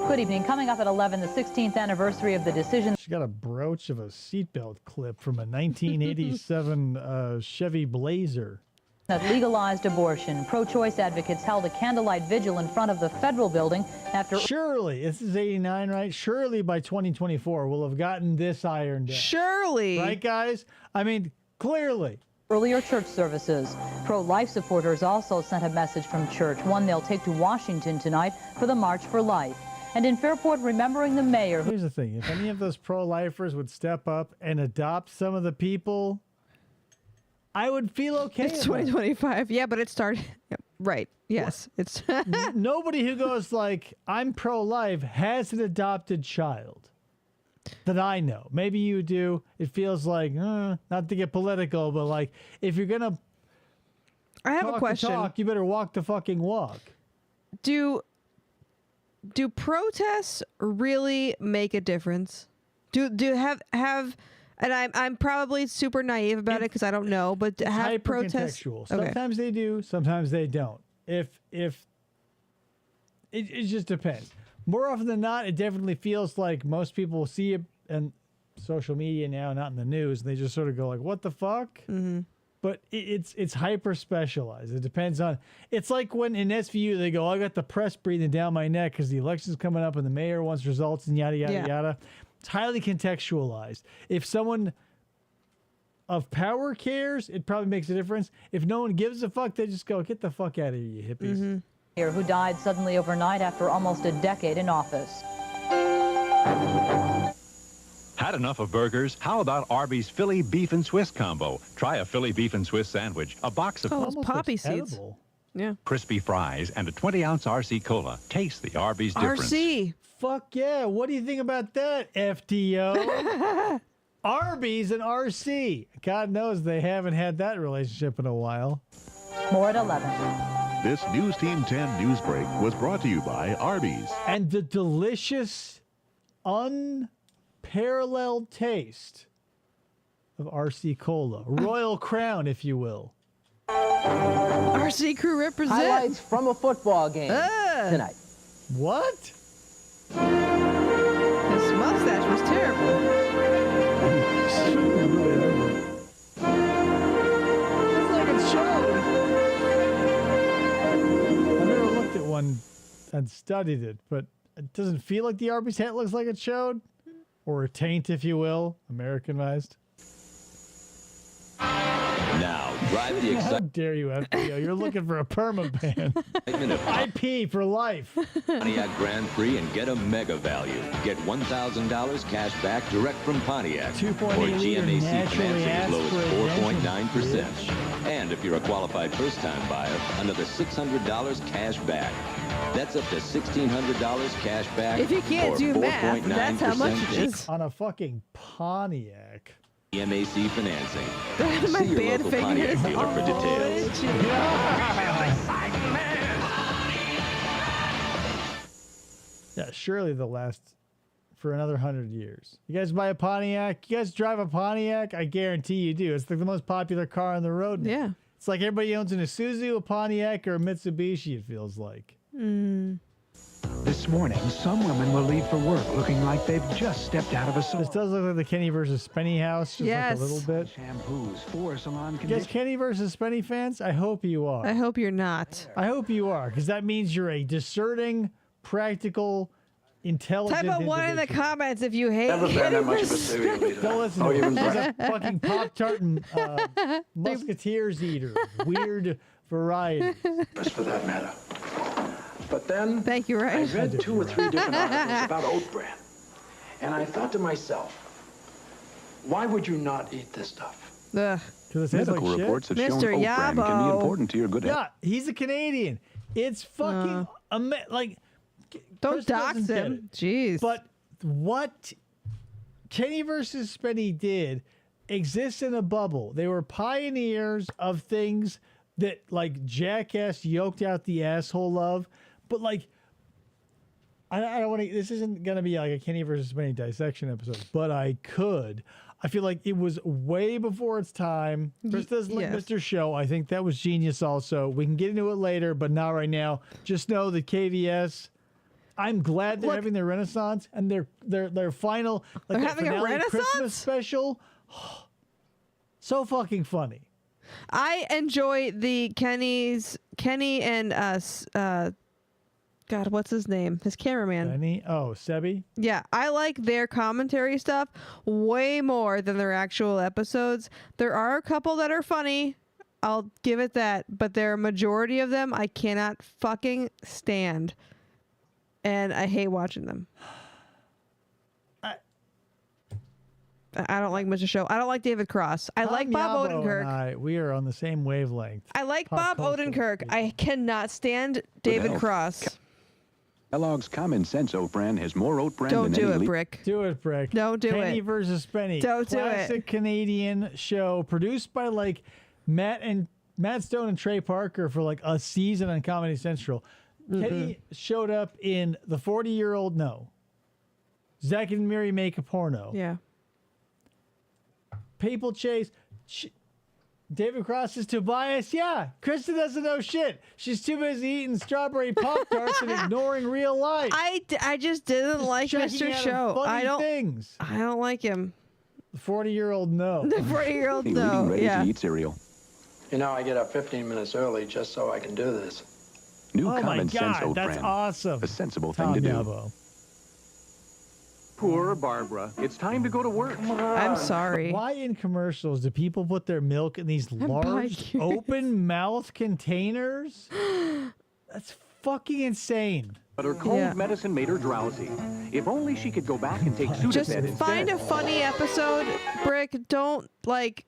Good evening. Coming up at 11, the 16th anniversary of the decision. She got a brooch of a seatbelt clip from a 1987 Chevy Blazer. That legalized abortion. Pro-choice advocates held a candlelight vigil in front of the federal building after... Surely, this is 89, right? Surely by 2024 we'll have gotten this ironed out. Surely. Right, guys? I mean, clearly. Earlier church services. Pro-life supporters also sent a message from church, one they'll take to Washington tonight for the March for Life. And in Fairport, remembering the mayor... Here's the thing. If any of those pro-lifers would step up and adopt some of the people, I would feel okay. It's 2025. Yeah, but it started... Yep, right. Yes. It's Nobody who goes like, I'm pro-life has an adopted child that I know. Maybe you do. It feels like, not to get political, but like, if you're going to I have a question. talk, you better walk the fucking walk. Do protests really make a difference? Do have and I'm probably super naive about it because I don't know, but to have protests. Hyper-contextual. Sometimes they do, sometimes they don't. If it just depends. More often than not, it definitely feels like most people see it in social media now, not in the news, and they just sort of go like, "What the fuck?" Mm-hmm. But it's hyper specialized. It depends on. It's like when in SVU they go, "I got the press breathing down my neck because the election's coming up and the mayor wants results and yada yada yada." It's highly contextualized. If someone of power cares, it probably makes a difference. If no one gives a fuck, they just go, "Get the fuck out of here, you hippies." Mm-hmm. Who died suddenly overnight after almost a decade in office. Had enough of burgers? How about Arby's Philly Beef and Swiss combo? Try a Philly Beef and Swiss sandwich, a box of poppy seeds. Edible. Yeah. crispy fries, and a 20-ounce RC Cola. Taste the Arby's difference. RC. Fuck yeah. What do you think about that, FTO? Arby's and RC. God knows they haven't had that relationship in a while. More at 11. This News Team 10 news break was brought to you by Arby's. And the delicious, unparalleled taste of RC Cola. Royal Crown, if you will. RC Crew represent. Highlights from a football game tonight. What? His mustache was terrible. It's like it showed. I never looked at one and studied it, but it doesn't feel like the Arby's hat looks like it showed. Or a taint, if you will, Americanized. Now, drive the How excitement dare you, FBO? You're looking for a permaban. of IP for life. Pontiac Grand Prix and get a mega value. Get $1,000 cash back direct from Pontiac. 2.8 or liter GMAC naturally financing as low as aspirated 4.9%. And if you're a qualified first-time buyer, another $600 cash back. That's up to $1,600 cash back. If you can't or do math, that's how much it is. On a fucking Pontiac. GMAC financing. My See your band local Pontiac fingers. dealer for details. Yeah, surely they'll last for another 100 years. You guys buy a Pontiac? You guys drive a Pontiac? I guarantee you do. It's like the most popular car on the road now. Yeah. It's like everybody owns an Isuzu, a Pontiac, or a Mitsubishi, it feels like. This morning, some women will leave for work looking like they've just stepped out of a salon. This does look like the Kenny versus Spenny house, just like a little bit. Shampoos, 4 salon You guys conditioners. Kenny versus Spenny fans? I hope you are. I hope you're not. I hope you are, because that means you're a discerning, practical, intelligent Type out one in the individual. comments if you hate Never been that Kenny much of a versus serial leader. Don't listen Oh, to even him. He's Brett. a fucking Pop-Tart and Musketeers eater. Weird variety. Just for that matter. But then Thank you, I Ryan. read 2 or 3 different articles about oat bran. And I thought to myself, why would you not eat this stuff? Ugh. Because it tastes like shit. have shown Mr. oat bran can be Yabo. important to your good Yeah, he's a Canadian. It's fucking like. Don't Chris dox doesn't get him. it. Jeez. But what Kenny versus Spenny did exists in a bubble. They were pioneers of things that like Jackass yoked out the asshole of. But like, I don't want to. This isn't gonna be like a Kenny versus Spenny dissection episode, but I could. I feel like it was way before its time. Chris doesn't like yes. Mr. Show. I think that was genius. Also, we can get into it later, but not right now. Just know that KVS. I'm glad they're having their renaissance and their final like They're their having a finale renaissance? Christmas special. So fucking funny. I enjoy the Kenny and God, what's his name? His cameraman. Kenny? Oh, Sebi? Yeah, I like their commentary stuff way more than their actual episodes. There are a couple that are funny. I'll give it that, but there are a majority of them I cannot fucking stand. And I hate watching them. I don't like Mr. Show. I don't like David Cross. I like Bob Yabo Odenkirk. and we are on the same wavelength. I like Pop Bob culture. Odenkirk. I cannot stand David health. Cross. Kellogg's Common Sense Oat Bran has more oat bran Don't than do any it, Brick. Do it, Brick. Don't do Kenny it. versus Spenny. Don't do it. Classic Canadian show produced by like Matt Stone and Trey Parker for like a season on Comedy Central. Kenny showed up in The 40-Year-Old No. Zack and Miri Make a Porno. Yeah. People Chase. David Cross is Tobias. Yeah, Krista doesn't know shit. She's too busy eating strawberry Pop-Tarts and ignoring real life. I just didn't like Checking Mr. out Show. funny I don't things. I don't like him. The 40-Year-Old No. The 40-year-old Leading no. ready Yeah. to eat cereal. You know, I get up 15 minutes early just so I can do this. New Oh my Common Sense God, Oat that's Bran. awesome. A sensible Tom thing to do. Yabo. Poor Barbara. It's time to go to work. I'm sorry. Why in commercials do people put their milk in these large open mouth containers? That's fucking insane. But her cold medicine made her drowsy. If only she could go back and take Sudafed Just instead. find a funny episode, Brick. Don't like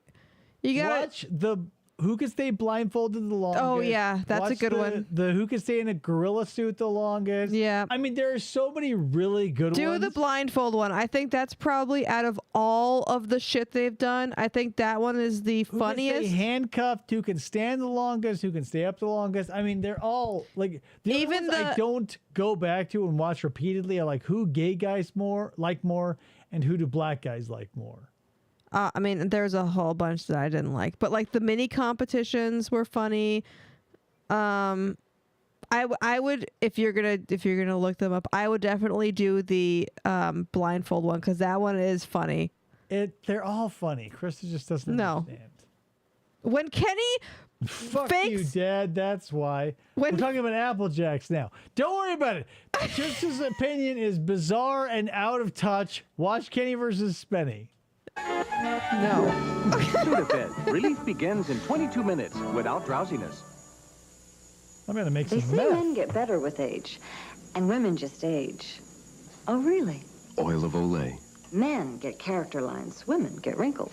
you gotta Watch the who can stay blindfolded the longest. Oh, yeah, that's a Watch good one. The who can stay in a gorilla suit the longest. Yeah. I mean, there are so many really good Do ones. the blindfold one. I think that's probably out of all of the shit they've done. I think that one is the Who funniest. can stay handcuffed, who can stand the longest, who can stay up the longest. I mean, they're all like the only Even ones I don't go back to and watch repeatedly are like who gay guys like more and who do black guys like more. I mean, there's a whole bunch that I didn't like, but like the mini competitions were funny. I would if you're gonna look them up, I would definitely do the blindfold one because that one is funny. They're all funny. Krista just doesn't understand. When Kenny Fuck you, Dad. That's why. We're talking about Apple Jacks now. Don't worry about it. Trista's opinion is bizarre and out of touch. Watch Kenny versus Spenny. No. Sudafed. Relief begins in 22 minutes without drowsiness. I'm going to make They some say meth. men get better with age, and women just age. Oh, really? Oil of Olay. Men get character lines, women get wrinkles.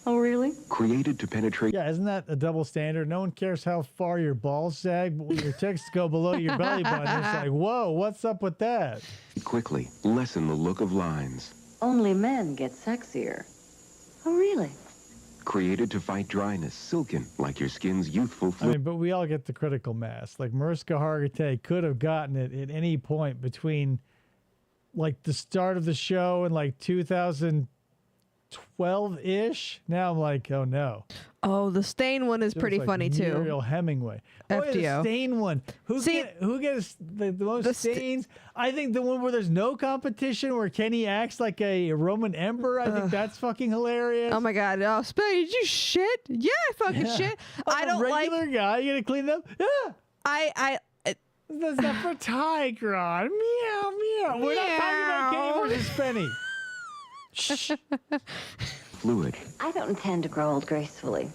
Oh, really? Created to penetrate. Yeah, isn't that a double standard? No one cares how far your balls sag, but when your tits go below your belly button, it's like, whoa, what's up with that? Quickly lessen the look of lines. Only men get sexier. Oh, really? Created to fight dryness, silken, like your skin's youthful I fluid. mean, but we all get the critical mass. Like Mariska Hargitay could have gotten it at any point between like the start of the show and like 2012-ish. Now I'm like, oh no. Oh, the stain one is Just pretty like funny too. Muriel Hemingway. Oh, yeah, the FDO. stain one. Who gets the most stains? I think the one where there's no competition, where Kenny acts like a Roman emperor. I think that's fucking hilarious. Oh my god! Oh, Spenny, did you shit? Yeah, I fucking shit. I don't like regular guy. You gonna clean up? Yeah. That's not for Tigron. Meow meow. We're not talking about Kenny versus Spenny. Shh. Fluid. I don't intend to grow old gracefully.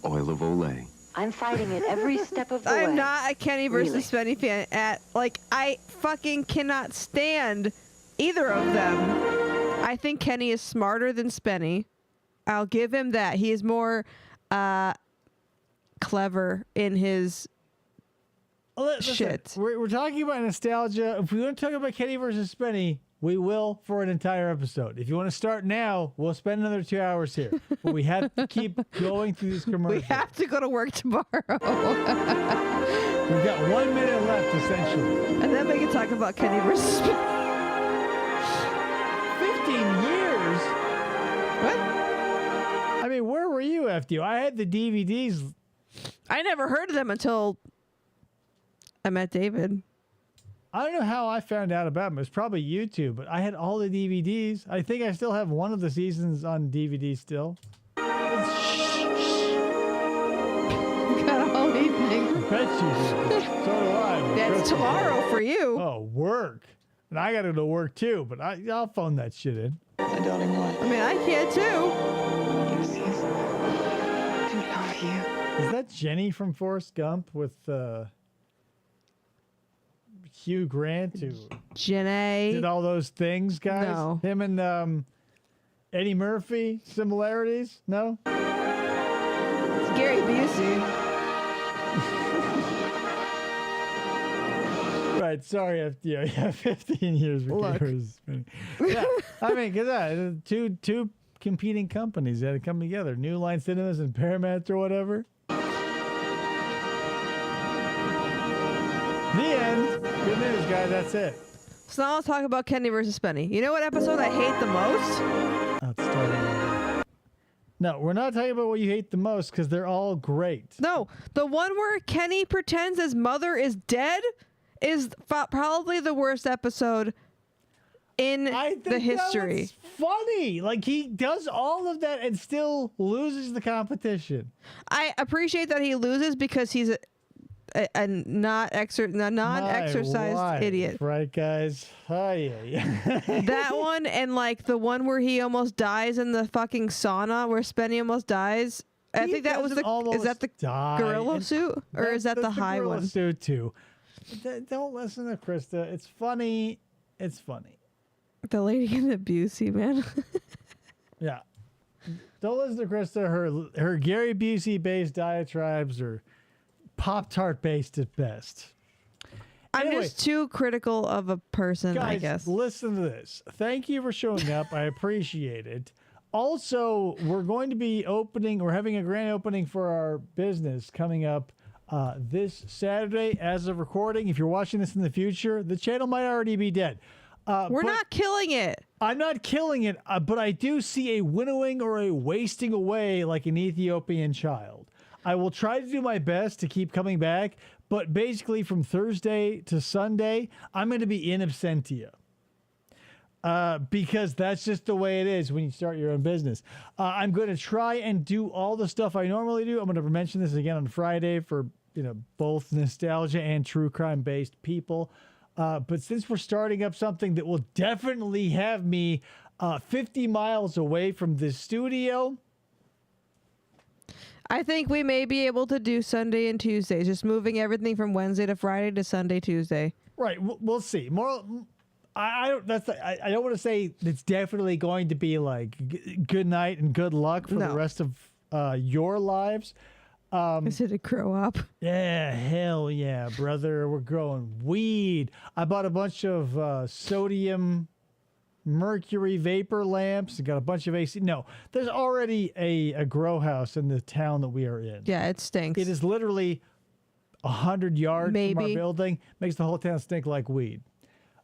Oil of Olay. I'm fighting it every step of the way. I'm not a Kenny versus Really? Spenny fan. I fucking cannot stand either of them. I think Kenny is smarter than Spenny. I'll give him that. He is more clever in his Listen, shit. We're talking about nostalgia. If we want to talk about Kenny versus Spenny, we will for an entire episode. If you want to start now, we'll spend another 2 hours here. But we have to keep going through these commercials. We have to go to work tomorrow. We've got 1 minute left, essentially. And then we can talk about Kenny versus Spenny. 15 years? What? I mean, where were you, FDO? I had the DVDs. I never heard of them until I met David. I don't know how I found out about them. It was probably YouTube, but I had all the DVDs. I think I still have one of the seasons on DVD still. Got all evening. I bet you do. So do I. That's tomorrow for you. Oh, work. And I got to go to work too, but I'll phone that shit in. My darling wife. I mean, I can too. I do love you. Is that Jenny from Forrest Gump with Hugh Grant who Jenny did all those things, guys? No. Him and Eddie Murphy, similarities? No? It's Gary Busey. Right, sorry, FDO. Yeah, 15 years for Look. Yeah, I mean, because two competing companies that had to come together. New Line Cinemas and Paramount or whatever. The end. Good news, guys. That's it. So now let's talk about Kenny versus Spenny. You know what episode I hate the most? Let's start over. No, we're not talking about what you hate the most because they're all great. No, the one where Kenny pretends his mother is dead is probably the worst episode in the history. That was funny. Like, he does all of that and still loses the competition. I appreciate that he loses because he's a non-exercised idiot. Right, guys? Oh, yeah. That one and like the one where he almost dies in the fucking sauna where Spenny almost dies. I think that was is that the gorilla suit or is that the high gorilla one? Suit too. Don't listen to Krista. It's funny. It's funny. The lady in the Busey, man. Yeah. Don't listen to Krista. Her Gary Busey-based diatribes are Pop-Tart-based at best. I'm just too critical of a person, guys, I guess. Listen to this. Thank you for showing up. I appreciate it. Also, we're going to be we're having a grand opening for our business coming up this Saturday as of recording. If you're watching this in the future, the channel might already be dead. We're not killing it. I'm not killing it, but I do see a winnowing or a wasting away like an Ethiopian child. I will try to do my best to keep coming back, but basically from Thursday to Sunday, I'm going to be in absentia. Because that's just the way it is when you start your own business. I'm going to try and do all the stuff I normally do. I'm going to mention this again on Friday for both nostalgia and true crime based people. But since we're starting up something that will definitely have me 50 miles away from this studio, I think we may be able to do Sunday and Tuesdays, just moving everything from Wednesday to Friday to Sunday, Tuesday. Right. We'll see. I don't want to say it's definitely going to be like good night and good luck for the rest of your lives. Is it a grow up? Yeah, hell yeah, brother. We're growing weed. I bought a bunch of sodium mercury vapor lamps. I got a bunch of AC. No, there's already a grow house in the town that we are in. Yeah, it stinks. It is literally 100 yards from our Maybe. building. Makes the whole town stink like weed.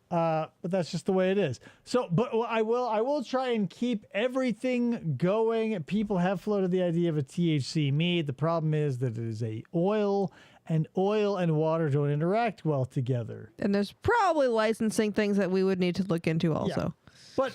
But that's just the way it is. So, but I will try and keep everything going. People have floated the idea of a THC mead. The problem is that it is oil and water don't interact well together. And there's probably licensing things that we would need to look into also. Yeah. But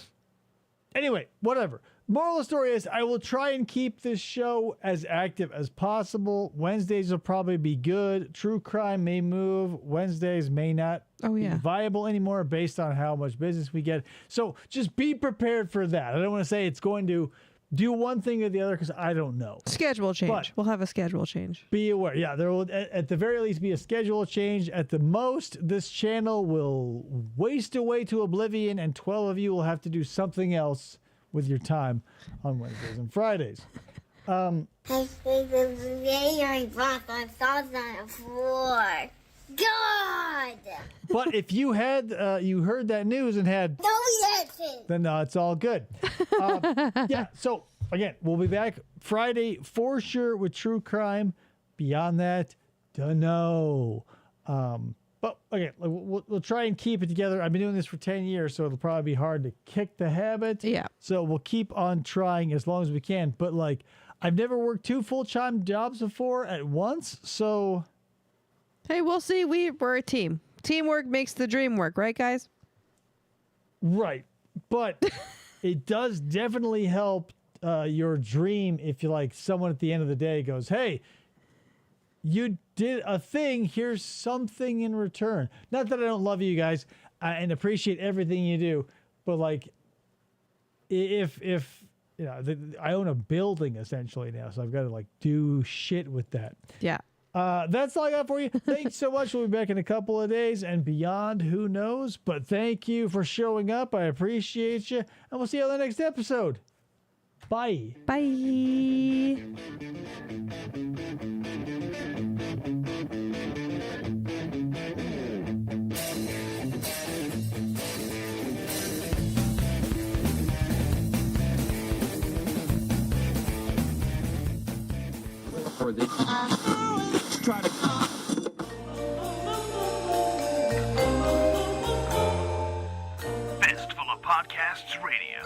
anyway, whatever. Moral of the story is I will try and keep this show as active as possible. Wednesdays will probably be good. True crime may move. Wednesdays may not be viable anymore based on how much business we get. So just be prepared for that. I don't want to say it's going to do one thing or the other because I don't know. Schedule change. But we'll have a schedule change. Be aware. Yeah, there will at the very least be a schedule change. At the most, this channel will waste away to oblivion and 12 of you will have to do something else with your time on Wednesdays and Fridays. I think the very boss on sauce on the floor. God! But if you had you heard that news and had no reaction, then it's all good. Yeah. So again, we'll be back Friday for sure with true crime. Beyond that, dunno. But again, we'll try and keep it together. I've been doing this for 10 years, so it'll probably be hard to kick the habit. Yeah. So we'll keep on trying as long as we can. But like, I've never worked 2 full-time jobs before at once, so. Hey, we'll see. We're a team. Teamwork makes the dream work, right, guys? Right. But it does definitely help your dream if you like someone at the end of the day goes, hey, you did a thing, here's something in return. Not that I don't love you guys and appreciate everything you do, but like if I own a building essentially now, so I've got to like do shit with that. Yeah. That's all I got for you. Thanks so much. We'll be back in a couple of days and beyond, who knows? But thank you for showing up. I appreciate you. And we'll see you on the next episode. Bye. Bye. For the try to Fistful of Podcasts Radio.